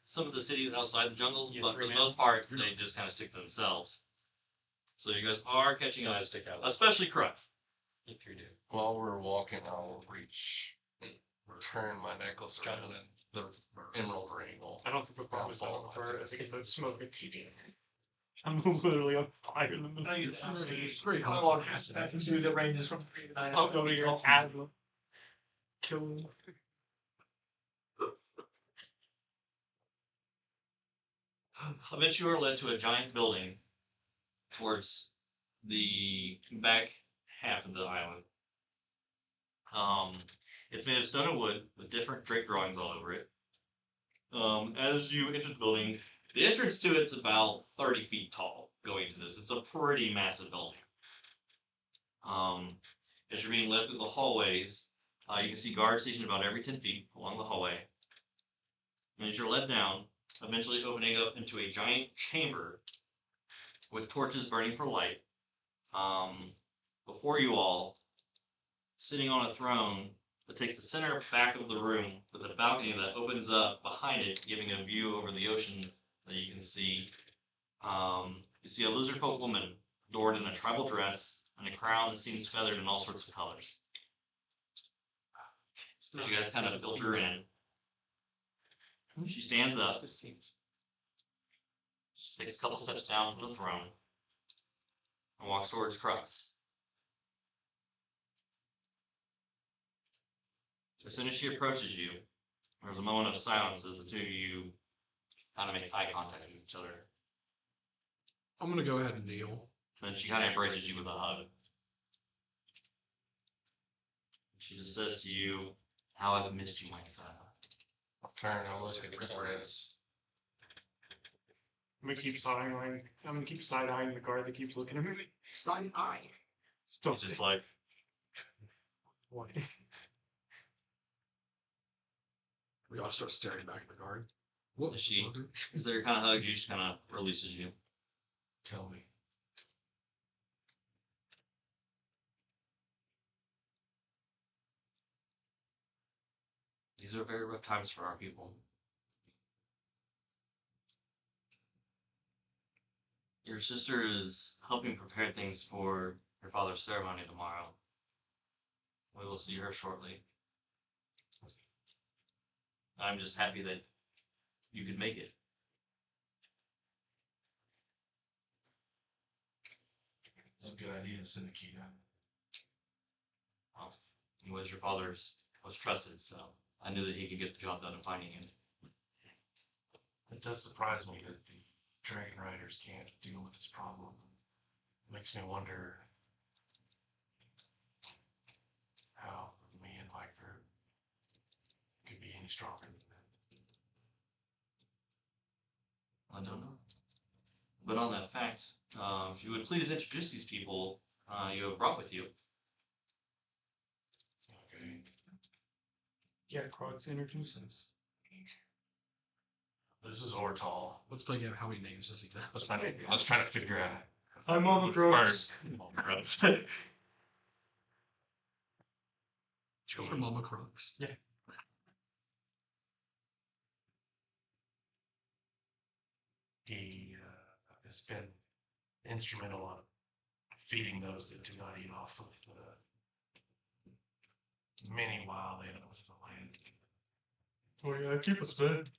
some of the cities outside the jungles, but for the most part, they just kind of stick to themselves. So you guys are catching eyes, especially Qrux. If you do. While we're walking, I'll turn my necklace around and the emerald ring will. I don't think the problem is on fire. I think it's a smoke and heating. I'm literally on fire in the middle. It's very How hot. long has that? Can do the ranges from 3 to 9. I'll go to your asthma. Kill him. Eventually, you are led to a giant building towards the back half of the island. It's made of stone and wood with different drake drawings all over it. As you enter the building, the entrance to it's about 30 feet tall going to this. It's a pretty massive building. As you're being led through the hallways, you can see guards stationed about every 10 feet along the hallway. And as you're led down, eventually opening up into a giant chamber with torches burning for light. Before you all, sitting on a throne that takes the center back of the room with a balcony that opens up behind it, giving a view over the ocean that you can see. You see a lizardfolk woman adored in a tribal dress and a crown that seems feathered in all sorts of colors. As you guys kind of filter in, she stands up, takes a couple steps down from the throne, and walks towards Qrux. As soon as she approaches you, there's a moment of silence as the two of you kind of make eye contact with each other. I'm gonna go ahead and kneel. Then she kind of embraces you with a hug. She just says to you, "How I've missed you, my son." I'll turn and look at the guards. I'm gonna keep side-eyeing the guard that keeps looking at me. Side eye. Stop. He's just like, What? We all start staring back at the guard. What? Is she- as they're kind of hugged you, she kind of releases you. Tell me. These are very rough times for our people. Your sister is helping prepare things for your father's ceremony tomorrow. We will see her shortly. I'm just happy that you could make it. It's a good idea to send a key down. Well, he was your father's most trusted, so I knew that he could get the job done in finding him. It does surprise me that the Dragon Riders can't deal with this problem. It makes me wonder how me and Viper could be any stronger than that. I don't know. But on that fact, if you would please introduce these people you have brought with you. Okay. Yeah, Qrux, introduce us. This is Ortall. Let's play again. How many names does he have? I was trying to figure out. I'm on the Qrux. Children, Mama Qrux. Yeah. He has been instrumental in feeding those that do not eat off of the many wild animals in the land. Oh yeah, keep us fed.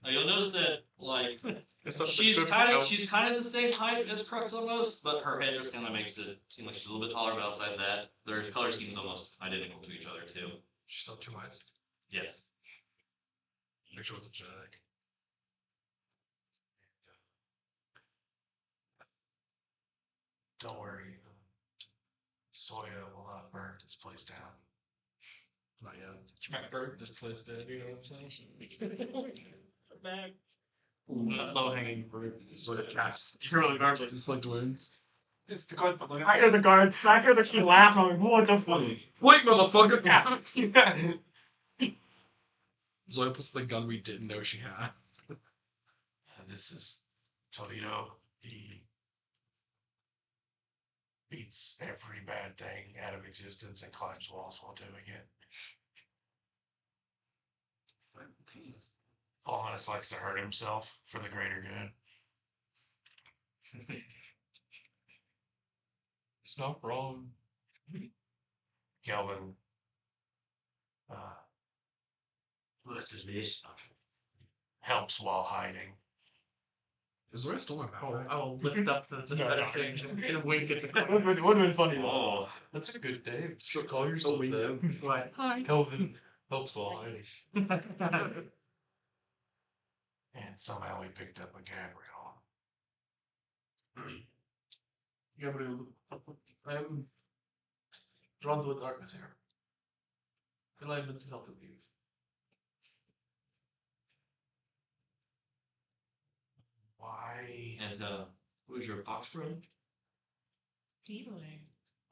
You'll notice that, like, It's something she's good for kind of health. the same height as Qrux almost, but her head just kind of makes it seem like she's a little bit taller. But outside that, their color scheme's almost identical to each other too. She's still 2 eyes. Yes. Make sure it's a genetic. Don't worry. Zoya will not burn this place down. Not yet. She might burn this place dead, you know what I'm saying? Low hanging fruit. So the cast. It's really garbage. Inflict wounds. It's the guard. I hear the guard. I hear the kid laugh. I'm like, what the fuck? Wait, motherfucker! Yeah. Zoya puts the gun we didn't know she had. This is Tawhito, beats every bad thing out of existence and climbs walls while doing it. Fulminus likes to hurt himself for the greater good. It's not wrong. Kelvin, listed this helps while hiding. Is Zoya still my power? I will lift up the better things and wink at the Would have been funny. Oh, That's a good name. Still call yourself wink that. What? Hi. Kelvin helps while hiding. And somehow we picked up a Gabriel. Gabriel, I'm drawn to the darkness here. And I'm meant to help you leave. Why? and who's your fox friend?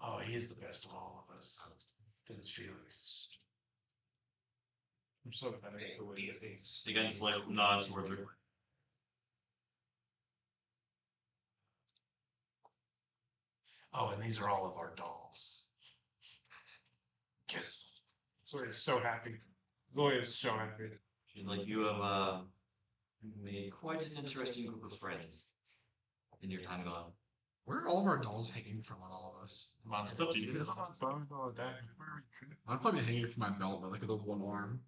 Oh, he is the best of all of us. His feelings. I'm so pathetic the way it is. Against like nods towards her. Oh, and these are all of our dolls. Just Zoya's so happy. Zoya's so happy. She's like, you have made quite an interesting group of friends in your time gone. Where are all of our dolls hanging from on all of us? It's up to you. I'd probably hanging from my belt, but like with a one arm.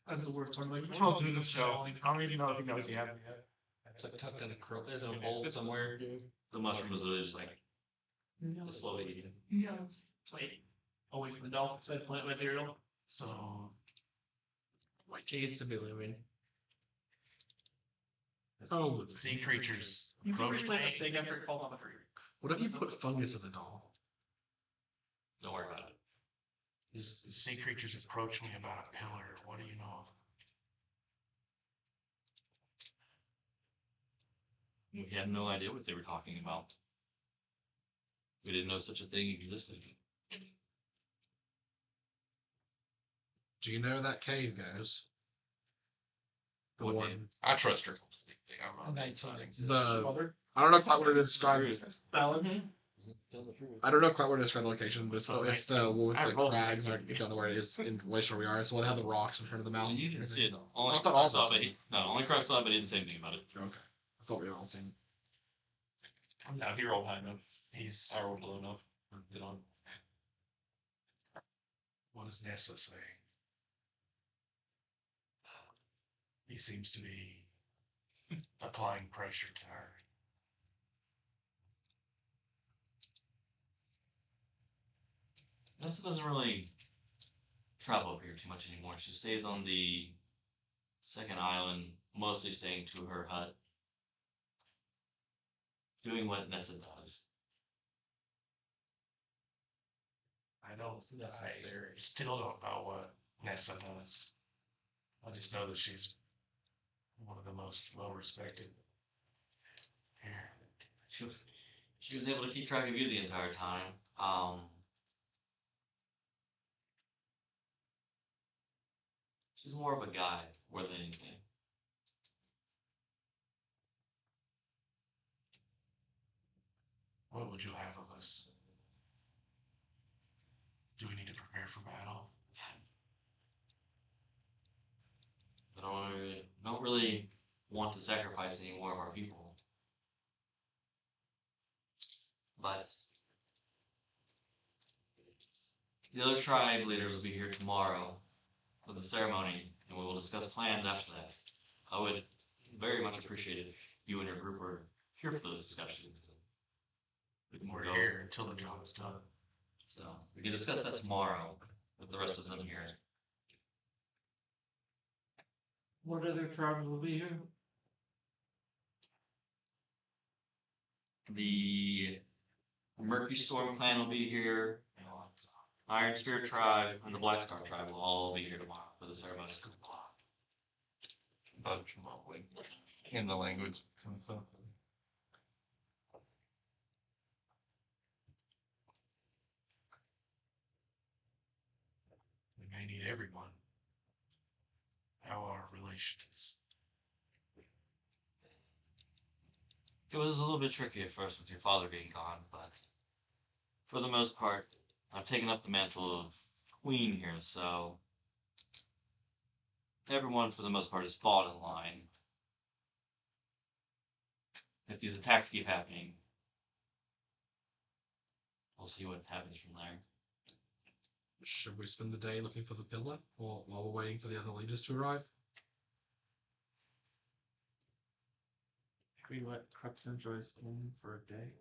That's the worst part. Like, Which one's in the show? I don't even know if he knows he has it yet. It's like tucked in a curl. There's a bowl somewhere. The mushroom is really just like slowly eating. yeah. Wait. Oh, wait, the dolphin said plant material. so White case to be living. Oh, sea creatures You can approached replant a me. steak after it falls off a tree. what if you put fungus as a doll? Don't worry about it. The sea creatures approached me about a pillar. What do you know of them? We had no idea what they were talking about. We didn't know such a thing existed. Do you know where that cave goes? The What one. cave? I trust her completely. I'm not. The. Mother. I don't know quite where to describe it. Valid. I don't know quite where to describe the location, but it's the one with I the rolled crags. I don't know where it is in relation where we are. It's the one that had the rocks in front of the mountain. You didn't see it. Only I thought Crux all saw of it, us but he, no, only Crux saw it, but he didn't say anything about it. Okay. I thought we were all seen. No, he rolled high enough. He's. I rolled low enough. Get on. What does Nessa say? He seems to be applying pressure to her. Nessa doesn't really travel up here too much anymore. She stays on the second island, mostly staying to her hut, doing what Nessa does. I don't. Necessary. I still don't know what Nessa does. I just know that she's one of the most well respected here. She was able to keep track of you the entire time. She's more of a guide more than anything. What would you have of us? Do we need to prepare for battle? I don't really want to sacrifice any more of our people. But the other tribe leaders will be here tomorrow for the ceremony, and we will discuss plans after that. I would very much appreciate if you and your group were here for those discussions. We can We're go- here until the job is done. So we can discuss that tomorrow with the rest of them here. What other tribes will be here? The Murky Storm clan will be here. Iron Spirit tribe and the Black Scar tribe will all be here tomorrow for the ceremony. Bunch mumbling in the language and stuff. We may need everyone. How are relations? It was a little bit tricky at first with your father being gone, but for the most part, I've taken up the mantle of queen here, so everyone, for the most part, has fallen in line. If these attacks keep happening, we'll see what happens from there. Should we spend the day looking for the pillar, or while we're waiting for the other leaders to arrive? We let Qrux-Jon Joyce home for a day,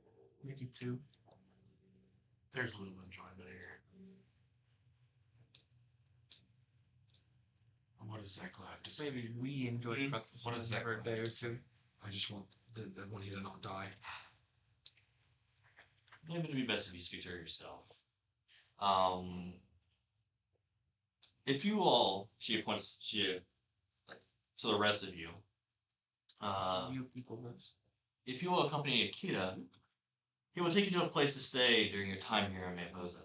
maybe 2. There's little enjoyment here. And what does Zekla have to say? Maybe we enjoy Qrux-Jon What does Zekla for a have day to or say? two. I just want the one here to not die. Maybe it'd be best if you speak to her yourself. If you all, she points to the rest of you. You people this. If you will accompany Akita, he will take you to a place to stay during your time here in Mayposa.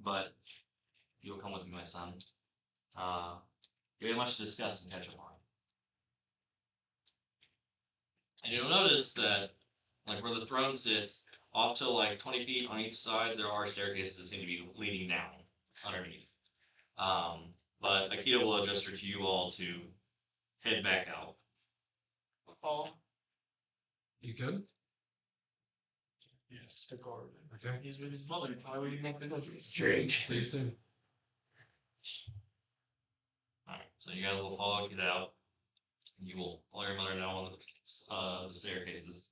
But you will come with me, my son. We have much to discuss and catch up on. And you'll notice that, like where the throne sits, off to like 20 feet on each side, there are staircases that seem to be leading down underneath. But Akita will adjust her to you all to head back out. Paul, You good? Yes. the guard. Okay. He's with his mother. Why would he make the See you soon. Alright, so you guys will follow Akita out. You will let your mother know on the staircases.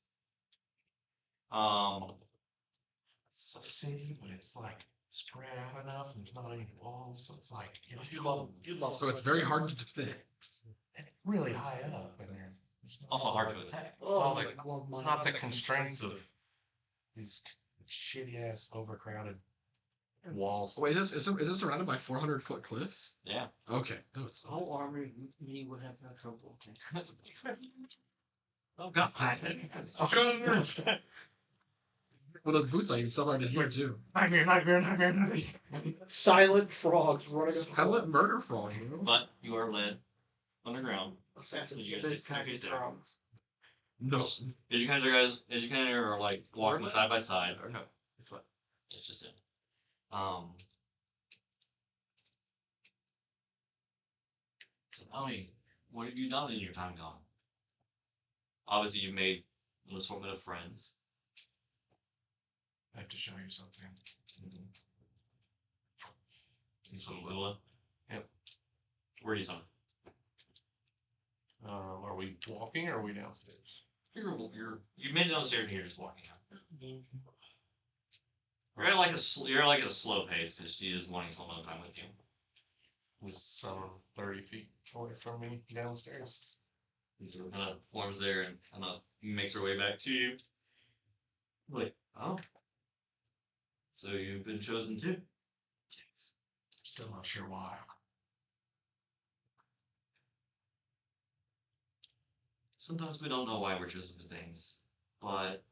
It's so safe, but it's like spread out enough and there's not any walls, so it's like it's So it's very hard to defend. and really high up and there's Also hard to attack. Oh, it's not the constraints of these shitty ass overcrowded walls. Wait, is this surrounded by 400-foot cliffs? Yeah. Okay, no, it's not. Whole army me would have no trouble. Oh god. Well, those boots I even still hard to hear too. Nightmare. silent frogs running. Silent murder frog, you know? But you are led underground. Assassin. Did you guys There's take tactics down? frogs. No. As you kind of are like walking side by side. Or no, it's what? It's just it. So tell me, what have you done in your time gone? Obviously, you've made an assortment of friends. I have to show you something. So Lula. Yep. Where do you son? Are we walking or are we downstairs? You made it downstairs and you're just walking out. You're at like a slow pace because she is wanting to spend more time with you. Was some 30 feet away from me downstairs. And so it kind of forms there and kind of makes her way back to you. Like, oh. So you've been chosen too? Still not sure why. Sometimes we don't know why we're chosen for things, but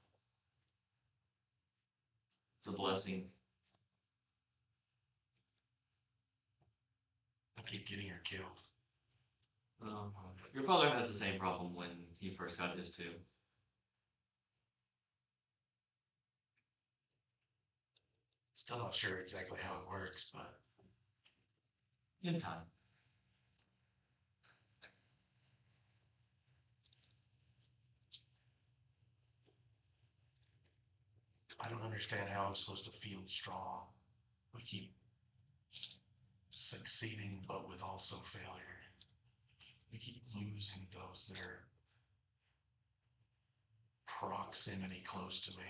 it's a blessing. I keep getting her killed. Your father had the same problem when he first got his too. Still not sure exactly how it works, but In time. I don't understand how I'm supposed to feel strong. We keep succeeding, but with also failure. We keep losing those that are proximity close to me.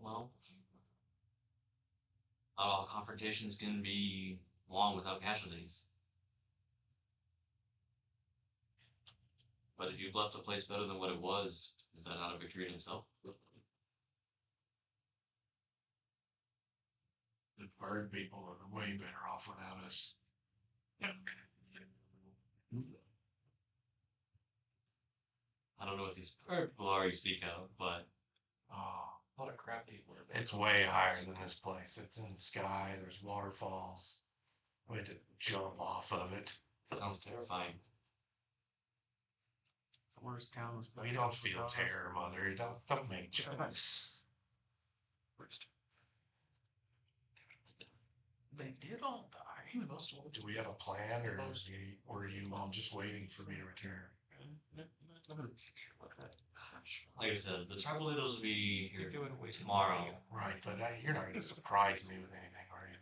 Well, not all confrontations can be long without casualties. But if you've left a place better than what it was, is that not a victory in itself? The bird people are way better off without us. I don't know what these people are you speak of, but Oh, A lot of crappy work. It's way higher than this place. It's in the sky. There's waterfalls. We had to jump off of it. Sounds terrifying. The worst town was. We don't feel terror, Mother. Don't make jokes. Worst. They did all die. Do we have a plan, or are you just waiting for me to return? Like I said, the tribal leaders will be here tomorrow. Right, but you're not going to surprise me with anything, are you?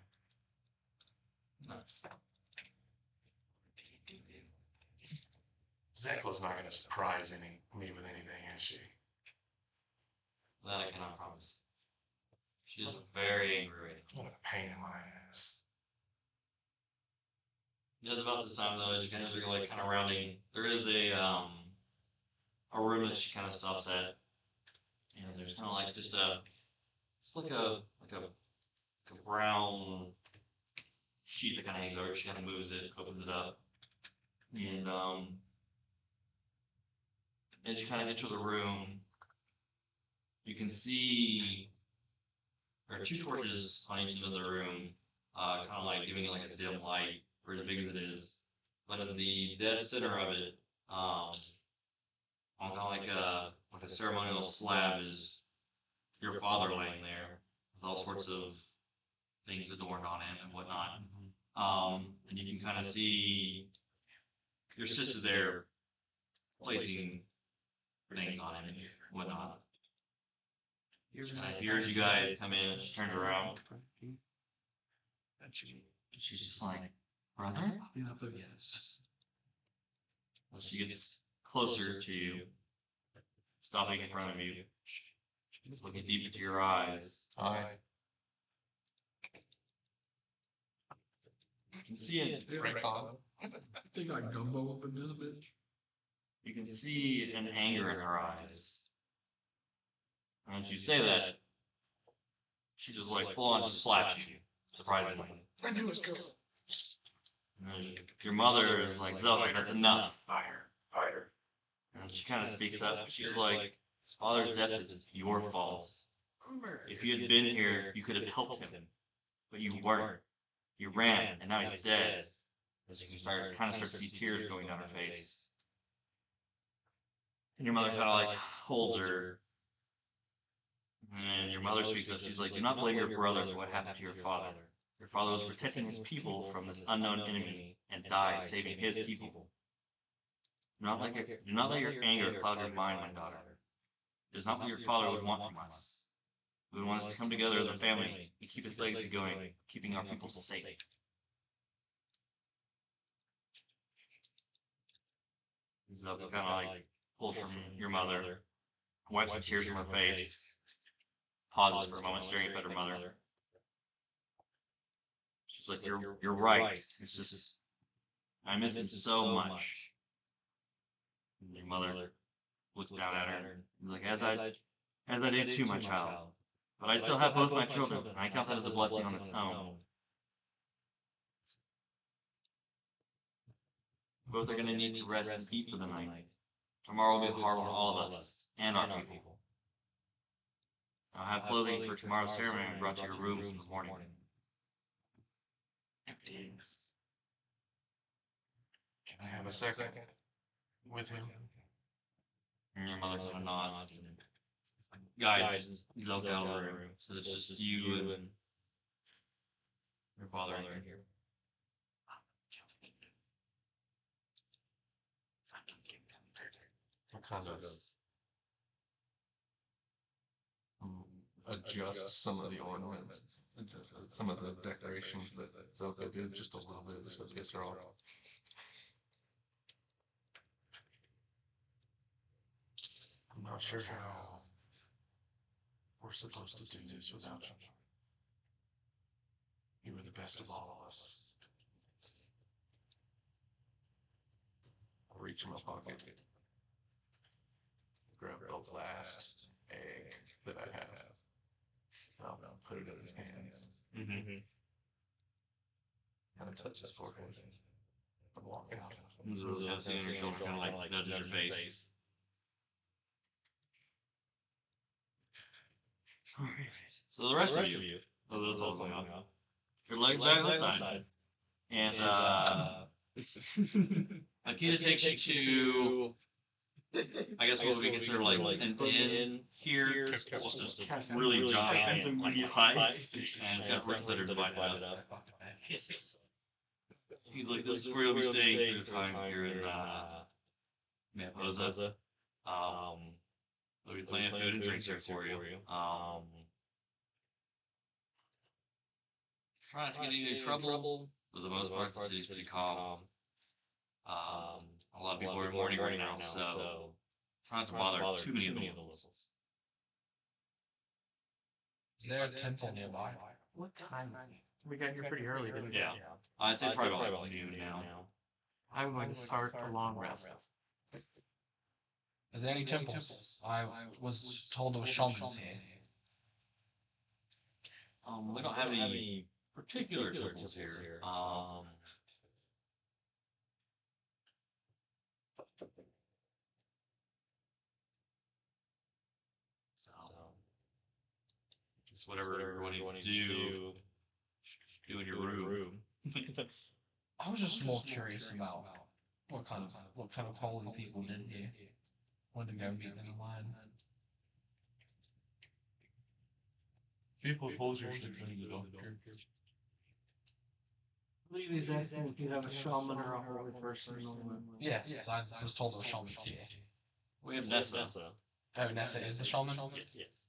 No. Zekla's not going to surprise me with anything, is she? That I cannot promise. She's very angry right now. What a pain in my ass. It is about this time though, as you guys are like kind of rounding. There is a room that she kind of stops at, and there's kind of like just like a brown sheet that kind of hangs over. She kind of moves it, opens it up, and as you kind of enter the room, you can see there are two torches on each end of the room, kind of like giving it like a dim light for as big as it is. But in the dead center of it, on kind of like a ceremonial slab, is your father laying there with all sorts of things adorned on him and whatnot. And you can kind of see your sister there placing things on him and whatnot. She kind of hears you guys come in, and she turns around. She's just like, brother? Yes. Well, she gets closer to you, stopping in front of you, looking deep into your eyes. Hi. You can see it. I think I gumbo up in this bitch. You can see an anger in her eyes. And once you say that, she just like full on just slaps you, surprisingly. I knew it was good. And your mother is like, Zoe, that's enough. Fighter. And she kind of speaks up. She's like, his father's death is your fault. If you had been here, you could have helped him. But you weren't. You ran, and now he's dead. As you kind of start to see tears going down her face. And your mother kind of like holds her. And your mother speaks up. She's like, do not blame your brother for what happened to your father. Your father was protecting his people from this unknown enemy and died saving his people. Do not let your anger cloud your mind, my daughter. It is not what your father would want from us. We would want us to come together as a family and keep his legacy going, keeping our people safe. Zelda kind of like pulls from your mother, wipes the tears from her face, pauses for a moment staring up at her mother. She's like, you're right. It's just, I miss him so much. And your mother looks down at her and is like, as I did too, my child. But I still have both my children, and I count that as a blessing on its own. Both are going to need to rest and eat for the night. Tomorrow will be hard on all of us and our people. I'll have clothing for tomorrow's ceremony brought to your rooms in the morning. Empties. Can I have a second with him? And your mother kind of nods and guides Zelda out of the room. So it's just you and your father in here. What kind of adjust some of the ornaments, adjust some of the decorations that Zelda did just a little bit, just to piss her off. I'm not sure how we're supposed to do this without you. You were the best of all of us. I'll reach in my pocket, grab the last egg that I have. I'll put it in his hands. Kind of touch his forehead and walk out. So Jesse on your shoulder kind of like nudges your face. So the rest of you, oh, that's all going on. You're laying back on the side, and Akita takes you to, I guess what would be considered like an inn here. It's just a really giant like heist, and it's got rooms that are divided up. He's like, this is where you'll be staying through your time here in Mariposa. There'll be plenty of food and drinks here for you. Try not to get into any trouble. For the most part, the city's pretty calm. A lot of people are in mourning right now, so try not to bother too many of the locals. Is there a temple nearby? What time is it? We got here pretty early, didn't we? Yeah. I'd say probably about noon now. I'm going to start a long rest. Is there any temples? I was told there were shamans here. We don't have any particular temples here. Just whatever you want to do in your room. I was just more curious about what kind of holy people did here. Wanted to go meet them online. People oppose your decision to go. I believe he's asking if you have a shaman or a holy person. Yes, I was told there were shamans here. We have Nessa. Oh, Nessa is the shaman? Yes.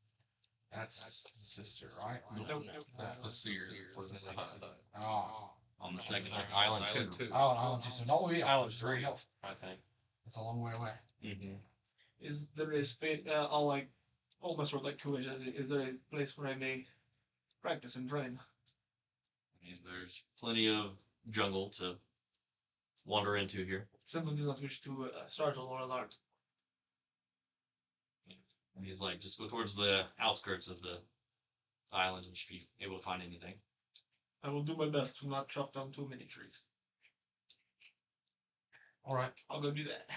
That's the sister, right? Nope. That's the seer. That's the sister. Oh. On the second Island 2. Oh, an island 2. So not we Island 3, I think. It's a long way away. Mm-hmm. Is there a space? I'll like almost word like Coolidge. Is there a place where I may practice and train? There's plenty of jungle to wander into here. Simply do not wish to startle or alarm. And he's like, just go towards the outskirts of the island and should be able to find anything. I will do my best to not chop down too many trees. All right. I'll go do that.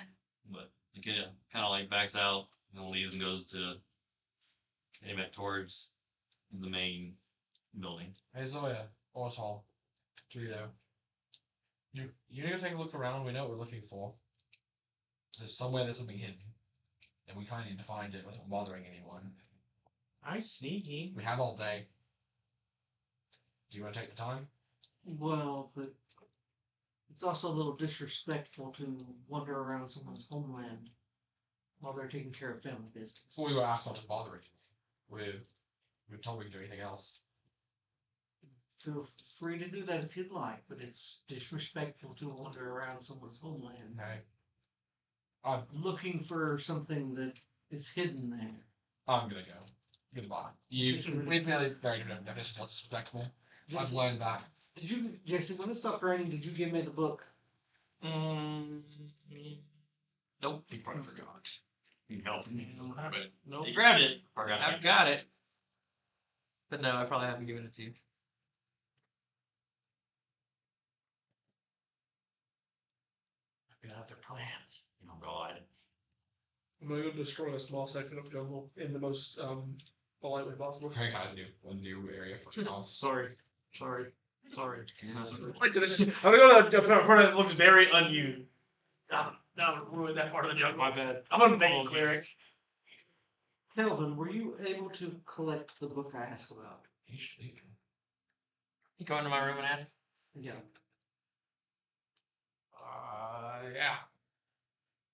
But the kid kind of like backs out and leaves and goes to heading back towards the main building. Hey Zoya, Ortall, Tawhito. You need to take a look around. We know what we're looking for. There's somewhere there's something hidden, and we kind of need to find it without bothering anyone. I see. We have all day. Do you want to take the time? Well, but it's also a little disrespectful to wander around someone's homeland while they're taking care of family business. Well, we were asked not to bother it. We're told we can do anything else. Feel free to do that if you'd like, but it's disrespectful to wander around someone's homeland. Okay. Looking for something that is hidden there. I'm gonna go. Goodbye. We've very different definitions of what's respectable. I've learned that. Did you, Jason, when it stopped raining, did you give me the book? Nope. He probably forgot. Nope. Nope. He grabbed it. I've got it. But no, I probably haven't given it to you. I've got other plans. Oh God. I'm going to destroy a small section of jungle in the most polite way possible. I got a new area for the house. Sorry. Yeah. I'm going to go to a part that looks very un-you. No, ruin that part of the jungle. My bad. I'm going to make it cleric. Kelvin, were you able to collect the book I asked about? You go into my room and ask? Yeah. Yeah.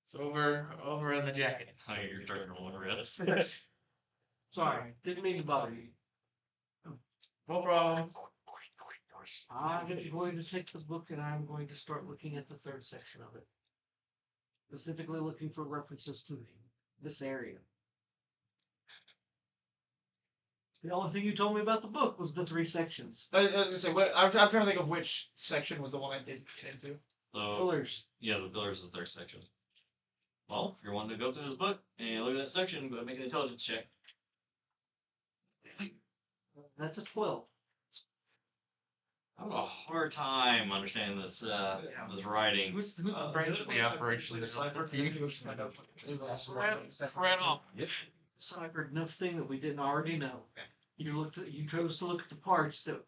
It's over in the jacket. Oh, you're turning a little red. Sorry, didn't mean to bother you. No problem. I'm going to take the book and I'm going to start looking at the third section of it. Specifically looking for references to this area. The only thing you told me about the book was the 3 sections. I was going to say, I'm trying to think of which section was the one I did get into. So, Pillars. yeah, the pillars is the third section. Well, if you're wanting to go through this book and look at that section, go ahead and make an intelligence check. That's a 12. I have a hard time understanding this this writing. Who's the brains of the operation? Decipher. Right off. deciphered enough thing that we didn't already know. You chose to look at the parts that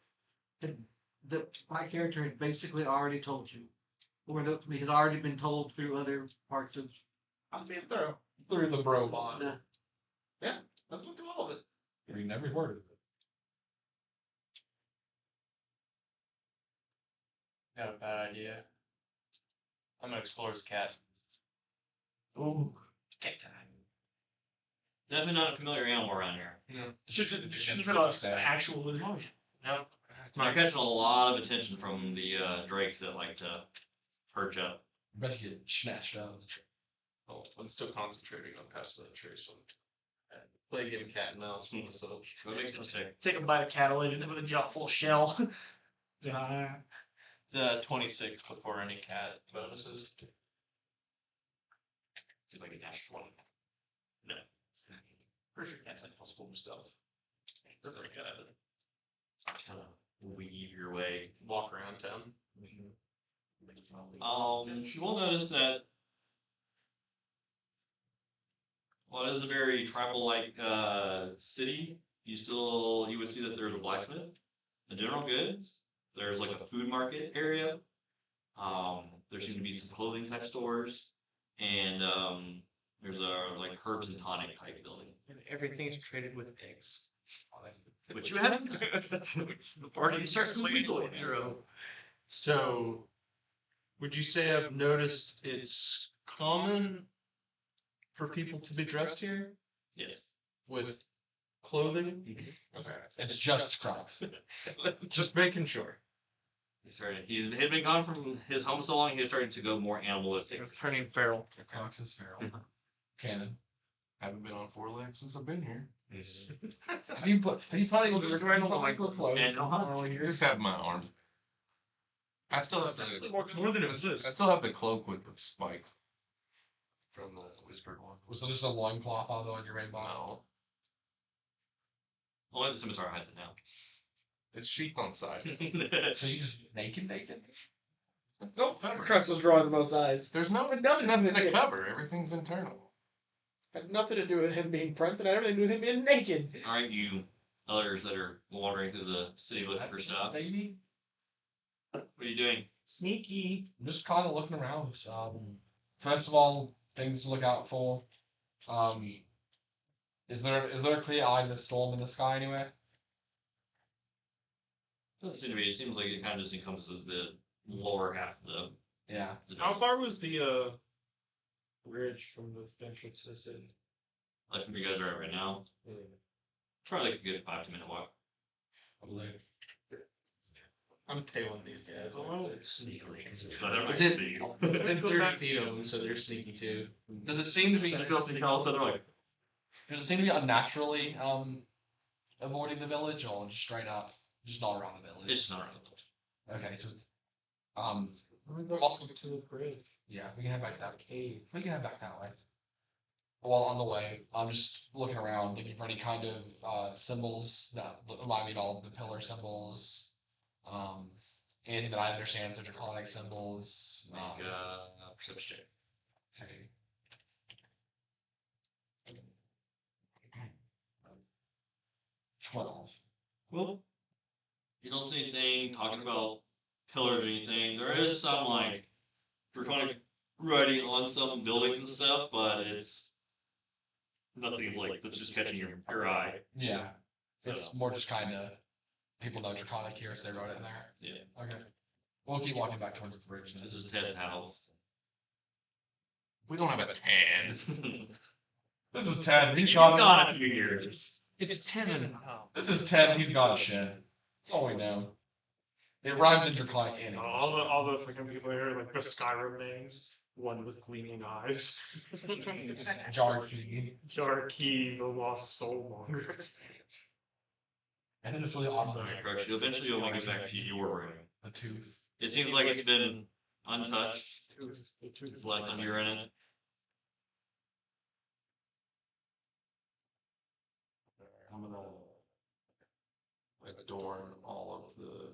my character had basically already told you, or that we had already been told through other parts of. I'm being thorough. Through the bro bond. Let's look through all of it. Reading every word of it. Got a bad idea. I'm gonna explore his cat. Ooh. Cat time. Definitely not a familiar animal around here. Should have been an actual emotion. No. I'm catching a lot of attention from the drakes that like to perch up. I'm about to get snatched up. Oh, I'm still concentrating on passing the trace one. Play game cat and mouse with myself. What makes them stick? Take a bite of cattle and with a jaw full shell. The 26 before any cat bonuses. See if I can dash 20. No. Pretty sure cats like possible stuff. They're very good at it. Just kind of weave your way. Walk around town. You will notice that while it is a very tribal-like city, you would see that there's a blacksmith, a general goods. There's like a food market area. There seem to be some clothing type stores, and there's a like herbs and tonic type building. And everything's traded with eggs. Which you have. Party starts moving. So, would you say I've noticed it's common for people to be dressed here Yes. with clothing? Okay. It's just Qrux. Just making sure. He had been gone from his home so long, he was starting to go more animalistic. It's turning feral. Qrux is feral. Canon. Haven't been on 4 legs since I've been here. Have you probably clothes? And I just have my arm. I still have the More than it was this. I still have the cloak with the spike from the whispered one. Was it just a loincloth although on your rainbow? No, only the scimitar hides it now. it's sheep on side. So you just naked? No cover. Trunks was drawing the most eyes. There's nothing Nothing to cover. Everything's internal. Had nothing to do with him being prince, and had everything to do with him being naked. Alright, you others that are wandering through the city looking for stuff. Baby. What are you doing? Sneaky. I'm just kind of looking around. First of all, things to look out for. Is there a clear eye to the storm in the sky anywhere? Doesn't seem to be. It seems like it kind of just encompasses the lower half of Yeah. the How far was the bridge from the entrance to the city? like from where you guys are at right now. Probably like a good 5 to minute walk. I'm tailing these guys. Sneakily. Whatever. Is it- Within 30 feet of them, so they're sneaky too. Does it seem to be? I feel something all of a sudden they're like, Does it seem to be unnaturally avoiding the village, or just straight up just not around the village? it's not. Okay, so it's Also to the bridge. yeah, we can head back that cave. We can head back that way. While on the way, I'm just looking around, looking for any kind of symbols that remind me of all of the pillar symbols. Anything that I understand as draconic symbols. Make a perception check. Okay. 12. Well, you don't see anything talking about pillars or anything. There is some like draconic writing on some buildings and stuff, but it's nothing like that's just catching your eye. Yeah. It's So, more just kind of people know draconic here, so they wrote it in there. yeah. Okay. We'll keep walking back towards the bridge. This is Ted's house. We don't have a tan. This is Ted. He's You've got got a few years. It's 10 and This is Ted. He's got a shed. That's all we know. It rhymes in draconic and All the freaking people here, like the Skyrim names. One with gleaming eyes. Jarkey. Jarkey, the lost soul monger. And it's really odd. Alright, Crux, eventually you'll make it back to your room. The tooth. It seems like it's been untouched. The tooth It's like you're in it. I'm gonna adorn all of the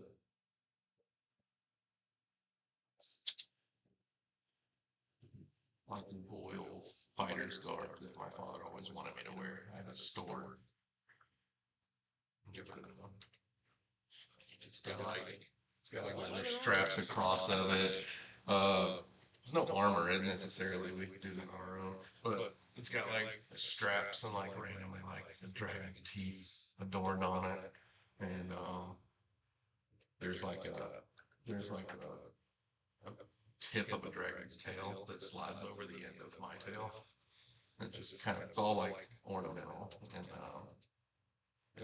I can boil fighter's garb that my father always wanted me to wear. I had a sword. Get rid of them. It's got like leather straps across of it. There's no armor in necessarily. We do that on our own, but it's got like straps and like randomly like a dragon's teeth adorned on it, and there's like a tip of a dragon's tail that slides over the end of my tail. It just kind of, it's all like ornamental, and got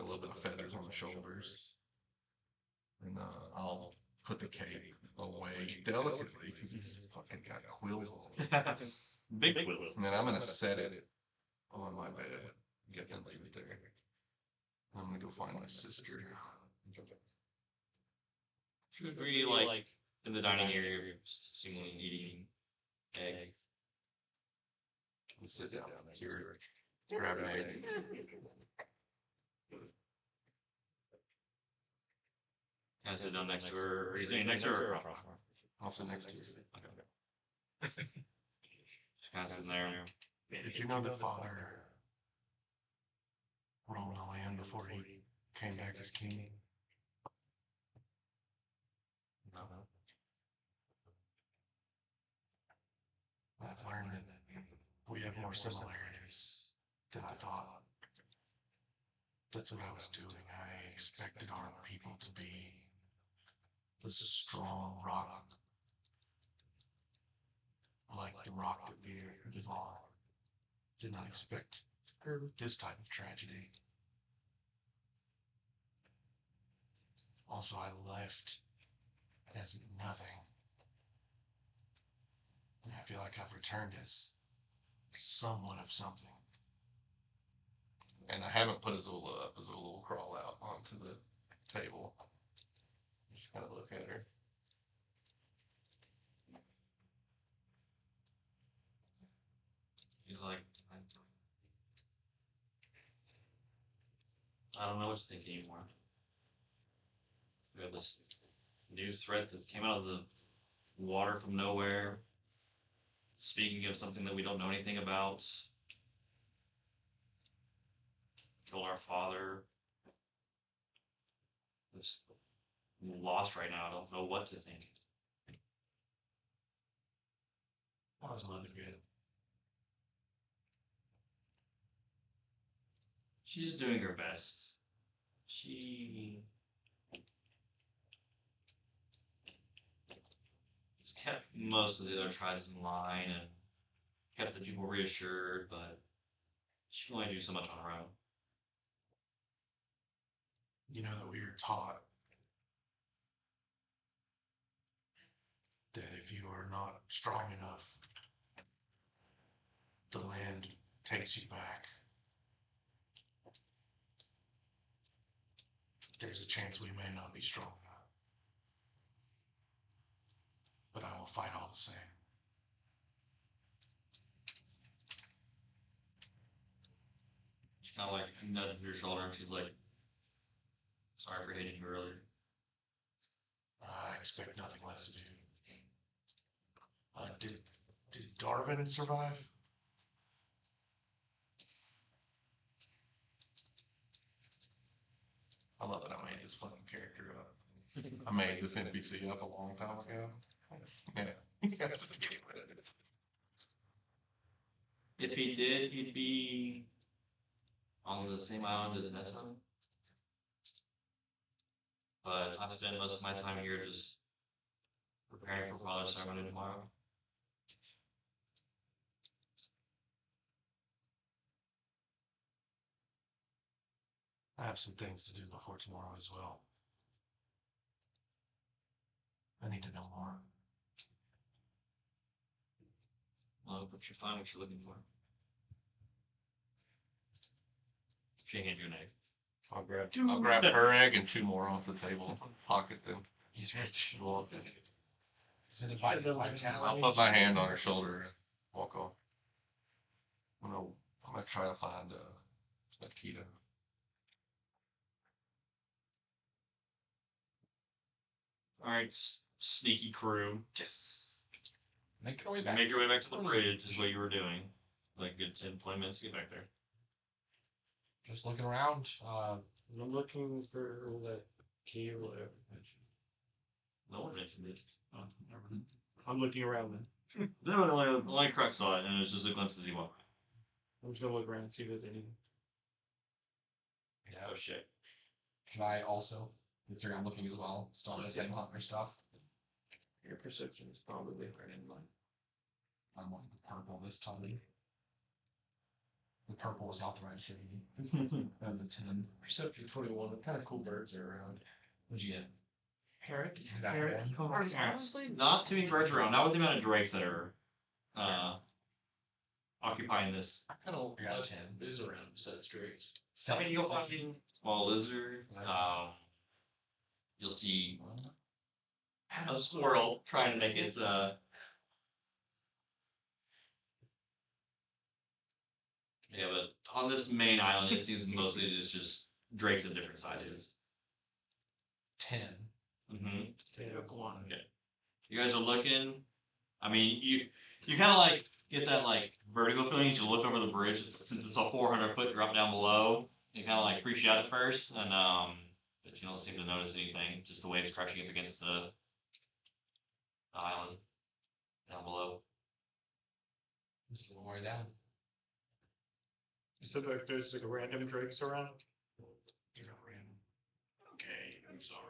a little bit of feathers on the shoulders. And I'll put the cape away delicately because he's fucking got quills on it. Big quills. And then I'm gonna set it on my bed, get and leave it there. I'm gonna go find my sister. She was really like in the dining area, seemingly eating eggs. You sit down next to her, grab an egg. Can I sit down next to her? Or you think next to her? Or across from her? I'll sit next to you. Okay. Just kind of sitting there. Did you know that father roamed the land before he came back as king? No. I've learned that we have more similarities than I thought. That's what I was doing. I expected our people to be the strong rock, like the rock that we live on. Did not expect this type of tragedy. Also, I left as nothing. And I feel like I've returned as somewhat of something. And I haven't put Azula up. Azula will crawl out onto the table. Just kind of look at her. He's like, I don't know what to think anymore. We have this new threat that came out of the water from nowhere. Speaking of something that we don't know anything about. Killed our father. I'm just lost right now. I don't know what to think. How's mother good? She's doing her best. She has kept most of the other tribes in line and kept the people reassured, but she can only do so much on her own. You know that we are taught that if you are not strong enough, the land takes you back. There's a chance we may not be strong enough, but I will fight all the same. She kind of like nudged your shoulder and she's like, sorry for hitting you earlier. I expect nothing less of you. Did Darwin survive? I love that I made this fucking character up. I made this NPC up a long time ago. Yeah. If he did, he'd be on the same island as Nessa. But I spend most of my time here just preparing for Father's ceremony tomorrow. I have some things to do before tomorrow as well. I need to know more. Well, but you find what you're looking for. She hands you an egg. I'll grab her egg and 2 more off the table, pocket them. He's resting. Well, It's a divided vitality. I'll put my hand on her shoulder and walk off. I'm gonna try to find Akita. Alright, sneaky crew. Make your way back. Make your way back to the bridge is what you were doing. like a good 10, 20 minutes to get back there. Just looking around. I'm looking for that key or whatever. No one mentioned it. Oh, never. I'm looking around then. No, only Qrux saw it, and it was just a glimpse as he walked. I'm just gonna look around and see if there's anything. Yeah. Oh shit. Can I also, considering I'm looking as well, start the same hunt for stuff? Your perception is probably right in line. I want the purple this time. The purple was not the right shade. That was a 10. Perception 21. What kind of cool birds are around? What'd you get? Parrot. That Parrot. one? Honestly, not too many birds around. Not with the amount of drakes that are occupying this. I kind of I got a what 10. is around besides drakes. I mean, you'll find small lizards. You'll see a squirrel trying to make its Yeah, but on this main island, it seems mostly it's just drakes of different sizes. 10. Mm-hmm. Iguana. Okay. You guys are looking. I mean, you kind of like get that like vertigo feeling as you look over the bridge. Since it's a 400-foot drop down below, it kind of like freaks you out at first, and but you don't seem to notice anything. Just the waves crashing up against the island down below. Just a little way down. You said like there's like a random drakes around? You're not random. Okay, I'm sorry.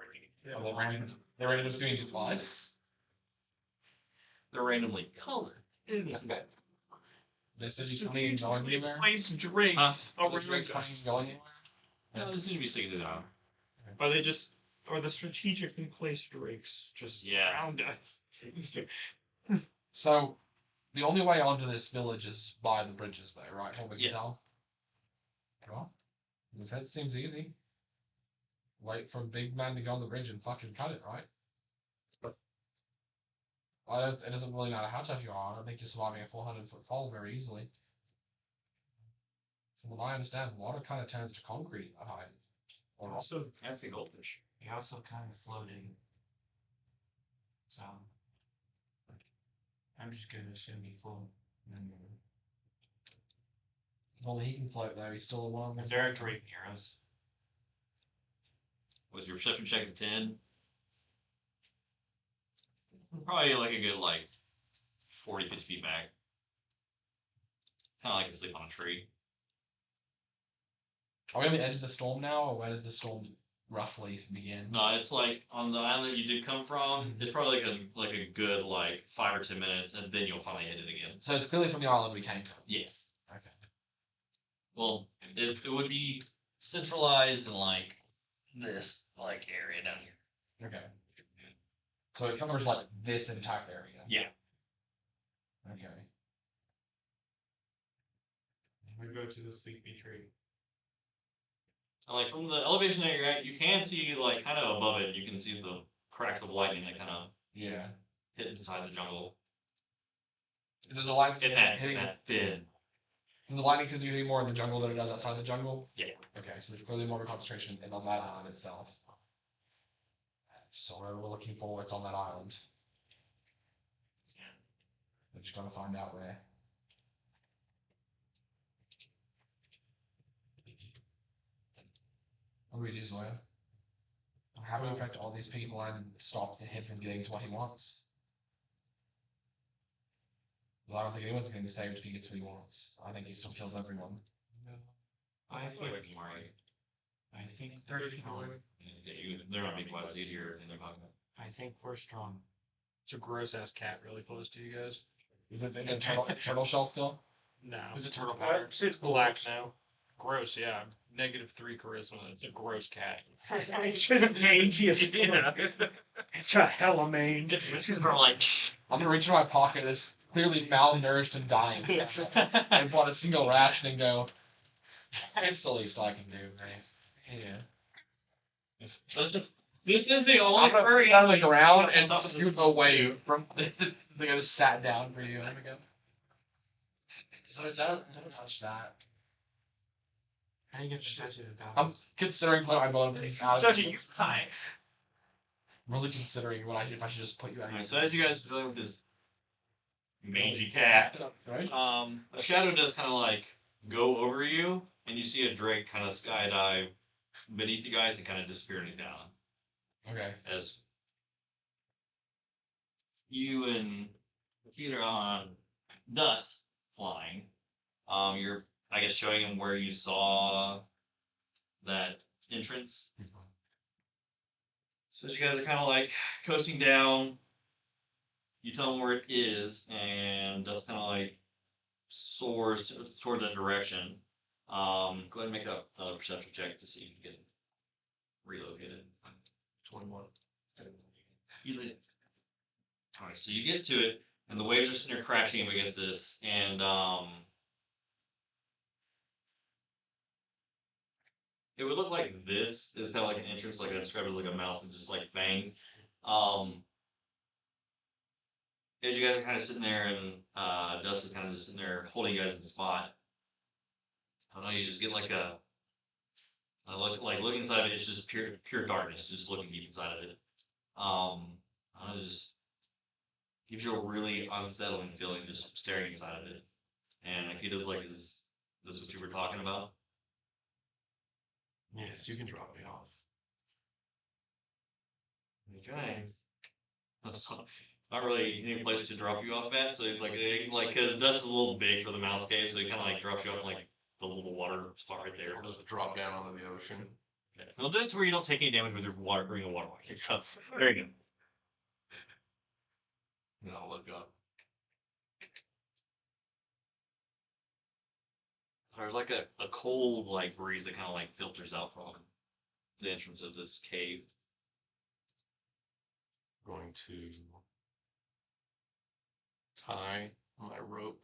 Are they random? They're random seeming to us? They're randomly colored. Okay. This is coming and going anywhere? Place drakes Are the drakes coming and going anywhere? No, this seems to be sticking to that. Are they just are the strategically placed drakes just Yeah. around us? So, the only way onto this village is by the bridges, though, right? What we can Yes. tell. Well, if that seems easy. Wait for a big man to go on the bridge and fucking cut it, right? It doesn't really matter how tough you are. I don't think you're surviving a 400-foot fall very easily. From what I understand, water kind of turns to concrete at height. Or Also, That's a goldfish. he also kind of floating. So, I'm just gonna assume he floated. Well, he can float though. He's still alone. Is there a drake near us? Was your perception check at 10? Probably like a good like 40, 50 feet back. Kind of like asleep on a tree. Are we on the edge of the storm now, or where does the storm roughly begin? No, it's like on the island you did come from. It's probably like a good like 5 or 10 minutes, and then you'll finally hit it again. So it's clearly from the island we came from. Yes. Okay. Well, it would be centralized in like this like area down here. Okay. So it covers like this entire area. Yeah. Okay. We go to the sleepy tree. And like from the elevation that you're at, you can see like kind of above it. You can see the cracks of lightning that kind of Yeah. hit inside the jungle. Does the lightning In that hitting? thin. So the lightning seems to be more in the jungle than it does outside the jungle. Yeah. Okay, so there's clearly more of a concentration on that island itself. So where we're looking for what's on that island. We're just gonna find out where. What do we do, Zoya? How do we protect all these people and stop him from getting to what he wants? Well, I don't think anyone's going to be saved if he gets what he wants. I think he still kills everyone. I think. Like Mari. I think they're strong. They're not being quiet, so you hear everything they're talking about. I think we're strong. It's a gross ass cat really close to you guys. Is it turtle shell still? No. Is it turtle pattern? It's black now. Gross, yeah. -3 charisma. It's a gross cat. It's just mangy as fuck. It's got hella mange. It's like I'm gonna reach in my pocket that's clearly malnourished and dying. And bought a single ration and go, it's the least I can do, man. Yeah. this is the only I'm gonna furry put it on the ground and on top of scoot away from the guy just sat down for you. And I go, so don't touch that. How do you get the statue to die? I'm considering putting my bone out of Judging you this. high. Really considering if I should just put you out. Alright, so as you guys are dealing with this mangy cat. Right? A shadow does kind of like go over you, and you see a drake kind of skydive beneath you guys and kind of disappear into town. Okay. As you and Peter on dust flying, you're I guess showing him where you saw that entrance. So as you guys are kind of like coasting down, you tell him where it is, and dust kind of like soars towards that direction. Go ahead and make another perception check to see if you can relocate it. 21. Easily. All right, so you get to it, and the waves are sitting there crashing up against this, and it would look like this is kind of like an entrance, like I described it, like a mouth with just like fangs. As you guys are kind of sitting there, and Dust is kind of just sitting there holding you guys in the spot. I don't know, you just get like look inside of it, it's just pure darkness, just looking deep inside of it. I don't know, just gives you a really unsettling feeling just staring inside of it. And Akita's like, is this what you were talking about? Yes, you can drop me off. Okay. That's not really any place to drop you off at, so he's like, because Dust is a little big for the mouth cave, so he kind of like drops you off in like the little water spot right there. Just drop down onto the ocean. Okay. Well, that's where you don't take any damage with your water, bring a water bucket. So there you go. And I'll look up. There's like a cold like breeze that kind of like filters out from the entrance of this cave. Going to tie my rope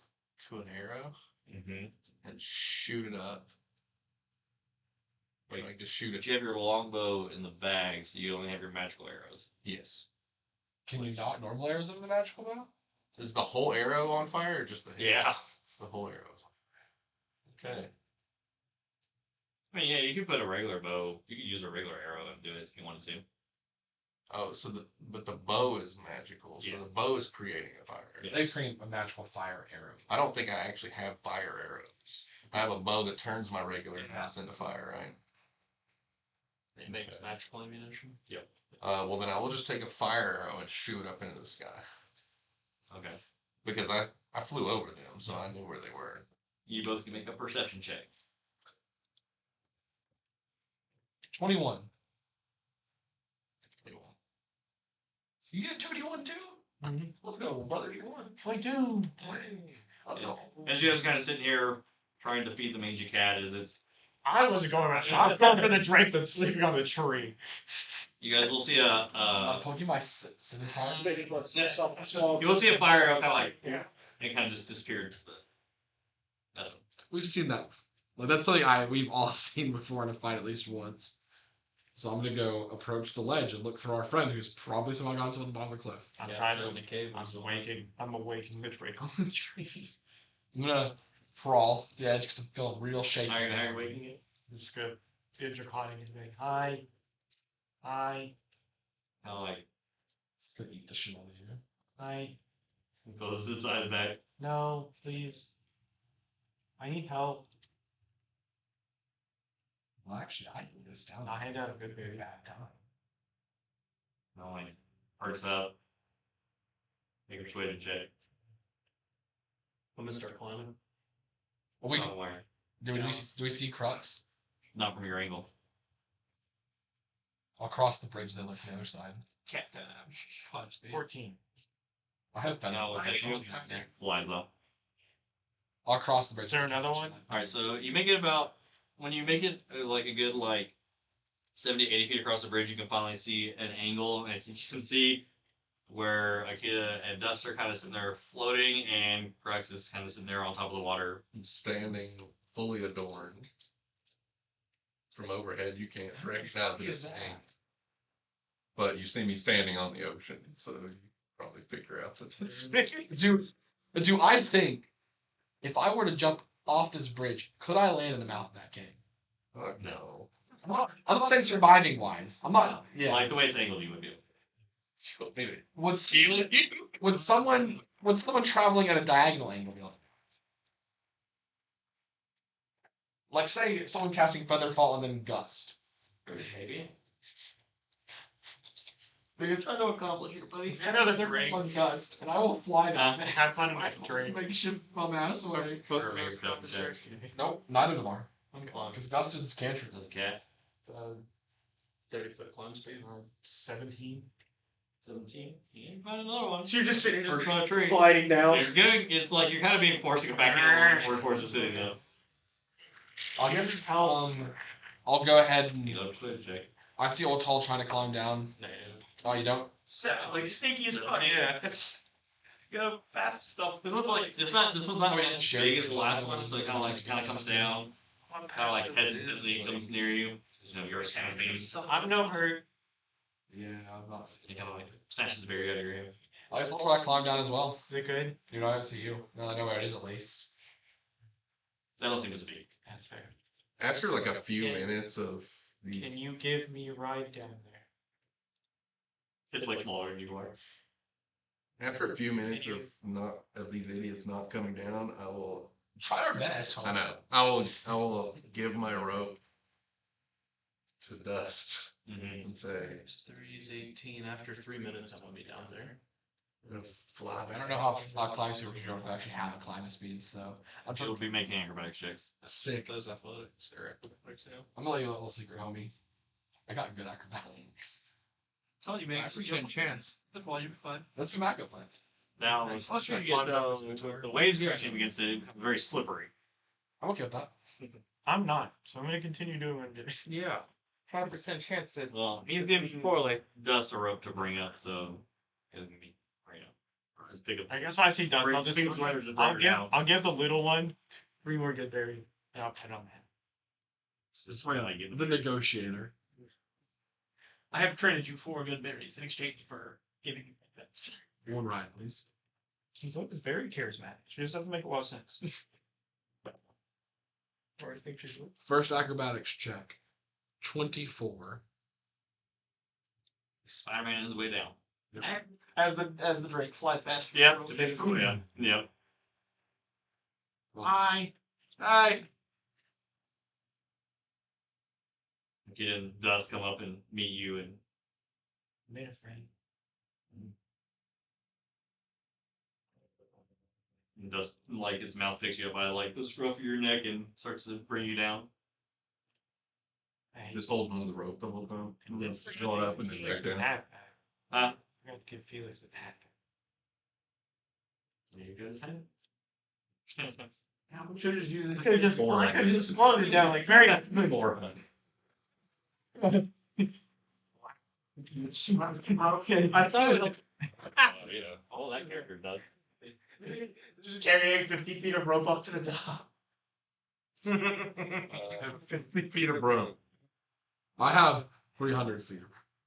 to an arrow Mm-hmm. and shoot it up. Wait, Trying to shoot But it. you have your longbow in the bag, so you only have your magical arrows. Yes. Can you knock normal arrows into the magical bow? Is the whole arrow on fire or just the head? Yeah. The whole arrow. Okay. I mean, yeah, you could put a regular bow. You could use a regular arrow and do it if you wanted to. Oh, so but the bow is magical. So Yeah. the bow is creating a fire. Yeah. They create a magical fire arrow. I don't think I actually have fire arrows. I have a bow that turns my regular arrows into fire, right? It makes magical ammunition. Yep. Well then I will just take a fire arrow and shoot it up into the sky. Okay. Because I flew over them, so I knew where they were. You both can make a perception check. 21. 21. So you get a 2d1 too? Mm-hmm. Let's go, brother. You won. 22. Let's go. As you guys are kind of sitting here trying to feed the mangy cat, I wasn't going around. I'm going for the drake that's sleeping on the tree. you guys will see I'm poking my scimitar. Maybe let's do something small. you will see a fire kind of like Yeah. it kind of just disappeared. But nothing. We've seen that. Like that's something we've all seen before in a fight at least once. So I'm gonna go approach the ledge and look for our friend who's probably somehow gone to the bottom of the cliff. I'm Yeah, trying throw to. in the cave. I'm awaking the drake on the tree. I'm gonna crawl to the edge because I'm feeling real shaky. How are you waking it? I'm just gonna get draconic and be hi. Hi. Kind of like It's gonna eat the shit out of you. Hi. closes its eyes back. No, please. I need help. Well, actually, I can this down. I had a good very day. bad time. Kind of like perks up. Make a persuasion check. I'm gonna start climbing. Well, we Don't worry. do we see Qrux? Not from your angle. I'll cross the bridge then look to the other side. Cat time. 14. I hope that. No, we'll take you. Flies up. I'll cross the bridge. Is there another one? Alright, so you make it about, when you make it like a good 70, 80 feet across the bridge, you can finally see an angle, and you can see where Akita and Dust are kind of sitting there floating, and Qrux is kind of sitting there on top of the water. Standing fully adorned. From overhead, you can't recognize it as me. But you see me standing on the ocean, so you probably figure out that it's me. Do I think if I were to jump off this bridge, could I land in the mouth of that cave? No. I'm not saying surviving wise. I'm not. Yeah. Like the way it's angled, you would be able Maybe. Would someone When someone traveling at a diagonal angle, you'll like say someone casting Featherfall and then Gust. Maybe. Because Trying to accomplish here, buddy. Another they're drink. on Gust, and I will fly down. Have fun with the drink. Make ship bum ass away. Both of them make stuff check. Nope, neither of them are. I'm Because Gust is cantrip. That's cat. 30-foot climb speed. 17. 17. You can find another one. So you're just sitting Perch on a tree. sliding down. You're giving, it's like you're kind of being forced to go back in a little more towards the city though. I guess I'll go ahead and You know, persuade check. I see Ortall trying to climb down. Negative. Oh, you don't? Like sneaky as fuck. Yeah. Go fast stuff. This one's like, this one's not really as big as the last one, so it kind of comes down. Kind of like hesitantly comes near you. You know, yours kind of beams. I'm no hurt. Yeah, I'm not. It kind of like snatches the berry out of your hand. I guess I'll try to climb down as well. Is it good? You know, I don't see you. Now I know where it is at least. That don't seem to be. That's fair. After like a few minutes of the Can you give me a ride down there? It's like smaller than you are. after a few minutes of these idiots not coming down, I will. Try our best. I know. I will give my rope to Dust Mm-hmm. and say, 3 is 18. After 3 minutes, I'm gonna be down there. I'm gonna fly I don't know how climb speed you don't actually have a climb speed, so I'm You'll trying be making acrobatics checks. sick. Those athletics or athletics, yeah. I'm gonna let you a little secret, homie. I got good acrobatics. Tell you, man, I appreciate a chance. That's why you'll be fine. That's your backup plan. Now, Plus you the, get the waves crashing against it, very slippery. I'm okay with that. I'm not, so I'm gonna continue doing what I'm doing. Yeah. 5% chance that Well, me and Tim before like Dust a rope to bring up, so it'll be right up. Just pick up. I guess when I see Dunk, I'll just letters to I'll bring her down. I'll give the little one 3 more good berries, and I'll pet on that. This is why I like it. The negotiator. I have traded you 4 good berries in exchange for giving you pets. One ride, please. He's always very charismatic. She just doesn't make a lot of sense. Or I think she's. First acrobatics check. 24. Spider-Man is his way down. As the Drake flies past. Yeah, yeah, yeah. Hi. Get Dust come up and meet you and Made a friend. Dust like its mouth picks you up by like the scruff of your neck and starts to bring you down. just holding on the rope the whole time. And then just go up and then back down. Huh? I got to give feelers at half. You guys have Should just use it. Could just Boring. I could just floated down like very more. Okay. I thought it Oh, that character does. just carrying 50 feet of rope up to the top. 50 feet of rope. I have 300 feet.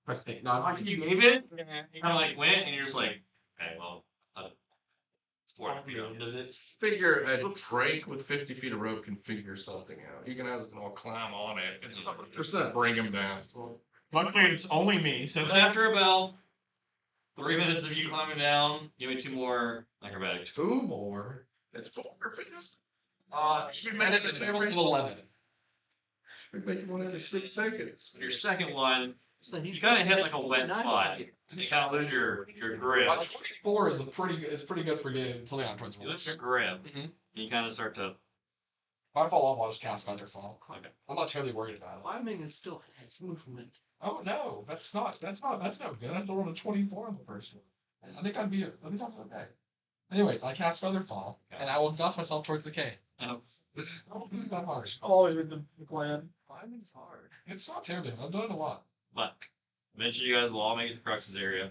I think. No, I You gave it? You kind of like went and you're just like, okay, well, it's more Figure a Drake with 50 feet of rope can figure something out. You can have them all climb on it and bring him down. Luckily, it's only me, so But after about 3 minutes of you climbing down, give me 2 more acrobatics. 2 more. It's 4 fingers. Should we make it a table of 11? We make one every 6 seconds. Your second one, you kind of hit like a wet slide. You kind of lose your grip. 24 is pretty good for getting something on towards You lose your grip. Mhm. And you kind of start to. If I fall off, I'll just cast Featherfall. Okay. I'm not terribly worried about it. Climbing is still has movement. Oh no, that's no good. I have to roll a 24 on the first one. I think I'd be okay. Anyways, I cast Featherfall, and I will toss myself towards the cave. Oh. I won't do it that hard. Always with the plan. Climbing's hard. It's not terribly. I've done it a lot. But eventually, you guys will all make it to Crux's area.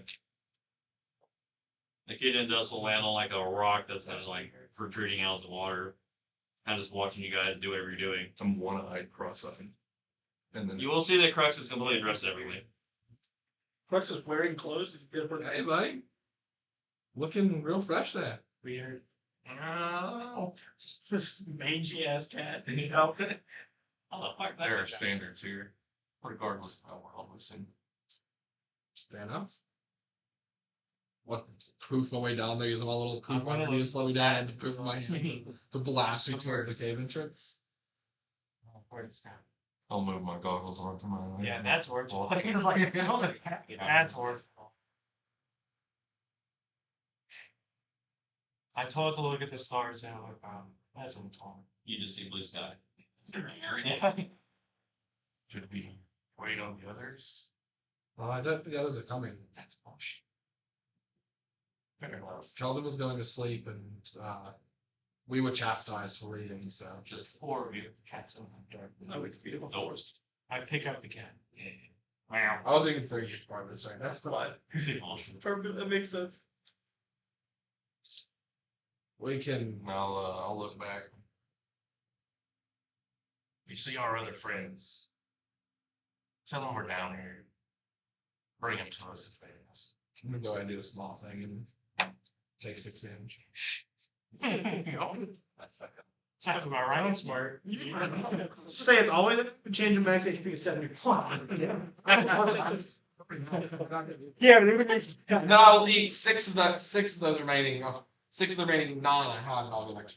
The kid in Dust will land on like a rock that's kind of like protruding out of the water. Kind of just watching you guys do whatever you're doing. I'm one-eyed cross-eyed. And then You will see that Crux is completely dressed everything. Crux is wearing clothes. He's different. Hey, buddy. Looking real fresh there. Weird. Just mangy ass cat. You know? there are standards here, regardless of how we're all listening. Fair enough. what poof my way down there using my little I'm poof gonna on me to look slow me down and poof my hand to blast me toward the cave entrance. Where's that? I'll move my goggles onto my eyes. Yeah, that's worth. Well, It's like that's worth. I told her to look at the stars and I'm like, that's what I'm talking. You just see blue sky. Should we wait on the others? I don't think the others are coming. That's bullshit. Fair enough. Kelvin was going to sleep, and we were chastised for leaving. So Just 4 of you cats in the dark. Oh, it's beautiful Nope. forest. I pick up the cat. Wow. I was thinking 30 is part of this right. That's Fine. Perfect. That makes sense. we can. I'll look back. If you see our other friends, tell them we're down here. Bring them to us as fast. I'm gonna go ahead and do a small thing and take 6 damage. Sounds about right. Smart. Just say it's always a change in max HP to 70. Yeah, but they No, I'll eat 6 of that. 6 of those remaining. 6 of the remaining 9 I have, and I'll get like.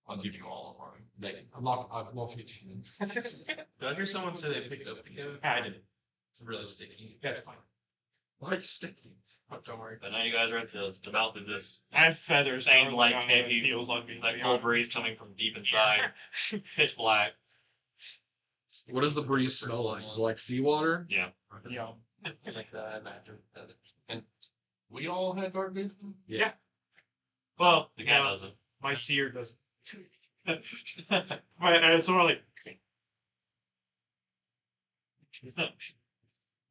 I'll give you all of mine. I'm not 15. Did I hear someone say they picked up together? I did. It's really sticky. That's fine. Why are you sticking? Oh, don't worry. But now you guys are at the mouth of this I have feathers. Same I don't like know how it heavy, feels like being like beyond. cold breeze coming from deep inside, pitch black. What does the breeze smell like? Is it like seawater? Yeah. Yeah. Like that, imagine. And we all had dark vision? Yeah. Well, The guy doesn't. my seer doesn't. And it's sort of like.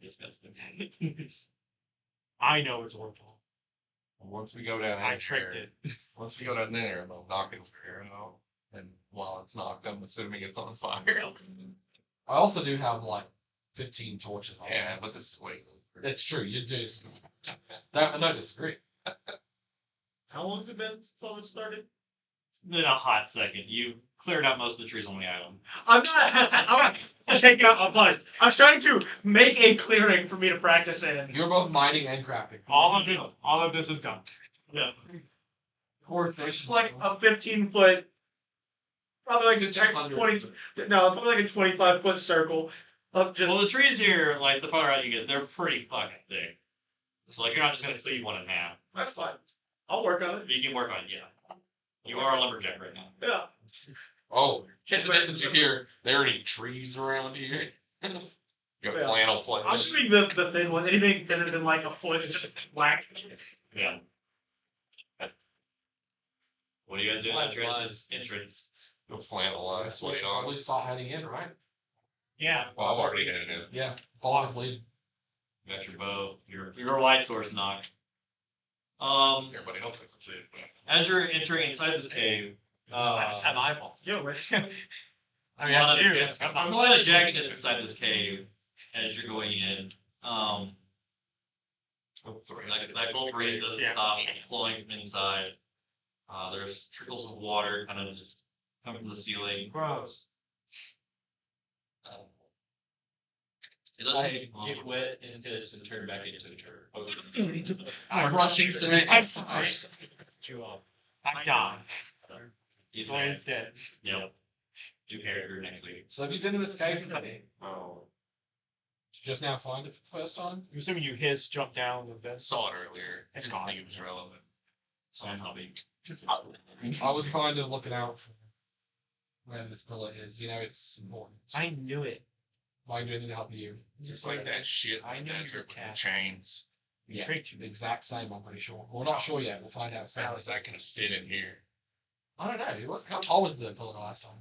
Disgusting. I know it's Ortall. Once we go down I there, tricked it. Once we go down there, they'll knock his hair out. And while it's knocked, I'm assuming it's on fire. I also do have like 15 torches. On Yeah, but this is way cooler. It's true. You do. That I don't disagree. How long has it been since all this started? It's been a hot second. You cleared out most of the trees on the island. I'm taking out a bunch. I was trying to make a clearing for me to practice in. You're both mining and crafting. All of this is gone. Yeah. Poor It's fish. just like a 15-foot, probably like a 20, no, probably like a 25-foot circle of just. Well, the trees here, like the farther out you get, they're pretty fucking thick. So like you're not just gonna cleave one in half. That's fine. I'll work on it. You can work on it, yeah. You are a lumberjack right now. Yeah. Oh, listen to here. There are any trees around here? You got Yeah. flannel plant. I'll just make the thin one. Anything thinner than like a foot is just black. Yeah. What are you guys doing after this entrance? Go flannelize. So we should probably start heading in, right? Yeah. Well, I've already headed in. Yeah. Follow his lead. You got your bow, your light source knock. Everybody else has to do it. As you're entering inside this cave, I just have eyeballs. Yo, wait. I mean, I have two. I'm a lot of jaggedness inside this cave as you're going in. That cold breeze doesn't Yeah. stop flowing from inside. There's trickles of water kind of just coming from the ceiling. Gross. It does seem Get wet and piss and turn back into a turd. I'm rushing cement. Chew off. I died. he's Zoya's dead. Yep. New character next week. So have you been to this cave already? Oh, Did you just now find it for the first time? I'm assuming you hiss, jump down with this. saw it earlier. It's Didn't gone. think it was relevant. So I'm hobby. I was kind of looking out for where this pillar is. You know, it's important. I knew it. If I can do anything to help you. It's just like that shit. I know desert you're with the cat. chains. Yeah, Tricked you. the exact same. I'm pretty sure. We're not sure yet. We'll find out soon. How is that gonna fit in here? I don't know. It was, how tall was the pillar last time?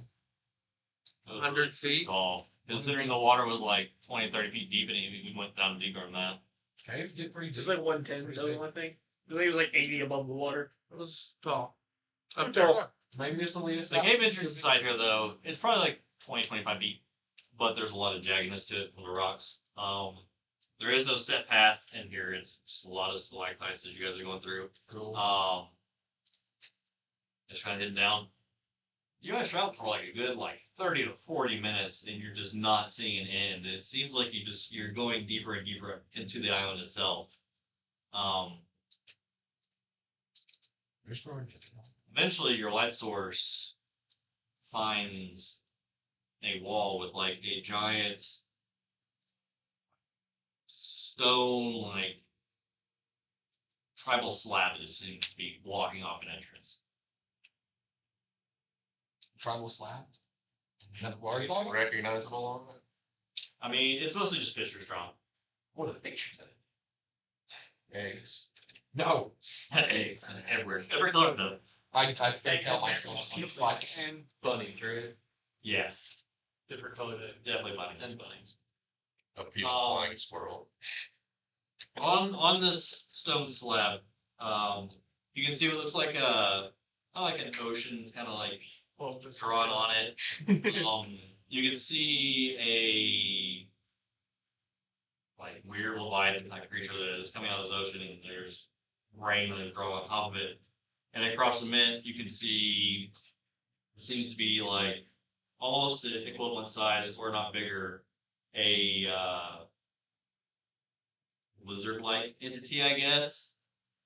100 feet. Tall. Considering the water was like 20, 30 feet deep, and we went down deeper than that. Caves get pretty Just deep. like 110 total, I think. I think it was like 80 above the water. It was tall. Up there. Maybe just lead us The up. cave entrance inside here, though, it's probably like 20, 25 feet, but there's a lot of jaggedness to it from the rocks. There is no set path in here. It's just a lot of stalactites that you guys are going through. Cool. Just kind of heading down. You guys traveled for like a good 30 to 40 minutes, and you're just not seeing an end. It seems like you're going deeper and deeper into the island itself. Eventually, your light source finds a wall with like a giant stone tribal slab that seems to be blocking off an entrance. Tribal slab. Is that Anything recognizable on it? I mean, it's mostly just pictures drawn. What are the pictures of it? Eggs. No. Eggs everywhere. Every color of them. I can tell myself. It's like And bunnies, right? Yes. Different color. Definitely bunnies. A pure flying squirrel. On this stone slab, you can see what looks like not like an ocean. It's kind of like drawn on it. You can see a weird Leviathan type creature that is coming out of this ocean, and there's rain that is drawn on top of it. And across the mint, you can see it seems to be like almost an equivalent size, or not bigger, a lizard-like entity, I guess.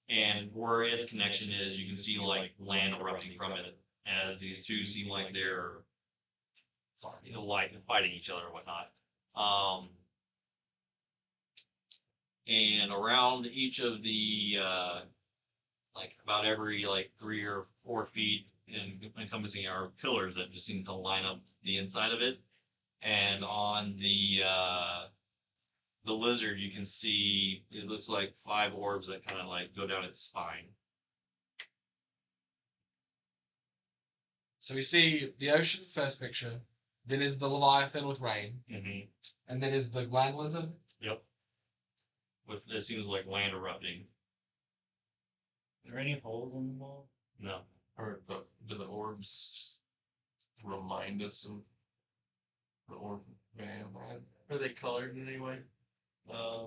And where its connection is, you can see like land erupting from it, as these two seem like they're fighting each other or whatnot. And around each of the about every 3 or 4 feet encompassing are pillars that just seem to line up the inside of it. And on the lizard, you can see it looks like 5 orbs that kind of go down its spine. So we see the ocean first picture, then is the Leviathan with rain, Mm-hmm. and then is the land lizard. Yep. With it seems like land erupting. Are there any holes in the wall? No. Or do the orbs remind us of the orb man? Are they colored in any way?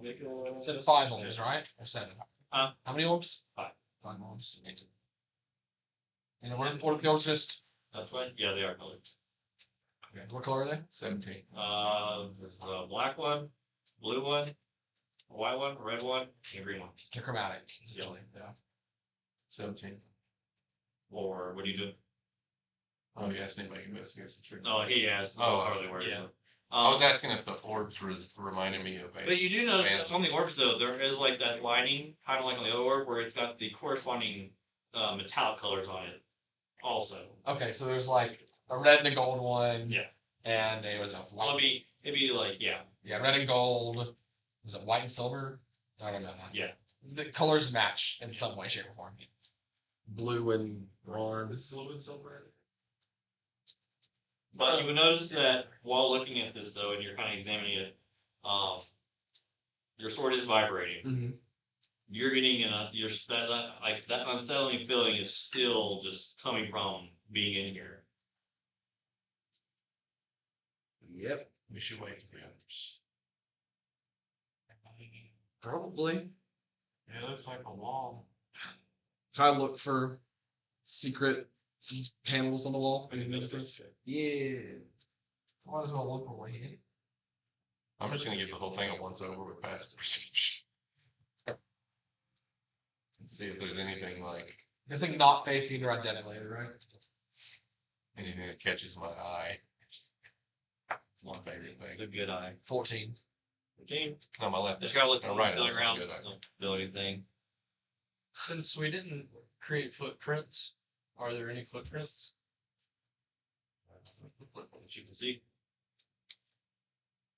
Make a. So 5 orbs, right? Or 7? Huh? How many orbs? 5. 5 orbs. And then what are the orbs just? That's right. Yeah, they are colored. Okay. What color are they? 17. There's a black one, blue one, a white one, a red one, and a green one. They're chromatic, essentially. Yeah. 17. Or what do you do? Oh, you asked me to make investigation check. Oh, he asked. Oh, how I they see. were. Yeah. I was asking if the orbs reminded me of a. But you do notice that Phantom. on the orbs, though, there is that lining, kind of like on the other orb, where it's got the corresponding metallic colors on it, also. Okay, so there's a red and a gold one. Yeah. And it was a Well, white. it'd be yeah. Yeah, red and gold. Was it white and silver? I don't know that. Yeah. The colors match in some way, shape, or form. Blue and bronze. Blue and silver. But you would notice that while looking at this, though, and you're kind of examining it, your sword is vibrating. Mm-hmm. You're getting that unsettling feeling is still just coming from being in here. Yep. We should wait for the others. Probably. Yeah, it looks like a wall. Try to look for secret panels on the wall. Yeah. Might as well look over here. I'm just gonna give the whole thing a once over with passive perception. And see if there's anything It's not Faith Fiend or Undead-related, right? anything that catches my eye. It's my favorite The thing. good eye. 14. Okay. No, my left. Just gotta look No, right. feeling That's around. not good. Don't feel anything. Since we didn't create footprints, are there any footprints? As you can see.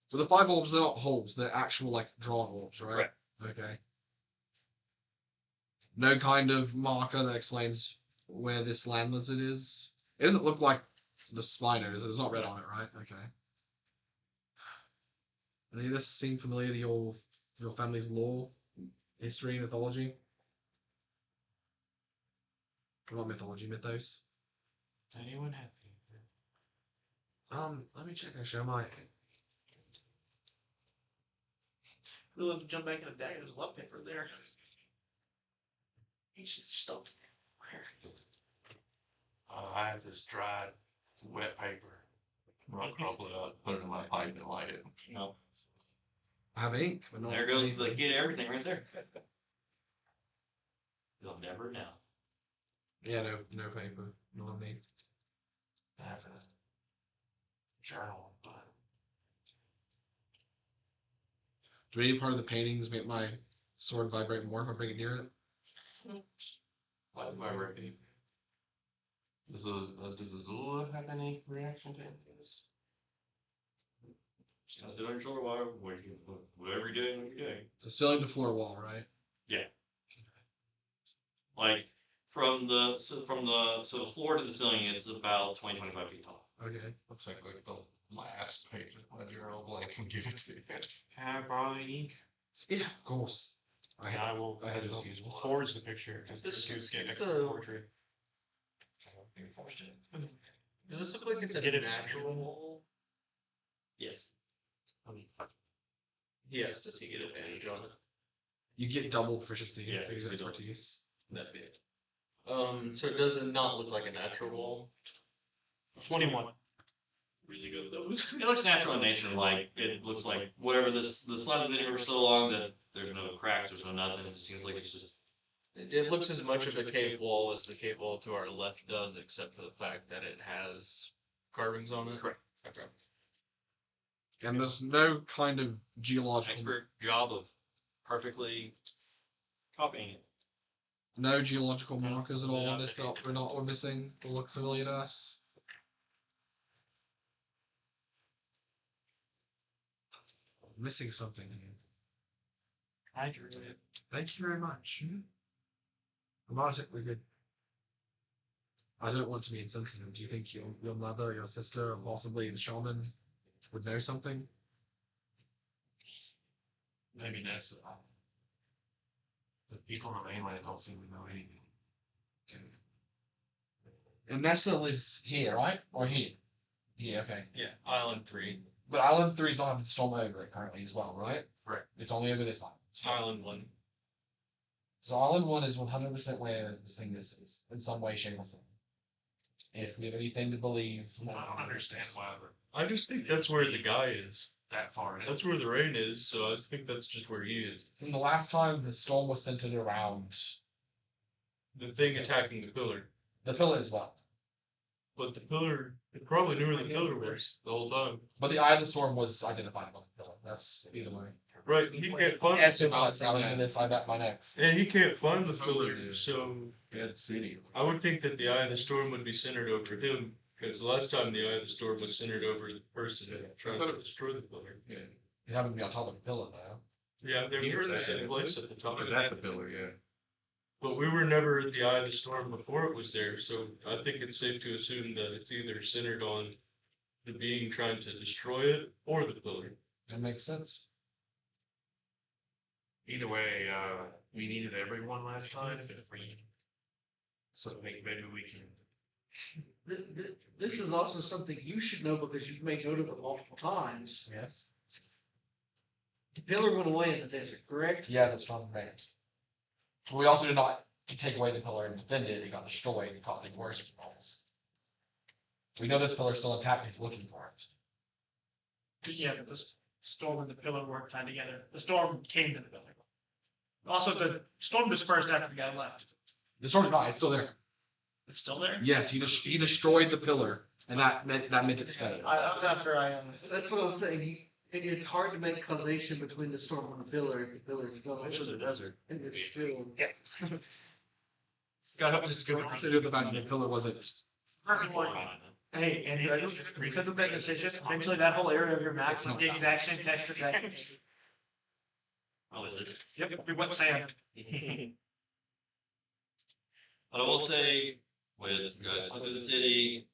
So the 5 orbs, they're not holes, they're actual drawn orbs, right? Right. Okay. No kind of marker that explains where this land lizard is. It doesn't look like the spino, it's not red on it, right? Okay. Any of this seem familiar to your family's lore, history, mythology? Not mythology, mythos. Anyone have Let me check actually, I might. We'll have to jump back in a day. There's a love paper there. He's just stuffed. I have this dried Wet paper. I'll crumple it up, put it in my pipe and light it. No. I have ink, but not There goes the anything. key to everything right there. You'll never know. Yeah, no paper. Not on me. I have a journal, but Do any part of the paintings make my sword vibrate more if I bring it near it? Why do I repeat? Does Azula have any reaction to any of this? I sit on your shoulder while whatever you're doing, what you're doing. It's a ceiling to floor wall, right? Like from the the floor to the ceiling, it's about 20-25 feet tall. Okay. I'll take like the last page of my journal blank and give it to you. Can I borrow the ink? Yeah, of course. I And had I will I had just to use one. forge the picture because This- this get next so- to the portrait. Does this look like it's Get a it. natural? Yes. Yes, does he get advantage on it? You get double proficiency. Yeah, so use you don't. expertise. That'd be it. So does it not look like a natural wall? 21. Really good though. It looks natural in nature. Like it looks like whatever the slab has been here for so long that there's no cracks, there's no nothing. It just seems like it's just It looks as much of a cave wall as the cave wall to our left does, except for the fact that it has carvings on it. Correct. Okay. And there's no kind of geological expert job of perfectly copying it. no geological markers at all on this that we're missing or look familiar to us. Missing something here. I drew it. Thank you very much. I'm automatically good. I don't want to be insensitive. Do you think your mother, your sister, or possibly the shaman would know something? maybe that's the people on the mainland don't seem to know anything. Okay. And Nessa lives here, right? Or here? Yeah, okay. Yeah, Island 3. But Island 3's not having the storm over it currently as well, right? Correct. It's only over this island. Island 1. So Island 1 is 100% where this thing is in some way, shape, or form. If we have anything to believe. I don't understand why I just think that's where the guy is. that far in. That's where the rain is, so I think that's just where he is. From the last time, the storm was centered around The thing attacking the pillar. the pillar as well. But the pillar, it probably knew where the pillar was the whole time. But the eye of the storm was identified above the pillar. That's either way. Right, he can't find Yes, the if pillar. I sound into this, I bet my next. And he can't find the pillar, so Dead City. I would think that the eye of the storm would be centered over him, because the last time the eye of the storm was centered over the person trying to destroy the pillar. Yeah. You haven't been on top of the pillar though. Yeah, they were in the same place at the top. Was at the pillar, yeah. But we were never at the eye of the storm before it was there, so I think it's safe to assume that it's either centered on the being trying to destroy it or the pillar. That makes sense. Either way, we needed everyone last time. If we, so maybe we can. This is also something you should know because you've made note of it multiple times. Yes. The pillar went away in the desert, correct? Yeah, that's from the remained. We also did not take away the pillar and defend it. It got destroyed, causing worse results. We know this pillar is still intact if you're looking for it. Yeah, but the storm and the pillar weren't tied together. The storm came to the pillar. Also, the storm dispersed after the guy left. The sword is not, it's still there. It's still there? Yes, he destroyed the pillar, and that meant it stayed. I was after I That's what I'm saying. It's hard to make causation between the storm and the pillar. If the pillar is gone. Especially the desert. And it's still. Scott, just go consider the fact that the pillar wasn't. Hey, and because of that decision, eventually that whole area of your map is the exact same texture that. Oh, is it? Yep, we went sand. But I will say, with you guys going to the city,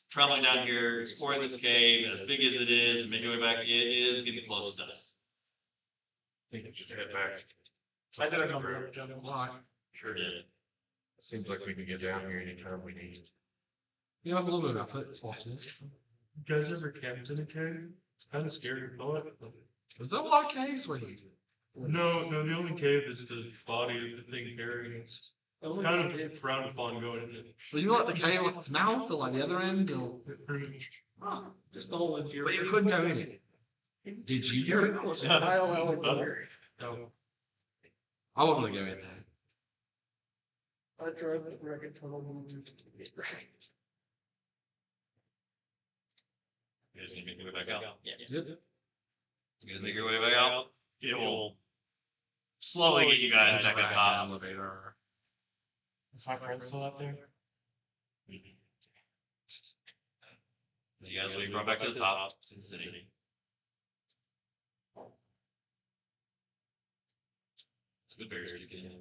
traveling down here, exploring this cave, as big as it is, and making your way back, it is getting close to dusk. Head back. I did a number of jungle. Sure did. Seems like we can get down here anytime we need. You have a little bit of effort, it's possible. You guys ever camped in a cave? It's kind of scary to thought. Was there a lot of caves where you? No, the only cave is the body of the thing carrying us. It It's kind of frowned upon going in. Well, you like the cave with its mouth or like the other end? Or... Just the whole interior. But you couldn't go in it. Did you do it? No. I wasn't gonna go in there. I drove it record tunnel. You guys gonna make your way back out? Yeah. Yep. You guys make your way back out. It will slowly get you guys back up top. Elevator. Is my friend still up there? You guys will be brought back to the top to the city. It's good barriers to get in.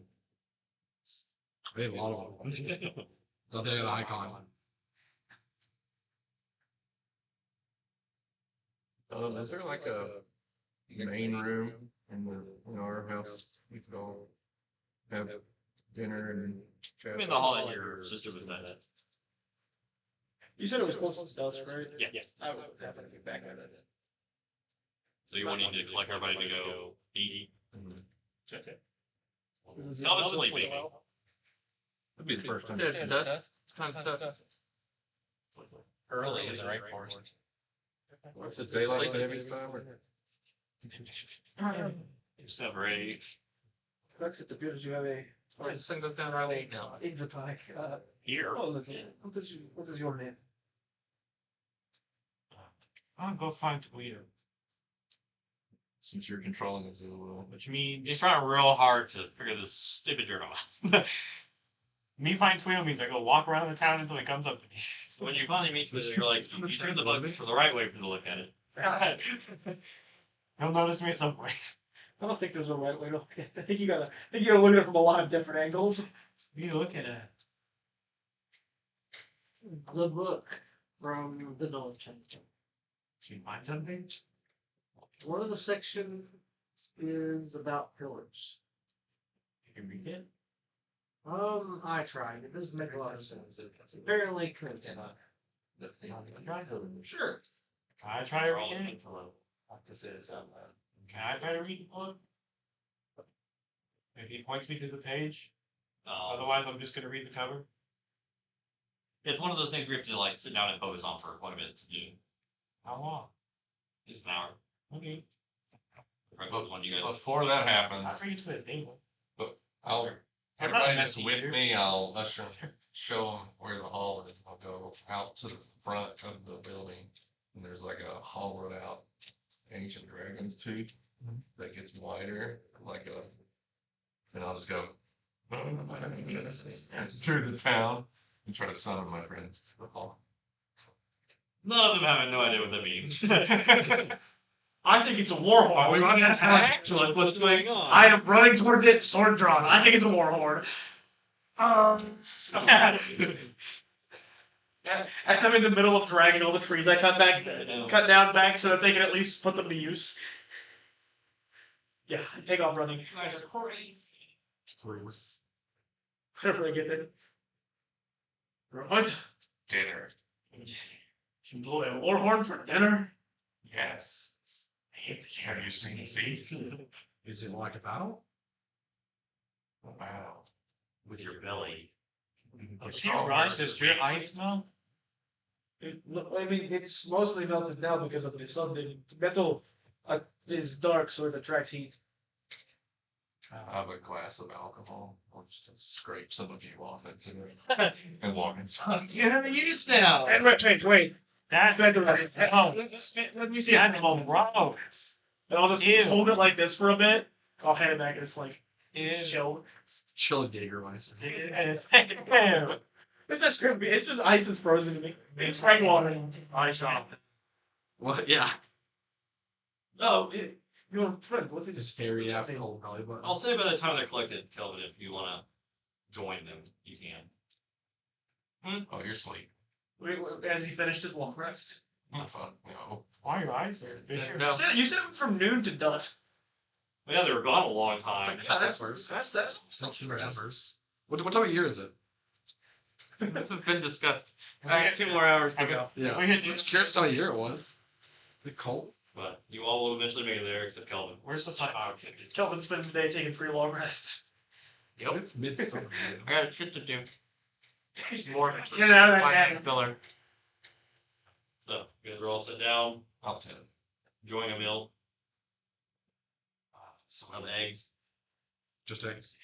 We have a lot of them. Don't they have an icon? Is there like a main room in our house? We could all have dinner and chat. I'm in the hall that your sister was at. You said it was close to dusk, right? Yeah. I would definitely think back at it. So you're wanting to collect everybody to go eat? Okay. Kelvin's sleeping. That'd be the first time. Yeah, it's dusk. It's kind of dusk. Early is the right force. What's the daylight savings time? Separate. Crux, it appears you have a The sun goes down early now. draconic. Here. What is your name? I'll go find Tawhito. Since you're controlling the zoo, Which means He's trying real hard to figure this stupid journal out. me find Tawhito means I go walk around the town until he comes up to me. So when you finally meet with it, you're like, you turn the book for the right way for to look at it. He'll notice me at some point. I don't think there's a right way to look at it. I think you gotta look at it from a lot of different angles. What are you looking at? The book from the Knowledge Center. Can you find something? One of the sections is about pillars. You can read it. I tried. It doesn't make a lot of sense. It's apparently couldn't. Sure. Can I try to read it? Can I try to read the book? If he points me to the page, otherwise I'm just gonna read the cover. It's one of those things we have to like sit down and focus on for quite a bit to do. How long? Just an hour. Okay. Right, one you guys. before that happens, I'll bring you to the table. I'll I'm not everybody that's messy with either. me, I'll show them where the hall is. I'll go out to the front of the building, and there's like a hollowed out ancient dragon's tooth that gets wider, like and I'll just go through the town and try to summon my friends to the hall. None of them have no idea what that means. I think it's a war horn. Are we running attack? So like, what's going on? I am running towards it, sword drawn. I think it's a war horn. As I'm in the middle of dragging all the trees I cut down back so that they can at least put them to use. Yeah, I take off running. You guys are crazy. Whenever I get there. What? Dinner. You blow a war horn for dinner? Yes. I hate the Have you seen the seeds? Is it like a battle? Wow. With your belly. Does your ice smell? I mean, it's mostly melted now because of the sun. The metal is dark, so it attracts heat. I have a glass of alcohol. I'll just scrape some of you off into it and walk inside. You have a use now. And wait. That's Let me see. that's gross. And I'll just Ew. hold it like this for a bit. I'll hand it back, and it's like Ew. chilled. Chill Jägermeister. Ew. It's just crispy. It's just ice that's frozen to me. It's spring water. Ice off. What? Yeah. Oh, your friend. What's it? Just hairy ass cold belly button. I'll say by the time they're collected, Kelvin, if you want to join them, you can. Oh, you're asleep. Wait, as he finished his long rest. Oh, fuck, no. Why are your eyes there? Bigger? No. You said it went from noon to dusk. Well, yeah, they were gone a long time. That's Since November's. What time of year is it? This has been discussed. I have 2 more hours to go. Yeah. We hit- I'm just curious what time of year it was. Is it cold? But you all will eventually make it there, except Kelvin. Where's the sun? Oh, Kelvin spent the day taking 3 long rests. Yep. It's midsummer. I got shit to do. More Get out of that Find cabin. that filler. So you guys are all sit down, I'll tell. enjoying a meal. Some of the eggs. Just eggs.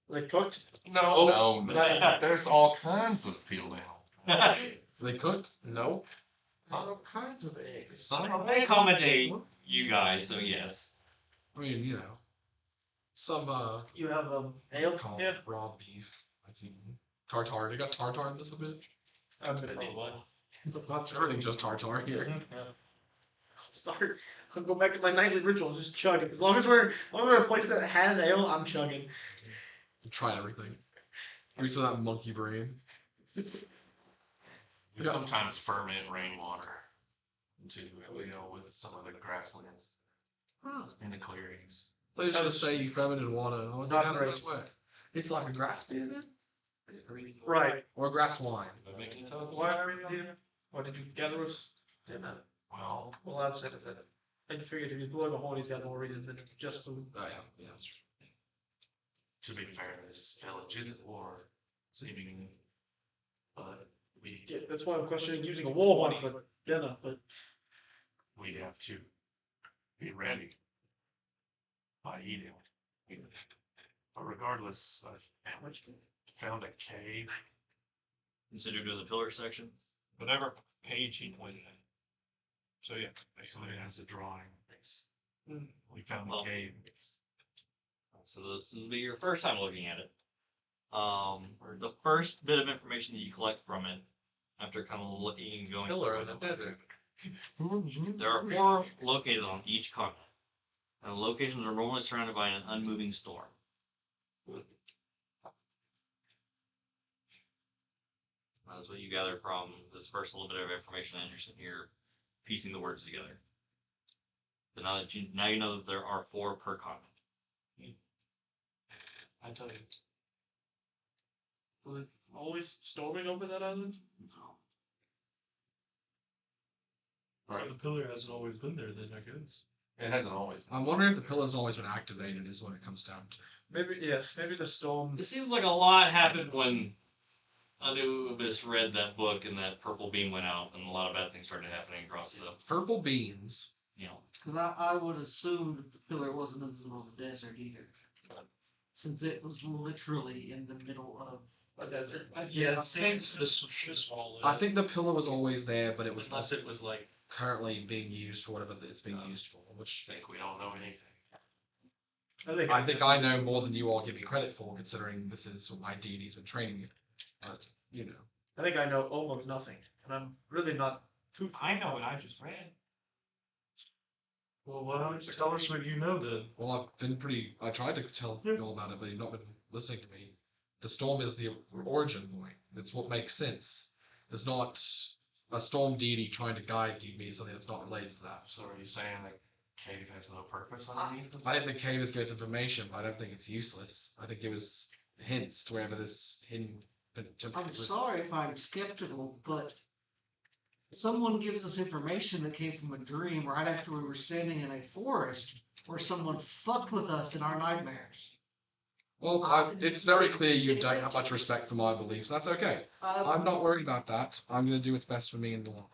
Like cooked? No, no, no. there's all kinds of peeled out. Are they cooked? No. All kinds of eggs. They accommodate you guys, so yes. I mean, you know, some You have what's ale? it called? Yeah. Raw beef. That's even tartar. They got tartar in this a bit. Everything's just tartar here. Start. I'll go back to my nightly ritual. Just chug it. As long as we're in a place that has ale, I'm chugging. Try everything. Give me some of that monkey brain. We sometimes ferment rainwater to with some of the grasslands in the clearings. Please just say you fermented water. I was Not like, how great. does that work? It's like a grass beer then? Right. Or a grass wine. Why are we here? What did you gather us? Well, Well, I'm saying that. I figured if he's blowing a horn, he's got more reason than just food. Oh yeah, yeah, that's true. to be fair, this village is at war, seemingly. But Yeah, that's why I'm questioning using a wall horn for dinner, but we have to be ready by eating. But regardless, I've found a cave. Consider doing the pillar section. Whatever page he pointed at. So yeah, basically it has a drawing. We found Well, a cave. So this will be your first time looking at it. The first bit of information that you collect from it, after kind of looking and going Pillar through in the it, desert. there are 4 located on each continent. And the locations are normally surrounded by an unmoving storm. That's what you gather from this first little bit of information, and you're sitting here piecing the words together. But now you know that there are 4 per continent. I tell you. Was it always storming over that island? Right. The pillar hasn't always been there then, I guess. It hasn't always been. I'm wondering if the pillar's always been activated is what it comes down to. Maybe yes. Maybe the storm. It seems like a lot happened when Anubis read that book and that purple beam went out, and a lot of bad things started happening across the, Purple beans. you know. Because I would assume that the pillar wasn't in the middle of the desert either. Since it was literally in the middle of A desert. Yeah, Since this was just all I think the pillar was always there, but it was unless not it was like, currently being used for whatever it's being used for. Which I think we don't know anything. I think I know more than you all give me credit for, considering this is what my deity's been training me. But, you know. I think I know almost nothing, and I'm really not too. I know what I just read. well, why don't you tell us what you know then? Well, I tried to tell you all about it, but you've not been listening to me. The storm is the origin point. It's what makes sense. There's not a storm deity trying to guide you me to something that's not related to that. So are you saying the cave has no purpose underneath it? I think the cave gives information, but I don't think it's useless. I think it was hints to wherever this hidden. I'm sorry if I'm skeptical, but someone gives us information that came from a dream right after we were standing in a forest where someone fucked with us in our nightmares. Well, it's very clear you don't have much respect for my beliefs. That's okay. I'm not worried about that. I'm going to do what's best for me in the long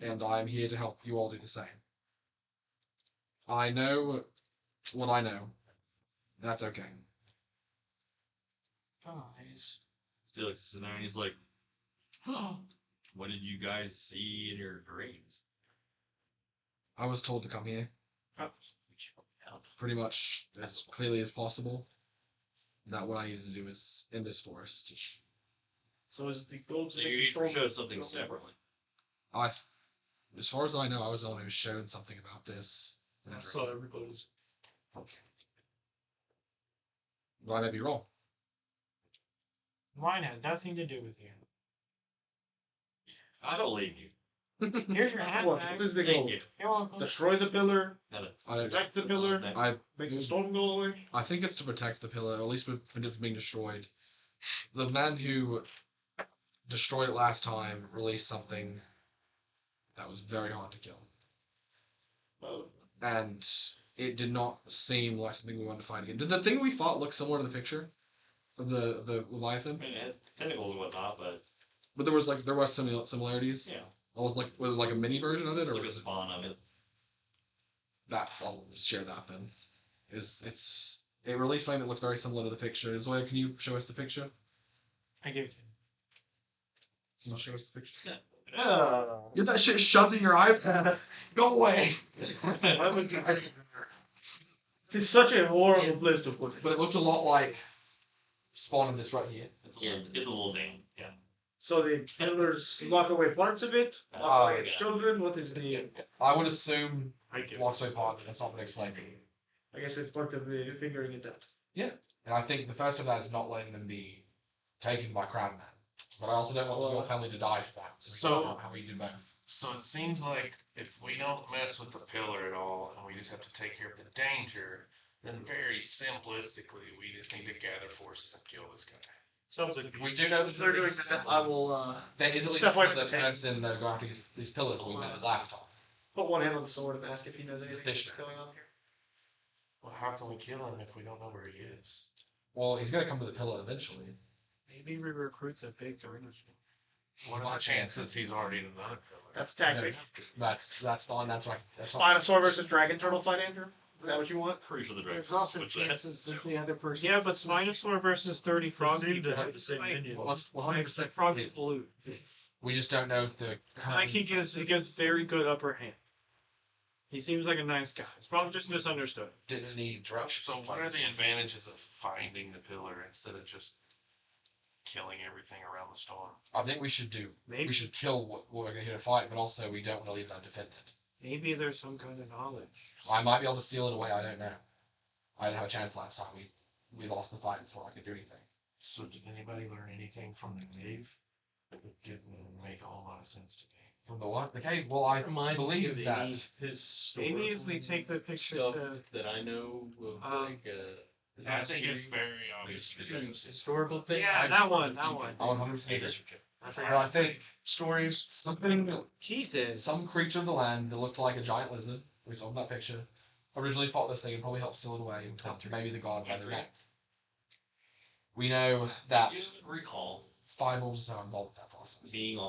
run. And I'm here to help you all do the same. I know what I know. That's okay. Guys. Felix is sitting there and he's like, what did you guys see in your dreams? I was told to come here. Pretty much as clearly as possible. That what I needed to do is in this forest. So is the goal to So make you the storm? showed something separately. As far as I know, I was the one who was shown something about this. In a I dream. saw everybody's. But I may be wrong. Mine had nothing to do with you. I believe you. Here's your hat What? back. What is the Thank goal? you. You're welcome. Destroy the pillar. That is- I don't. Protect the pillar. I Make the storm go away. I think it's to protect the pillar, or at least prevent it from being destroyed. The man who destroyed it last time released something that was very hard to kill. Oh, And it did not seem like something we wanted to fight again. Did the thing we fought look similar to the picture? The Leviathan. I mean, it had tentacles and whatnot, but But there was similarities. yeah, Was it like a mini version of it, it's or like a was it spawn of it. that? I'll share that then. It released something that looks very similar to the picture. Zoya, can you show us the picture? I give it to you. Can you show us the picture? Uh, Get that shit shoved in your iPad. Go away. It is such a horrible place to put it. But it looked a lot like Spawn of this right here. It's a little damn. Yeah. So the pillars lock away parts of it, lock away its children. What is the? I would assume I give locks away part. That's not been explained. I guess it's part of the figuring it out. And I think the first of that is not letting them be taken by Crabman. But I also don't want your family to die for that. So, we don't know how we do both. So it seems like if we don't mess with the pillar at all, and we just have to take care of the danger, then very simplistically, we just need to gather forces and kill this guy. Sounds like We do know that They're doing that. I will there is at least step away one from of the those tank. person that are going after these pillars that we met last time. put one hand on the sword and ask if he knows anything Fish that's going on here. Well, how can we kill him if we don't know where he is? Well, he's going to come to the pillar eventually. Maybe we recruit the big arena. What are the chances he's already in another pillar? That's tactic. That's fine. That's right. That's Spinosaur versus Dragon Turtle fight, Andrew? Is that what you want? Pretty sure the dragon. There's also Which they had. chances that the other person. Yeah, but Spinosaur versus 30 frog seem to people. have the same minions. Well, 100% Frog Yes. people loot. we just don't know if the. Like he gives very good upper hand. He seems like a nice guy. He's probably just misunderstood. Didn't need drugs. So what are the advantages of finding the pillar instead of just killing everything around the storm? I think we should do. Maybe We should kill what we're going to here to fight, but also we don't want to leave it undefended. maybe there's some kind of knowledge. I might be able to seal it away. I don't know. I didn't have a chance last time. We lost the fight before I could do anything. So did anybody learn anything from the cave? It didn't make a whole lot of sense to me. From the what? The cave? Well, I Remind me believe of that. any historical Maybe if we take the picture stuff to that I know of, like I think it's very obvious. historical thing. Yeah, that one. I 100% I But I think Stories. something, Jesus. some creature of the land that looked like a giant lizard, we saw in that picture, originally fought this thing and probably helped seal it away. Maybe the gods, I don't know. We know that You recall 5 wolves are involved with that process. being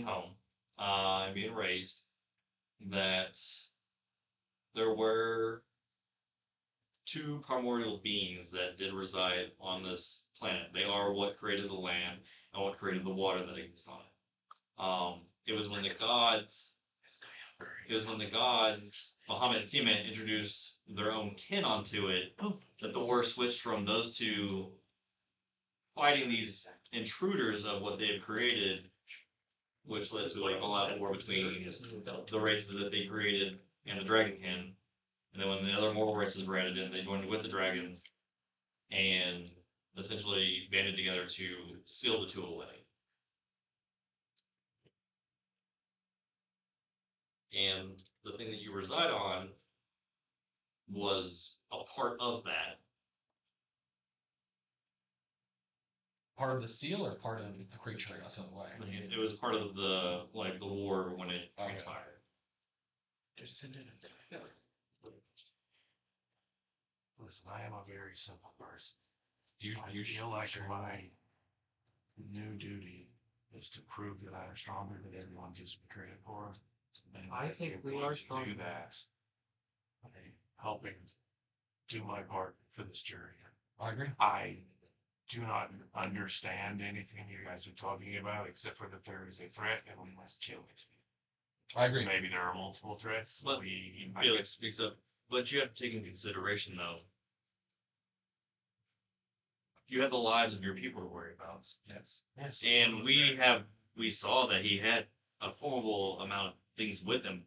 home, and being raised, that there were two primordial beings that did reside on this planet. They are what created the land and what created the water that exists on it. It was when the gods, Bahamut and Tiamat, introduced their own kin onto it, that the war switched from those two fighting these intruders of what they have created, which led to like a lot of war between the races that they created and the Dragonkin. And then when the other mortal races were added in, they joined with the dragons and essentially banded together to seal the two away. And the thing that you reside on was a part of that. Part of the seal or part of the creature that got sealed away? It was part of the war when it transpired. Listen, I am a very simple person. I feel like my new duty is to prove that I am stronger than everyone gives me credit for. And I think we going are to stronger. do that by helping do my part for this jury. I agree. I do not understand anything you guys are talking about, except for that there is a threat and we must kill it. I agree. Maybe there are multiple threats. But Felix speaks up, but you have to take into consideration though. You have the lives of your people to worry about. Yes. Yes. And we saw that he had a formidable amount of things with him.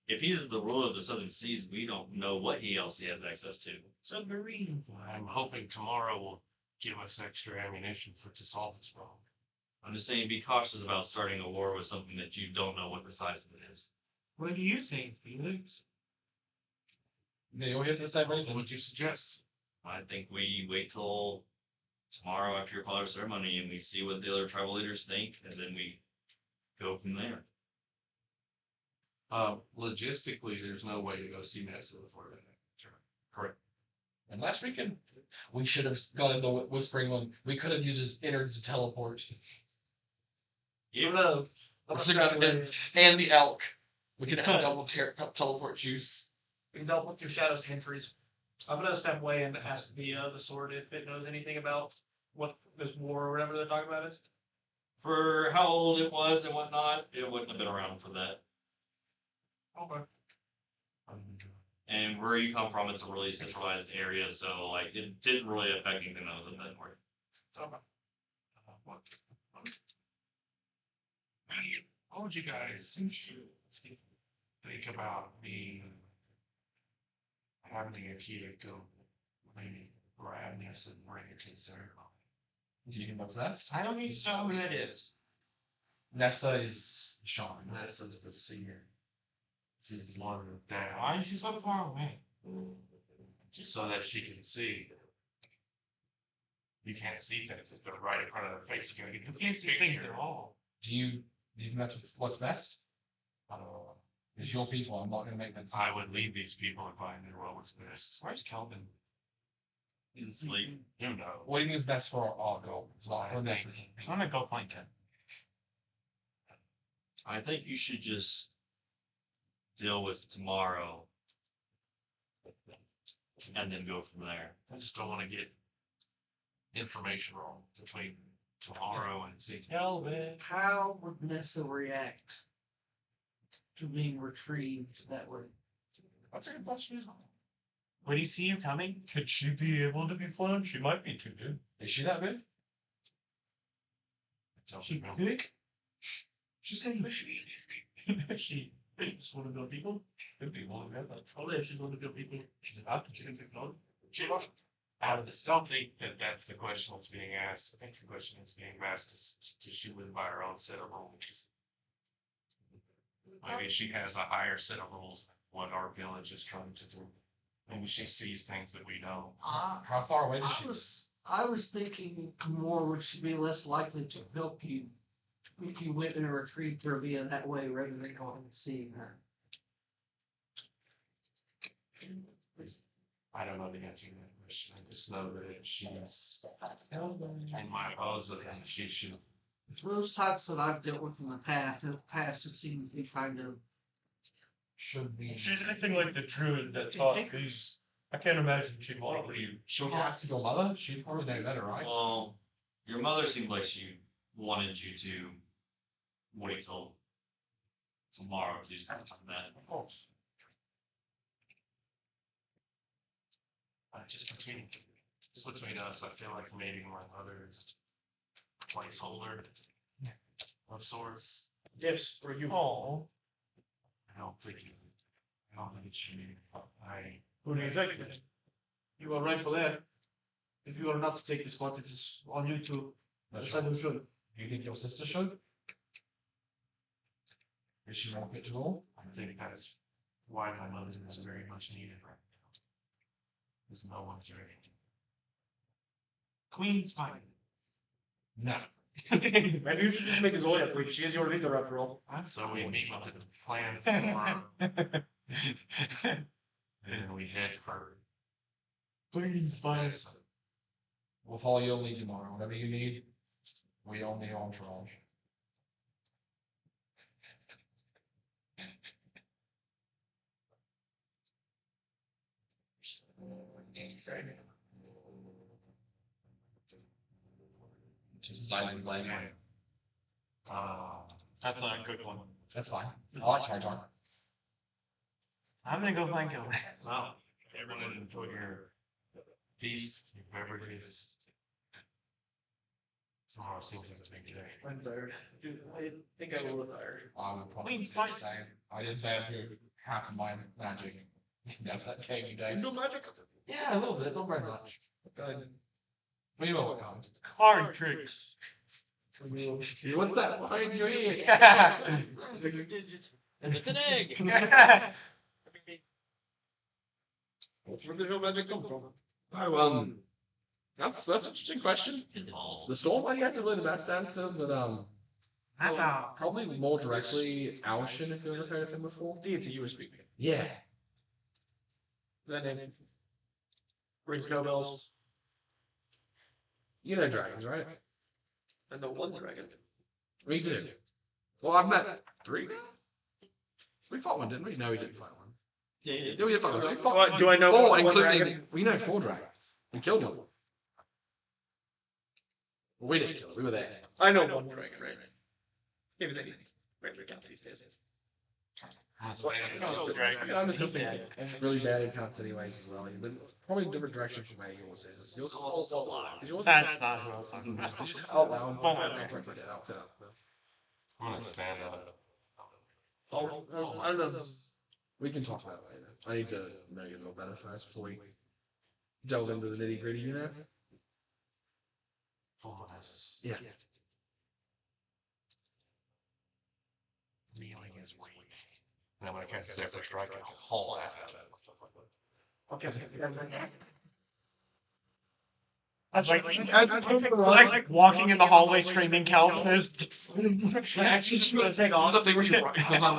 If he's the ruler of the Southern Seas, we don't know what else he has access to. Submarine. I'm hoping tomorrow will give us extra ammunition to solve this problem. I'm just saying, be cautious about starting a war with something that you don't know what the size of it is. What do you think, Felix? You'll hear the same What reason. would you suggest? I think we wait till tomorrow after your father's ceremony and we see what the other tribal leaders think, and then we go from there. Logistically, there's no way to go see Mesa before that. Correct. Unless we should have gone in the whispering one. We could have used his innards to teleport. You We should have got him and the elk. We could have double teleport juice. We can dealt with your shadows entries. I'm gonna step away and ask the sword if it knows anything about what this war or whatever they're talking about is. For how old it was and whatnot, it wouldn't have been around for that. Okay. And where you come from, it's a really centralized area, so like it didn't really affect anything that was in that part. Okay. What would you guys think about me having a kid go maybe grab Nessa and bring her to the ceremony? Do you think that's best? I don't need to know who that is. Nessa is Sean. Nessa's the seer. She's the one that Why is she so far away? just so that she can see. You can't see things if they're right in front of her face. You're gonna get the You can't see things at all. Do you think that's what's best? It's your people. I'm not going to make that decision. I would lead these people if I knew what was best. Where's Kelvin? He's asleep. You know. What do you think is best for our goal? I'm gonna go find Ken. I think you should just deal with tomorrow and then go from there. I just don't want to get information wrong between tomorrow and see. Kelvin. How would Nessa react to being retrieved that way? That's a good question. Would he see you coming? Could she be able to be flown? She might be too big. Is she that big? She big? She's gonna be she just one of the people. Could be one of them. Probably if she's one of the people. She's about to. She can be flown. I would still think that that's the question that's being asked. I think the question that's being asked is, does she live by her own set of rules? Maybe she has a higher set of rules than what our village is trying to do. Maybe she sees things that we don't. How far away does she? I was thinking more would she be less likely to help you if you went and retrieved her via that way rather than going and seeing her. I don't know the answer to that question. I just know that she's in my opposite and she should. Those types that I've dealt with in the past have seemed to be kind of. Should be. She's anything like the druid that taught these. I can't imagine she'd want to leave. She'll ask your mother. She'd probably know better, right? Well, your mother seemed like she wanted you to wait till tomorrow to do something like that. Of course. Just between us, I feel like maybe my mother's placeholder of sorts. Yes, or you. Oh. I don't think it should be. Who do you think? You are right for that. If you are not to take the spot, it is on you to decide who should. Do you think your sister should? Is she more fit to rule? I think that's why my mother is very much needed right now. Because no one's ready. Queen's fine. No. Maybe you should just make Zoya free. She is your leader after all. So we meet with the plan tomorrow. And then we head for. Queen's fine. We'll follow your lead tomorrow. Whatever you need, we own the entourage. Silence lane. That's not a good one. That's fine. I like Tar Tar. I'm gonna go find Kelvin. Well, everyone enjoy your feast, your beverages. Tomorrow seems like a big day. I'm tired. Dude, I think I will retire. I would probably Queen's do the fine. same. I did bad through half of my magic. That gaming day. No magic? Yeah, a little bit, not very much. Good. What do you want, Colin? Card tricks. What's that behind your ear? It's an egg. Where does your magic come from? Oh, that's an interesting question. The storm might have to really the best answer, but probably more directly Alshin if you've ever heard of him before. Deity you were speaking. Yeah. That name. Rings no bells. You know dragons, right? And the one dragon. Me too. Well, I've met 3 now? We fought one, didn't we? No, we didn't fight one. Yeah, Yeah, we did fight one. So we fought Do I know 4, one including... dragon? We know 4 dragons. We killed one. Well, we didn't kill it. We were there. I know one dragon, right? Maybe they regular counts these days. I'm just hoping it's really bad in cuts anyways as well. But probably a different direction from where yours is. Yours is also yours That's not who I was talking about. Did you just out loud? Well, I'm gonna stand up. We can talk about it later. I need to know you a little better first before we delve into the nitty gritty, you know? Fulminus. Yeah. Kneeling is weak. And I'm gonna cast Zephyr Strike and haul ass out of it. Okay. Like walking in the hallway screaming Kelvin is Actually, just gonna take off. Something where you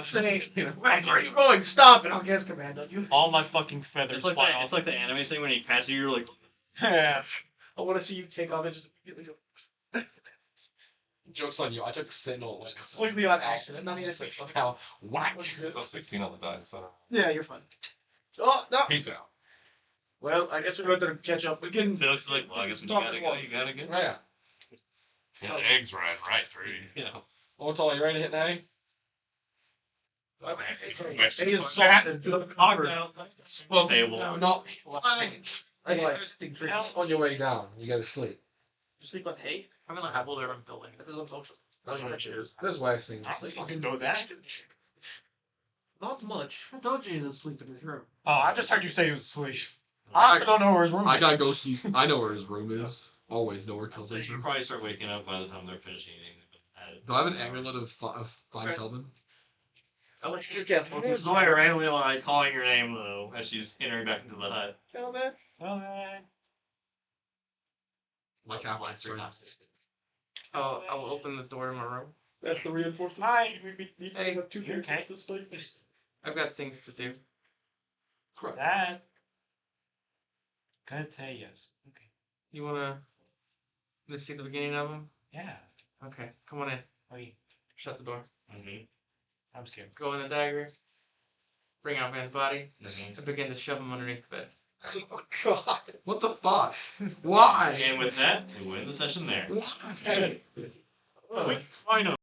Say, where are you going? Stop! And I'll cast command on you. all my fucking feathers It's like fly that. off. It's like the anime thing when he passes you, you're like, Yeah. I want to see you take off and just immediately go. Joke's on you. I took Sentinel just Completely on accident. Not even just like somehow whack. It's a 16 on the dice, so. Yeah, you're fine. Oh, no! Peace out. Well, I guess we're going to catch up. We can. Felix is like, well, I guess when you gotta go, you gotta go. Yeah. Yeah, the eggs ran right through you. Yeah. Ortall, you ready to hit Natty? Any of the salt and fill up the cogger. Well, table. No, not. On your way down, you go to sleep. Sleep on hay? I'm gonna have all their own building. That doesn't social. That's what it is. There's worse things to sleep. Fucking know that. Not much. I told you he's asleep in his room. Oh, I just heard you say he was asleep. I don't know where his room I is. gotta go see. I know where his room is. Always know where I'll say Kelvin's you room. probably start waking up by the time they're finishing eating. Do I have an amulet of Find Kelvin? I like your cast. Zoya randomly like calling your name though as she's entering back into the hut. Kelvin. Like how I say. I'll open the door to my room. That's the reinforcement. Hi. Hey, Two you okay? this way. I've got things to do. Dad. Good say yes. Okay. You wanna let's see the beginning of them? Yeah. Okay, come on in. Wait. Shut the door. Mm-hmm. I'm scared. Go in the dagger. Bring out Van's body. Mm-hmm. And begin to shove him underneath the bed. Oh, God. What the fuck? Why? And with that, we win the session there. Wait, why not?